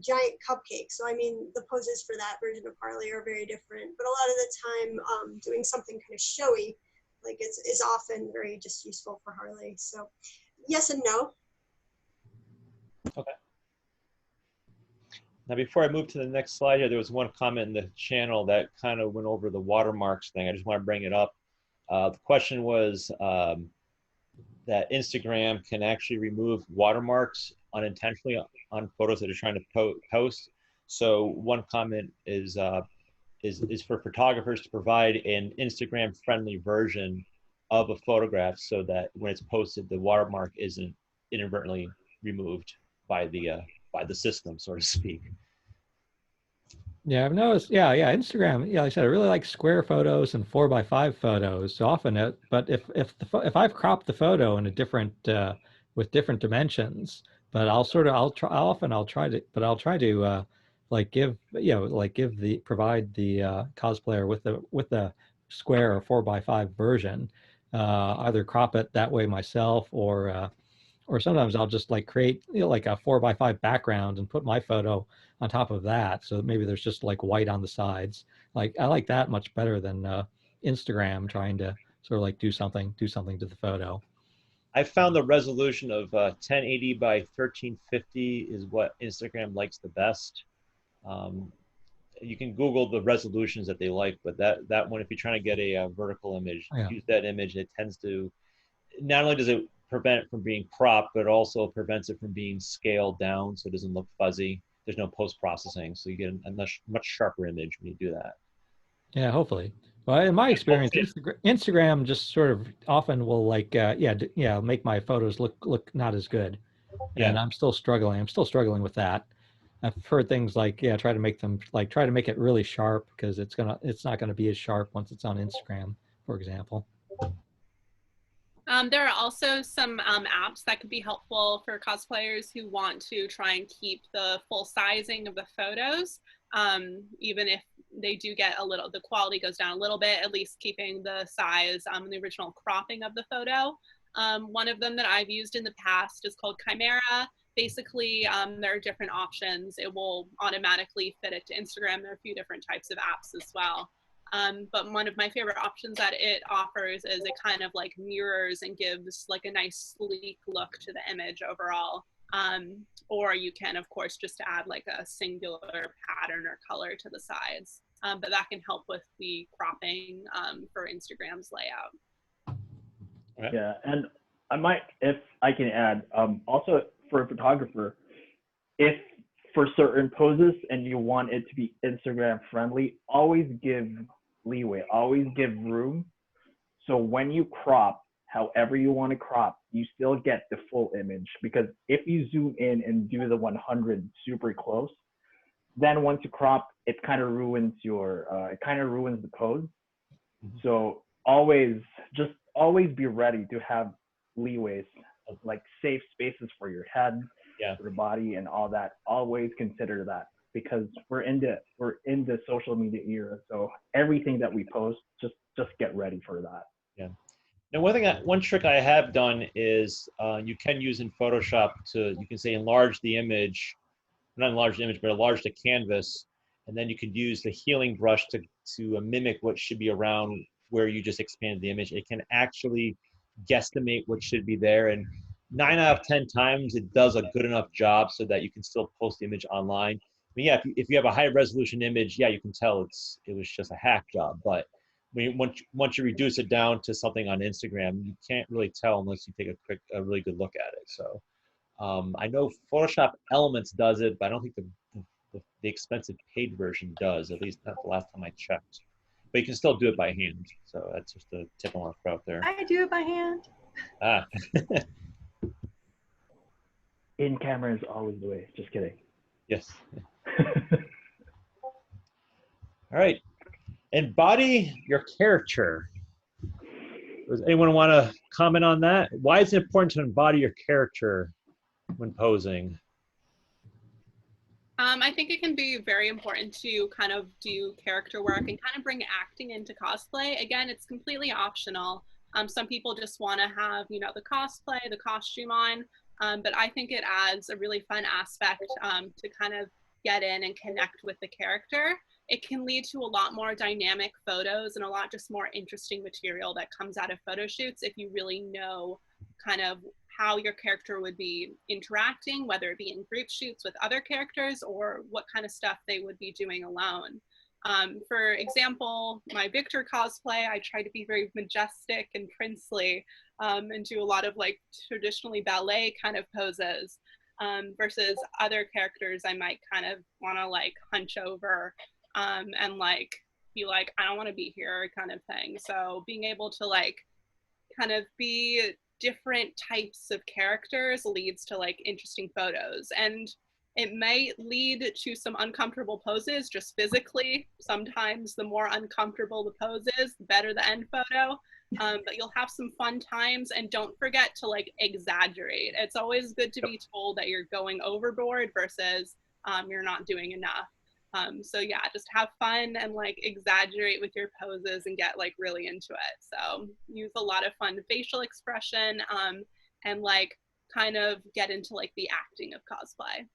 giant cupcake. So I mean, the poses for that version of Harley are very different. But a lot of the time, doing something kind of showy, like is often very just useful for Harley. So yes and no. Okay. Now, before I move to the next slide here, there was one comment in the channel that kind of went over the watermarks thing. I just want to bring it up. The question was that Instagram can actually remove watermarks unintentionally on photos that are trying to post. So one comment is for photographers to provide an Instagram-friendly version of a photograph so that when it's posted, the watermark isn't inadvertently removed by the system, so to speak. Yeah, I've noticed. Yeah, Instagram. Yeah, like I said, I really like square photos and 4x5 photos. So often, but if I've cropped the photo in a different with different dimensions, but I'll try to like provide the cosplayer with the square or 4x5 version, either crop it that way myself or sometimes I'll just like create like a 4x5 background and put my photo on top of that. So maybe there's just like white on the sides. Like I like that much better than Instagram trying to sort of like do something to the photo. I found the resolution of 1080 by 1350 is what Instagram likes the best. You can Google the resolutions that they like, but that one, if you're trying to get a vertical image, use that image. It tends to, not only does it prevent it from being cropped, but it also prevents it from being scaled down so it doesn't look fuzzy. There's no post-processing, so you get a much sharper image when you do that. Yeah, hopefully. Well, in my experience, Instagram just sort of often will like, make my photos look not as good. Yeah. And I'm still struggling. I'm still struggling with that. I've heard things like, try to make it really sharp, because it's not gonna be as sharp once it's on Instagram, for example. There are also some apps that could be helpful for cosplayers who want to try and keep the full sizing of the photos. Even if they do get the quality goes down a little bit, at least keeping the size and the original cropping of the photo. One of them that I've used in the past is called Chimera. Basically, there are different options. It will automatically fit it to Instagram. There are a few different types of apps as well. But one of my favorite options that it offers is it kind of like mirrors and gives like a nice sleek look to the image overall. Or you can, of course, just add like a singular pattern or color to the sides. But that can help with the cropping for Instagram's layout. Yeah, and I might, if I can add, also for a photographer, if for certain poses and you want it to be Instagram friendly, always give leeway, always give room. So when you crop, however you want to crop, you still get the full image. Because if you zoom in and do the 100 super close, then once you crop, it kind of ruins the pose. So always be ready to have leeways, like safe spaces for your head, for the body, and all that. Always consider that, because we're in the social media era. So everything that we post, just get ready for that. Yeah. Now, one trick I have done is you can use in Photoshop you can say enlarge the image, not enlarge the image, but enlarge the canvas, and then you could use the healing brush to mimic what should be around where you just expanded the image. It can actually guesstimate what should be there, and 9 out of 10 times it does a good enough job so that you can still post the image online. I mean, yeah, if you have a high resolution image, yeah, you can tell it was just a hack job. But once you reduce it down to something on Instagram, you can't really tell unless you take a really good look at it. So I know Photoshop Elements does it, but I don't think the expensive paid version does, at least not the last time I checked. But you can still do it by hand. So that's just a tip I want to throw out there. I do it by hand. Ah. In camera is always the way. Just kidding. Yes. All right. Embody your character. Does anyone want to comment on that? Why is it important to embody your character when posing? I think it can be very important to kind of do character work and kind of bring acting into cosplay. Again, it's completely optional. Some people just want to have, the cosplay, the costume on, but I think it adds a really fun aspect to kind of get in and connect with the character. It can lead to a lot more dynamic photos and a lot just more interesting material that comes out of photo shoots if you really know kind of how your character would be interacting, whether it be in group shoots with other characters or what kind of stuff they would be doing alone. For example, my Victor cosplay, I try to be very majestic and princely and do a lot of like traditionally ballet kind of poses versus other characters I might kind of want to like hunch over and like be like, I don't want to be here kind of thing. So being able to like kind of be different types of characters leads to like interesting photos, and it may lead to some uncomfortable poses just physically. Sometimes the more uncomfortable the pose is, the better the end photo. But you'll have some fun times, and don't forget to like exaggerate. It's always good to be told that you're going overboard versus you're not doing enough. So yeah, just have fun and like exaggerate with your poses and get like really into it. So use a lot of fun facial expression and like kind of get into like the acting of cosplay.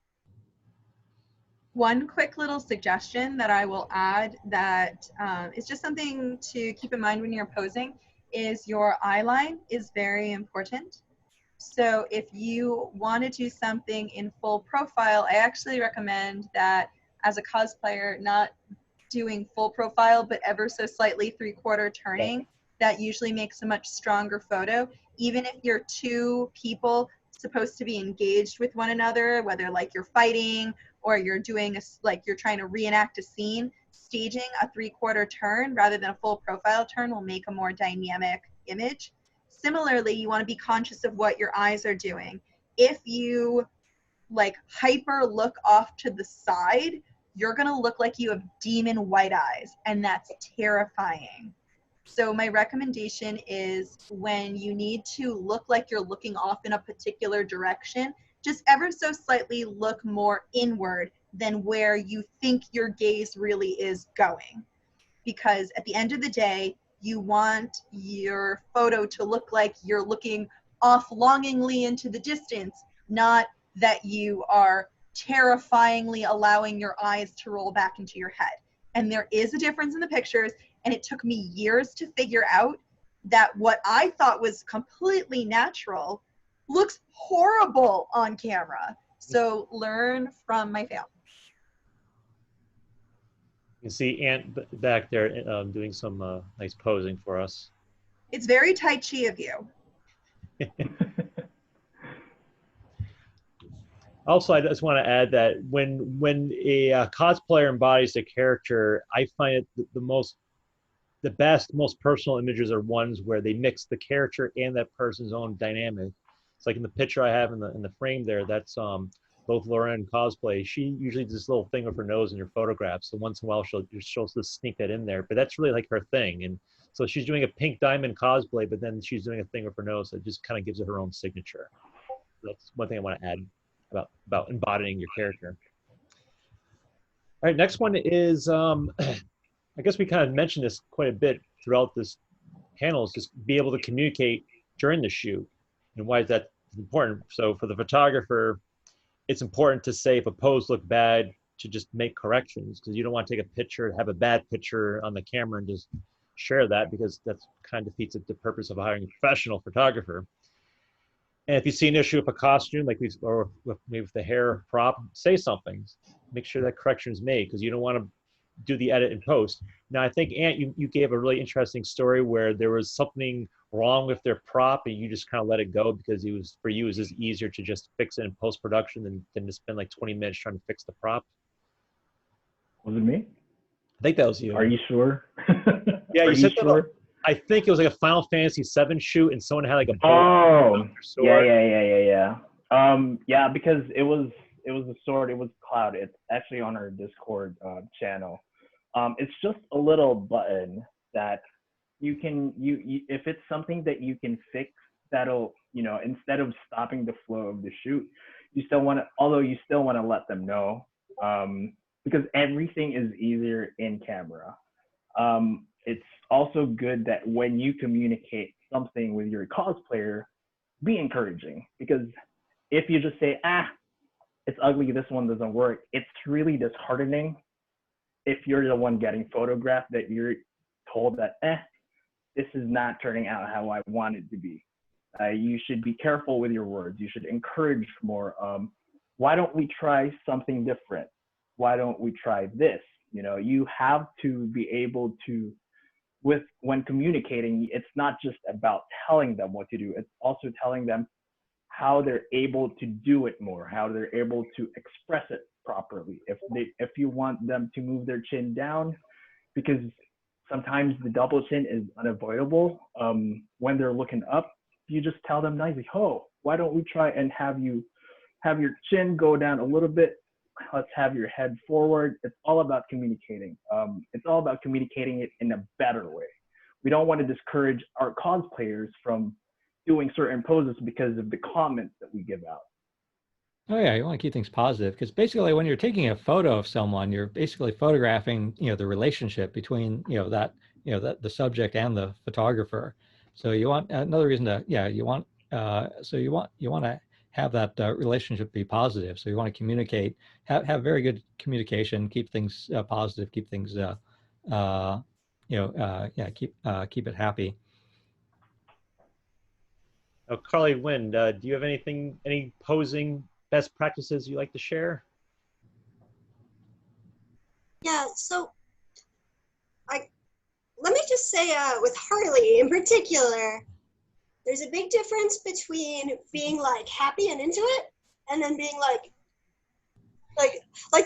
One quick little suggestion that I will add that is just something to keep in mind when you're posing is your eye line is very important. So if you want to do something in full profile, I actually recommend that as a cosplayer, not doing full profile, but ever so slightly 3/4 turning. That usually makes a much stronger photo. even if you're two people supposed to be engaged with one another, whether like you're fighting or you're doing like you're trying to reenact a scene, staging a 3/4 turn rather than a full profile turn will make a more dynamic image. Similarly, you want to be conscious of what your eyes are doing. If you like hyper look off to the side, you're going to look like you have demon white eyes, and that's terrifying. So my recommendation is when you need to look like you're looking off in a particular direction, just ever so slightly look more inward than where you think your gaze really is going. Because at the end of the day, you want your photo to look like you're looking off longingly into the distance, not that you are terrifyingly allowing your eyes to roll back into your head. And there is a difference in the pictures, and it took me years to figure out that what I thought was completely natural looks horrible on camera. So learn from my fail. You can see Ant back there doing some nice posing for us. It's very Tai Chi of you. Also, I just want to add that when a cosplayer embodies a character, I find it the best, most personal images are ones where they mix the character and that person's own dynamic. It's like in the picture I have in the frame there. That's both Lauren and Cosplay. She usually does this little thing with her nose in her photographs. So once in a while she'll just sneak that in there. But that's really like her thing. And so she's doing a pink diamond cosplay, but then she's doing a thing with her nose that just kind of gives it her own signature. That's one thing I want to add about embodying your character. All right, next one is, I guess we kind of mentioned this quite a bit throughout this panel, is just be able to communicate during the shoot. And why is that important? So for the photographer, it's important to say if a pose looked bad, to just make corrections, because you don't want to take a picture, have a bad picture on the camera and just share that, because that's kind of defeats the purpose of hiring a professional photographer. And if you see an issue with a costume, like these, or maybe with the hair prop, say something. Make sure that correction is made, because you don't want to do the edit in post. Now, I think, Ant, you gave a really interesting story where there was something wrong with their prop, and you just kind of let it go because for you, it was just easier to just fix it in post-production than to spend like 20 minutes trying to fix the prop. Was it me? I think that was you. Are you sure? Yeah, you said sure? I think it was like a Final Fantasy VII shoot, and someone had like a bow. Yeah, because it was a sword. It was Cloud. It's actually on our Discord channel. It's just a little button that you can if it's something that you can fix, that'll, instead of stopping the flow of the shoot, you still want to let them know, because everything is easier in camera. It's also good that when you communicate something with your cosplayer, be encouraging, because if you just say, it's ugly, this one doesn't work, it's really disheartening if you're the one getting photographed, that you're told that, this is not turning out how I want it to be. You should be careful with your words. You should encourage more. Why don't we try something different? Why don't we try this? You have to be able to, when communicating, it's not just about telling them what to do. It's also telling them how they're able to do it more, how they're able to express it properly. If you want them to move their chin down, because sometimes the double chin is unavoidable, when they're looking up, you just tell them nicely, why don't we try and have your chin go down a little bit? Let's have your head forward. It's all about communicating. It's all about communicating it in a better way. We don't want to discourage our cosplayers from doing certain poses because of the comments that we give out. Oh yeah, you want to keep things positive, because basically when you're taking a photo of someone, you're basically photographing, the relationship between, the subject and the photographer. So you want another reason to, you want to have that relationship be positive. So you want to communicate, have very good communication, keep things positive, keep things, keep it happy. Now, Carley, Winn, do you have any posing best practices you like to share? Yeah, so let me just say with Harley in particular, there's a big difference between being like happy and into it and then being like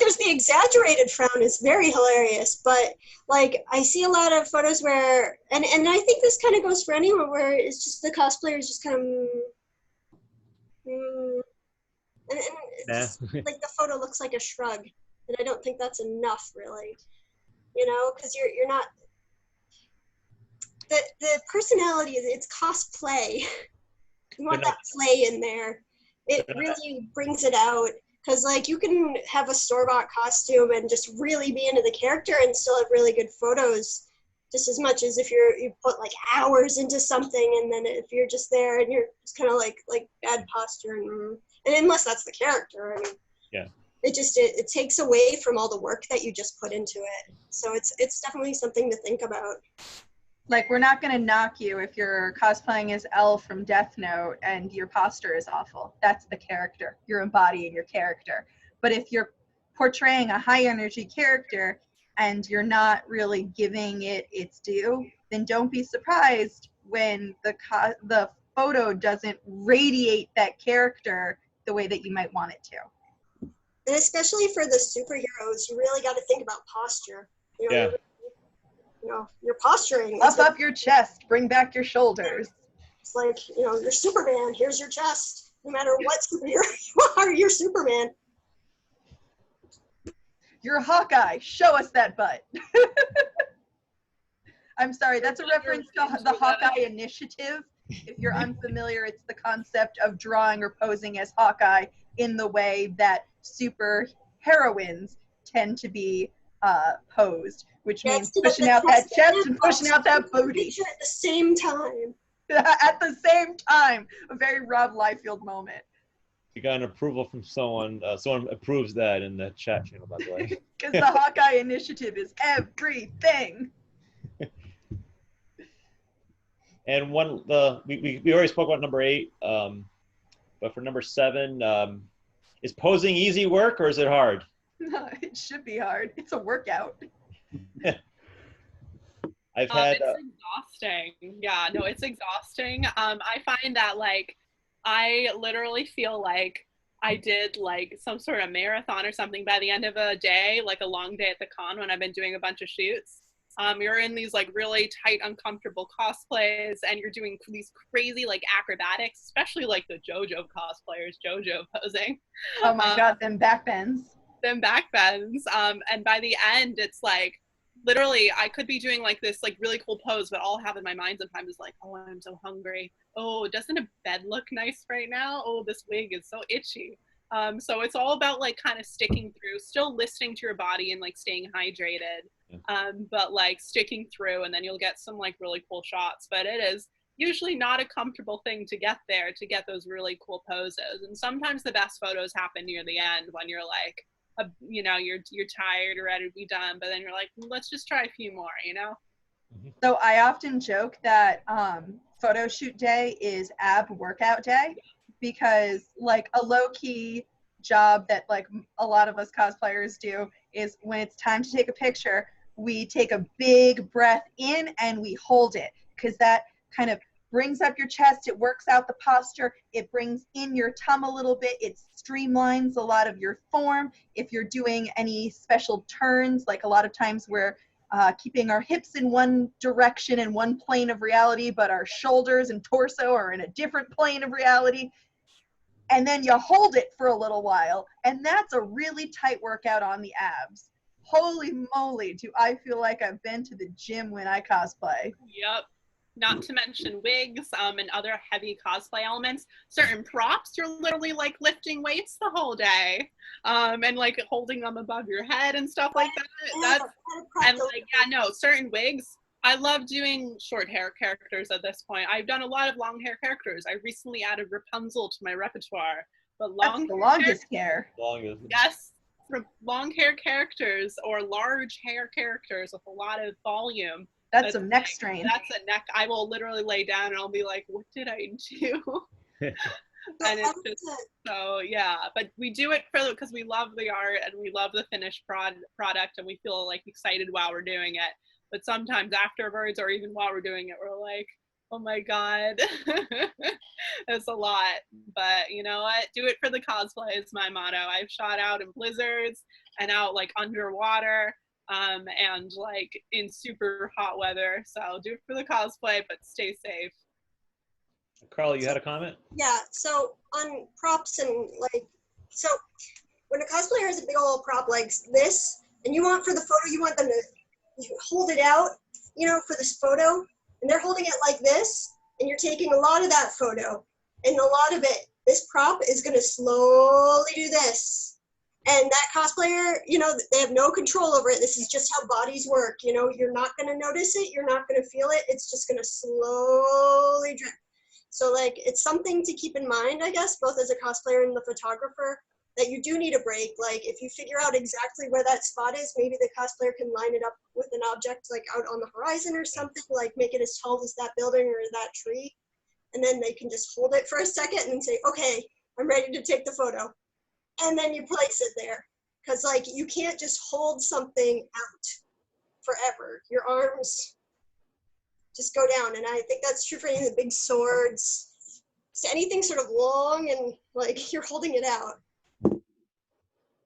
there's the exaggerated frown is very hilarious, but like I see a lot of photos where and I think this kind of goes for anyone where it's just the cosplayer is just kind of and it's just, like the photo looks like a shrug, and I don't think that's enough really, you know, because you're not the personality is it's cosplay. You want that play in there. It really brings it out. Because, like, you can have a store-bought costume and just really be into the character and still have really good photos just as much as if you put, like, hours into something, and then if you're just there and you're just kind of, like bad posture. And unless that's the character, I mean. Yeah. It takes away from all the work that you just put into it. So it's definitely something to think about. Like, we're not going to knock you if you're cosplaying as Elle from Death Note and your posture is awful. That's the character. You're embodying your character. But if you're portraying a high energy character and you're not really giving it its due, then don't be surprised when the photo doesn't radiate that character the way that you might want it to. And especially for the superheroes, you really got to think about posture. You know, Yeah. You know, your posturing. Puff up your chest, bring back your shoulders. It's like, you know, you're Superman, here's your chest. No matter what superhero you are, you're Superman. You're Hawkeye, show us that butt. I'm sorry, that's a reference to the Hawkeye Initiative. If you're unfamiliar, it's the concept of drawing or posing as Hawkeye in the way that super heroines tend to be posed, which means pushing out that chest and pushing out that booty. At the same time. At the same time. A very Rob Liefeld moment. You got an approval from someone. Someone approves that in the chat channel, by the way. Because the Hawkeye Initiative is everything. And we already spoke about number 8, but for number 7, is posing easy work or is it hard? No, it should be hard. It's a workout. I've had. It's exhausting. Yeah, no, it's exhausting. I find that like I literally feel like I did like some sort of marathon or something by the end of a day, like a long day at the con when I've been doing a bunch of shoots. You're in these like really tight, uncomfortable cosplays, and you're doing these crazy like acrobatics, especially like the JoJo cosplayers, JoJo posing. Oh my God, them back bends. And by the end, it's like literally I could be doing like this like really cool pose, but all I have in my mind sometimes is like, oh, I'm so hungry. Oh, doesn't a bed look nice right now? Oh, this wig is so itchy. So it's all about like kind of sticking through, still listening to your body and like staying hydrated, but like sticking through, and then you'll get some like really cool shots. But it is usually not a comfortable thing to get there, to get those really cool poses. And sometimes the best photos happen near the end when you're like, you know, you're tired or ready to be done, but then you're like, let's just try a few more, you know? So I often joke that photo shoot day is ab workout day, because like a low-key job that like a lot of us cosplayers do is when it's time to take a picture, we take a big breath in and we hold it, because that kind of brings up your chest, it works out the posture, it brings in your tum a little bit, it streamlines a lot of your form. If you're doing any special turns, like a lot of times we're keeping our hips in one direction in one plane of reality, but our shoulders and torso are in a different plane of reality. And then you hold it for a little while, and that's a really tight workout on the abs. Holy moly, do I feel like I've been to the gym when I cosplay. Yep. Not to mention wigs and other heavy cosplay elements. Certain props, you're literally like lifting weights the whole day, and like holding them above your head and stuff like that. And like, yeah, no, certain wigs. I love doing short hair characters at this point. I've done a lot of long hair characters. I recently added Rapunzel to my repertoire, but That's the longest hair. Longest. Yes, for long hair characters or large hair characters with a lot of volume. That's some neck strain. That's a neck. I will literally lay down and I'll be like, what did I do? And it's just so, yeah. But we do it because we love the art and we love the finished product, and we feel like excited while we're doing it. But sometimes afterwards, or even while we're doing it, we're like, Oh my God. It's a lot, but you know what? Do it for the cosplay is my motto. I've shot out in blizzards and out like underwater, and like in super hot weather. So do it for the cosplay, but stay safe. Carly, you had a comment? Yeah, so on props and like, so when a cosplayer has a big old prop like this, and you want for the photo, you want them to hold it out, you know, for this photo, and they're holding it like this, and you're taking a lot of that photo, and a lot of it, this prop is gonna slowly do this. And that cosplayer, you know, they have no control over it. This is just how bodies work, you know, you're not gonna notice it, you're not gonna feel it, it's just gonna slowly drip. So like, it's something to keep in mind, I guess, both as a cosplayer and the photographer, that you do need a break. Like if you figure out exactly where that spot is, maybe the cosplayer can line it up with an object like out on the horizon or something, like make it as tall as that building or that tree. And then they can just hold it for a second and then say, okay, I'm ready to take the photo. And then you place it there. Cause like, you can't just hold something out forever. Your arms just go down. And I think that's true for any of the big swords. Just anything sort of long and like you're holding it out.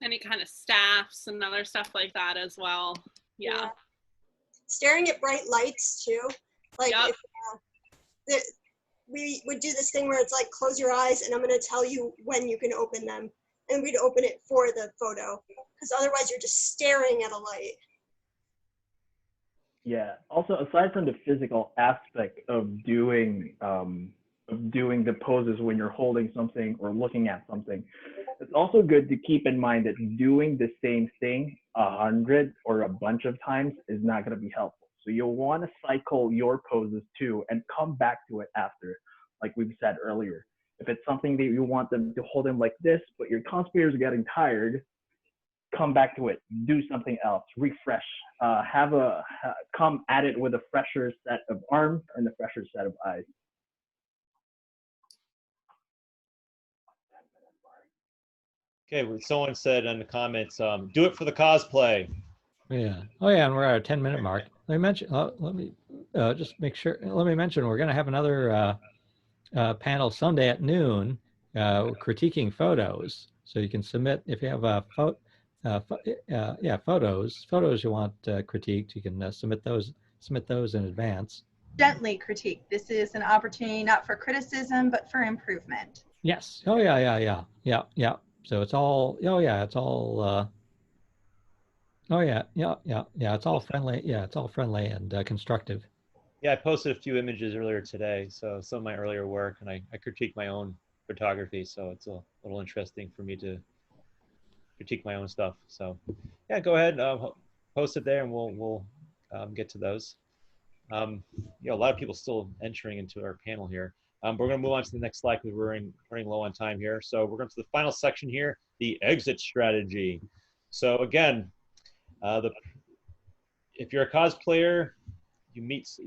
Any kind of staffs and other stuff like that as well. Yeah. Staring at bright lights too. Like Yep. if, we would do this thing where it's like, close your eyes and I'm gonna tell you when you can open them. And we'd open it for the photo. Because otherwise you're just staring at a light. Yeah. Also, aside from the physical aspect of doing the poses when you're holding something or looking at something, it's also good to keep in mind that doing the same thing 100 or a bunch of times is not going to be helpful. So you'll want to cycle your poses too and come back to it after, like we've said earlier. If it's something that you want them to hold them like this, but your cosplayers are getting tired, come back to it, do something else, refresh, come at it with a fresher set of arms and a fresher set of eyes. Okay, well, someone said in the comments, do it for the cosplay. Yeah. Oh yeah, and we're at a 10-minute mark. Let me mention. Let me just make sure. Let me mention we're going to have another panel Sunday at noon, critiquing photos. So you can submit if you have photos you want critiqued. You can submit those in advance. Gently critique. This is an opportunity not for criticism, but for improvement. Yes. Oh yeah. So it's all. Oh yeah. It's all. Oh yeah. It's all friendly. Yeah, it's all friendly and constructive. Yeah, I posted a few images earlier today. So some of my earlier work, and I critique my own photography. So it's a little interesting for me to critique my own stuff. So yeah, go ahead, post it there, and we'll get to those. A lot of people still entering into our panel here. But we're going to move on to the next slide because we're running low on time here. So we're going to the final section here, the exit strategy. So again, if you're a cosplayer, let's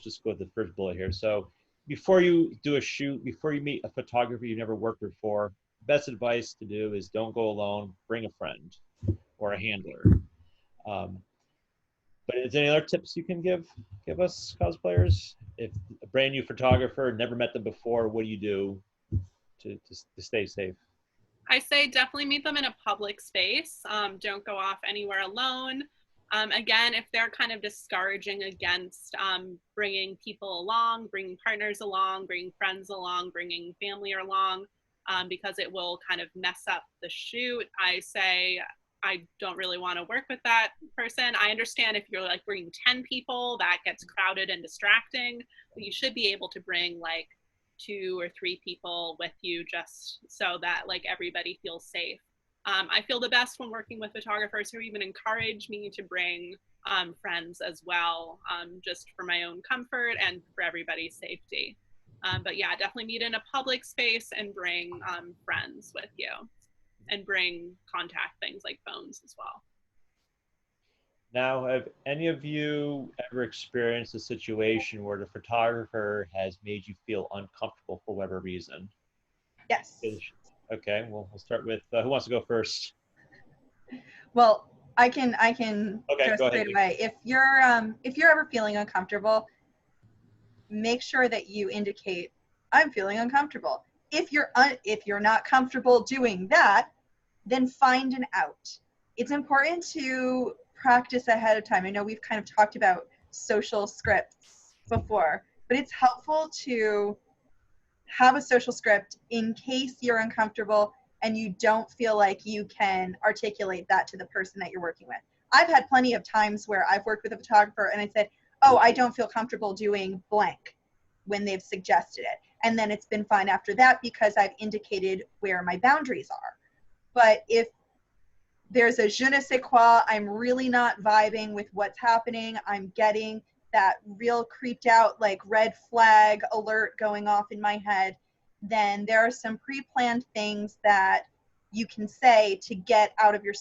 just go with the first bullet here. So before you do a shoot, before you meet a photographer you've never worked with before, best advice to do is don't go alone, bring a friend or a handler. But is there any other tips you can give us cosplayers? If a brand new photographer, never met them before, what do you do to stay safe? I say definitely meet them in a public space. Don't go off anywhere alone. Again, if they're kind of discouraging against bringing people along, bringing partners along, bringing friends along, bringing family along, because it will kind of mess up the shoot, I say I don't really want to work with that person. I understand if you're like bringing 10 people, that gets crowded and distracting, but you should be able to bring like 2 or 3 people with you just so that like everybody feels safe. I feel the best when working with photographers who even encourage me to bring friends as well, just for my own comfort and for everybody's safety. But yeah, definitely meet in a public space and bring friends with you, and bring contact things like phones as well. Now, have any of you ever experienced a situation where the photographer has made you feel uncomfortable for whatever reason? Yes. Okay, well, we'll start with who wants to go first? Well, I can Okay, go go straight ahead. away. If you're ever feeling uncomfortable, make sure that you indicate, I'm feeling uncomfortable. If you're not comfortable doing that, then find an out. It's important to practice ahead of time. I know we've kind of talked about social scripts before, but it's helpful to have a social script in case you're uncomfortable and you don't feel like you can articulate that to the person that you're working with. I've had plenty of times where I've worked with a photographer and I said, oh, I don't feel comfortable doing blank when they've suggested it. And then it's been fine after that because I've indicated where my boundaries are. But if there's a je ne sais quoi, I'm really not vibing with what's happening, I'm getting that real creeped out, like red flag alert going off in my head, then there are some pre-planned things that you can say to get out of your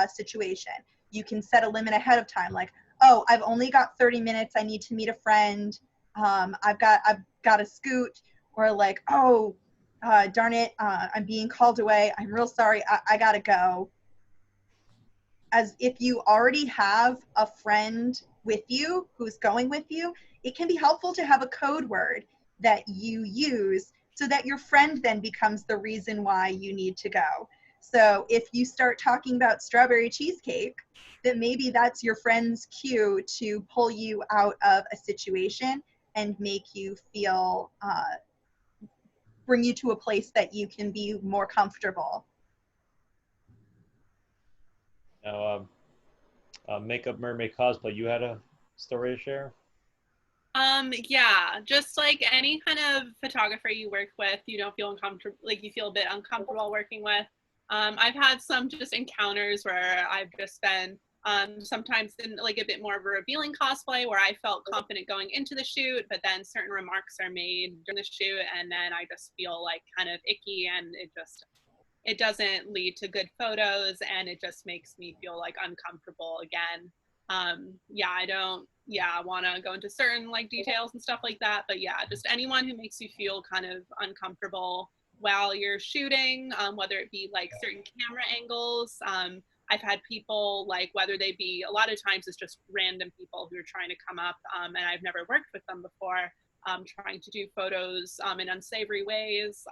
situation. You can set a limit ahead of time, like, oh, I've only got 30 minutes, I need to meet a friend, I've got to scoot, or like, oh, darn it, I'm being called away, I'm real sorry, I gotta go. As if you already have a friend with you who's going with you, it can be helpful to have a code word that you use so that your friend then becomes the reason why you need to go. So if you start talking about strawberry cheesecake, then maybe that's your friend's cue to pull you out of a situation and make you feel, bring you to a place that you can be more comfortable. Now, Makeup Mermaid Cosplay, you had a story to share? Yeah, just like any kind of photographer you work with, you don't feel uncomfortable, like you feel a bit uncomfortable working with. I've had some just encounters where I've just been sometimes in like a bit more of a revealing cosplay where I felt confident going into the shoot, but then certain remarks are made during the shoot and then I just feel like kind of icky and it doesn't lead to good photos and it just makes me feel like uncomfortable again. Yeah, I don't want to go into certain like details and stuff like that, but yeah, just anyone who makes you feel kind of uncomfortable while you're shooting, whether it be like certain camera angles. I've had people like, whether they be, a lot of times it's just random people who are trying to come up and I've never worked with them before, trying to do photos in unsavory ways,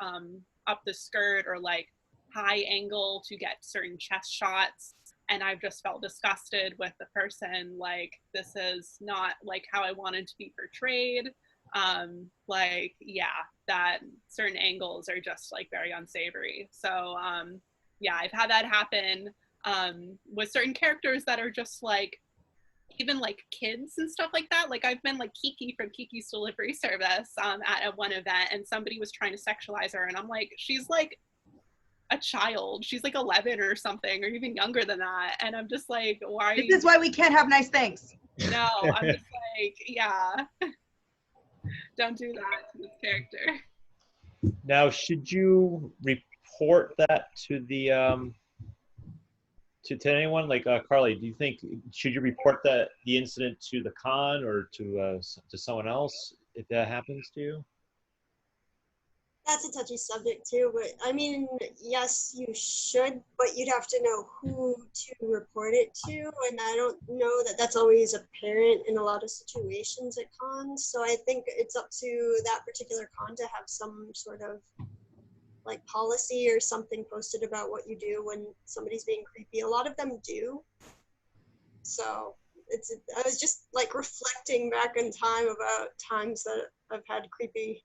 up the skirt or like high angle to get certain chest shots. And I've just felt disgusted with the person, like this is not like how I wanted to be portrayed. Like, yeah, that certain angles are just like very unsavory. So yeah, I've had that happen with certain characters that are just like, even like kids and stuff like that. Like I've been like Kiki from Kiki's Delivery Service at one event and somebody was trying to sexualize her and I'm like, she's like a child, she's like 11 or something or even younger than that, and I'm just like, why this is why we can't have nice things. No, I'm just like, yeah, don't do that to this character. Now, should you report that to the to anyone? Like Carly, do you think should you report the incident to the con or to someone else if that happens to you? That's a touchy subject too, but I mean, yes, you should, but you'd have to know who to report it to, and I don't know that that's always apparent in a lot of situations at cons, so I think it's up to that particular con to have some sort of like policy or something posted about what you do when somebody's being creepy. A lot of them do, so I was just like reflecting back in time about times that I've had creepy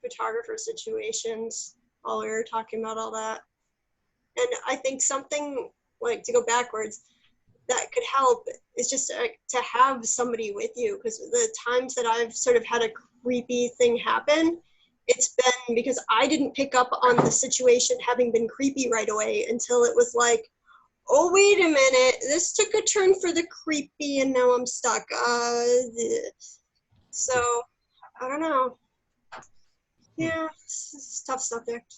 photographer situations while we were talking about all that. And I think something like to go backwards that could help is just to have somebody with you, because the times that I've sort of had a creepy thing happen, it's been because I didn't pick up on the situation having been creepy right away until it was like, oh, wait a minute, this took a turn for the creepy and now I'm stuck. So I don't know. Yeah, it's tough subject.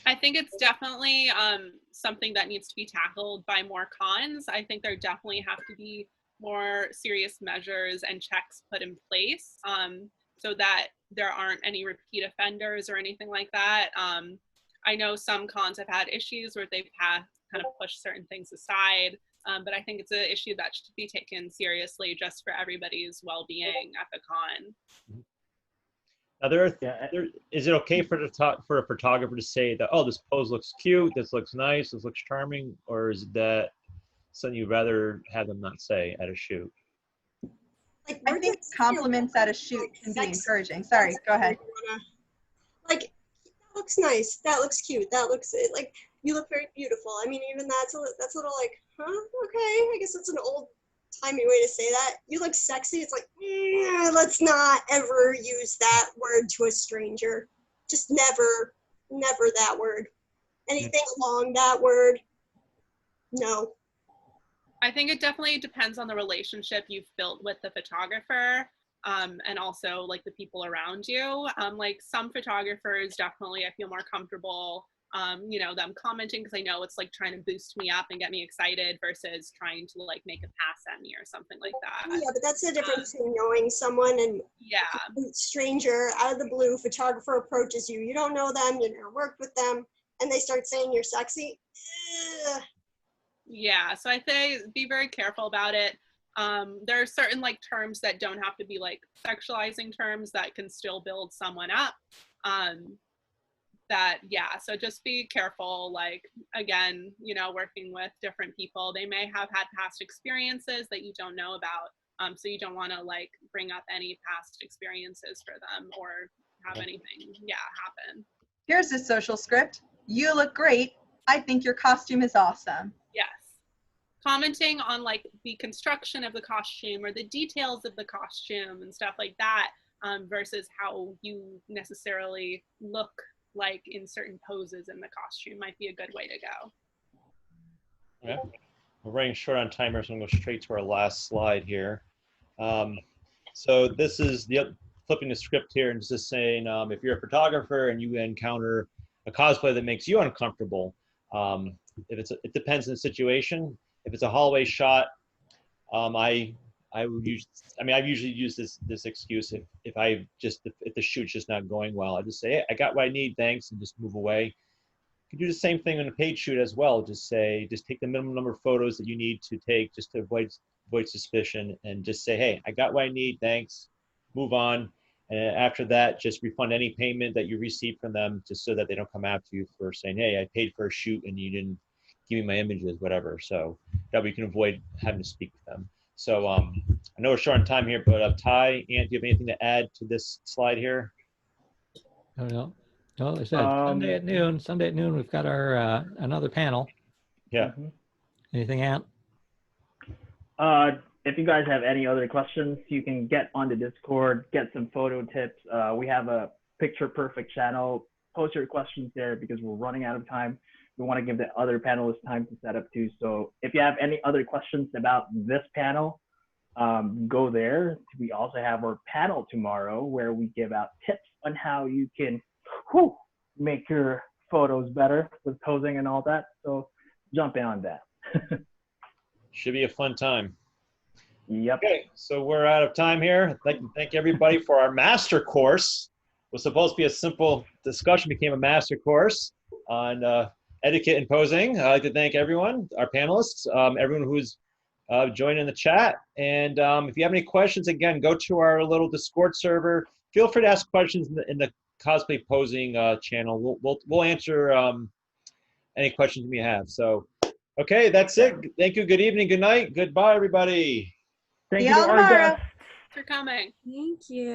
I think it's definitely something that needs to be tackled by more cons. I think there definitely have to be more serious measures and checks put in place so that there aren't any repeat offenders or anything like that. I know some cons have had issues where they've had kind of pushed certain things aside But I think it's an issue that should be taken seriously just for everybody's well-being at the con. Now, is it okay for a photographer to say that, oh, this pose looks cute, this looks nice, this looks charming, or is that something you'd rather have them not say at a shoot? Like, I think compliments at a shoot can be encouraging. Sorry, go ahead. Like, that looks nice. That looks cute. That looks like you look very beautiful. I mean, even that's a little like, huh? Okay, I guess that's an old-timey way to say that. You look sexy. It's like, let's not ever use that word to a stranger. Just never that word. Anything along that word, no. I think it definitely depends on the relationship you've built with the photographer, and also like the people around you. Like some photographers, definitely I feel more comfortable, you know, them commenting because I know it's like trying to boost me up and get me excited versus trying to like make a pass at me or something like that. Yeah, but that's the difference between knowing someone and a stranger out of the blue. Photographer approaches you. You don't know them. You never worked with them, and they start saying you're sexy. Ugh. Yeah, so I say be very careful about it. There are certain like terms that don't have to be like sexualizing terms that can still build someone up. So just be careful, like, again, you know, working with different people. They may have had past experiences that you don't know about. So you don't want to like bring up any past experiences for them or have anything, happen. Here's a social script. You look great. I think your costume is awesome. Yes. Commenting on like the construction of the costume or the details of the costume and stuff like that, versus how you necessarily look like in certain poses in the costume might be a good way to go. Yeah. We're running short on time here, so I'm going to go straight to our last slide here. So this is flipping the script here and just saying, if you're a photographer and you encounter a cosplay that makes you uncomfortable, it depends on the situation. If it's a hallway shot, I've usually used this excuse if the shoot's just not going well. I just say, hey, I got what I need, thanks, and just move away. You can do the same thing on a paid shoot as well. Just take the minimum number of photos that you need to take just to avoid suspicion, and just say, hey, I got what I need, thanks, move on. And after that, just refund any payment that you received from them, just so that they don't come after you for saying, hey, I paid for a shoot and you didn't give me my images, whatever. So that way you can avoid having to speak with them. So I know we're short on time here, but Ty, Ant, do you have anything to add to this slide here? No, I said Sunday at noon, we've got our another panel. Yeah. Anything, Ant? If you guys have any other questions, you can get on the Discord, get some photo tips. We have a picture perfect channel. Post your questions there because we're running out of time. We want to give the other panelists time to set up too. So if you have any other questions about this panel, go there. We also have our panel tomorrow where we give out tips on how you can make your photos better with posing and all that. So jump in on that. Should be a fun time. Yep. Okay, so we're out of time here. I'd like to thank everybody for our master course. It was supposed to be a simple discussion, became a master course on etiquette and posing. I'd like to thank everyone, our panelists, everyone who's joined in the chat. And if you have any questions, again, go to our little Discord server. Feel free to ask questions in the cosplay posing channel. We'll answer any questions you may have. So, okay, that's it. Thank you. Good evening. Good night. Goodbye, everybody. Thank you to our guests For coming. Thank you.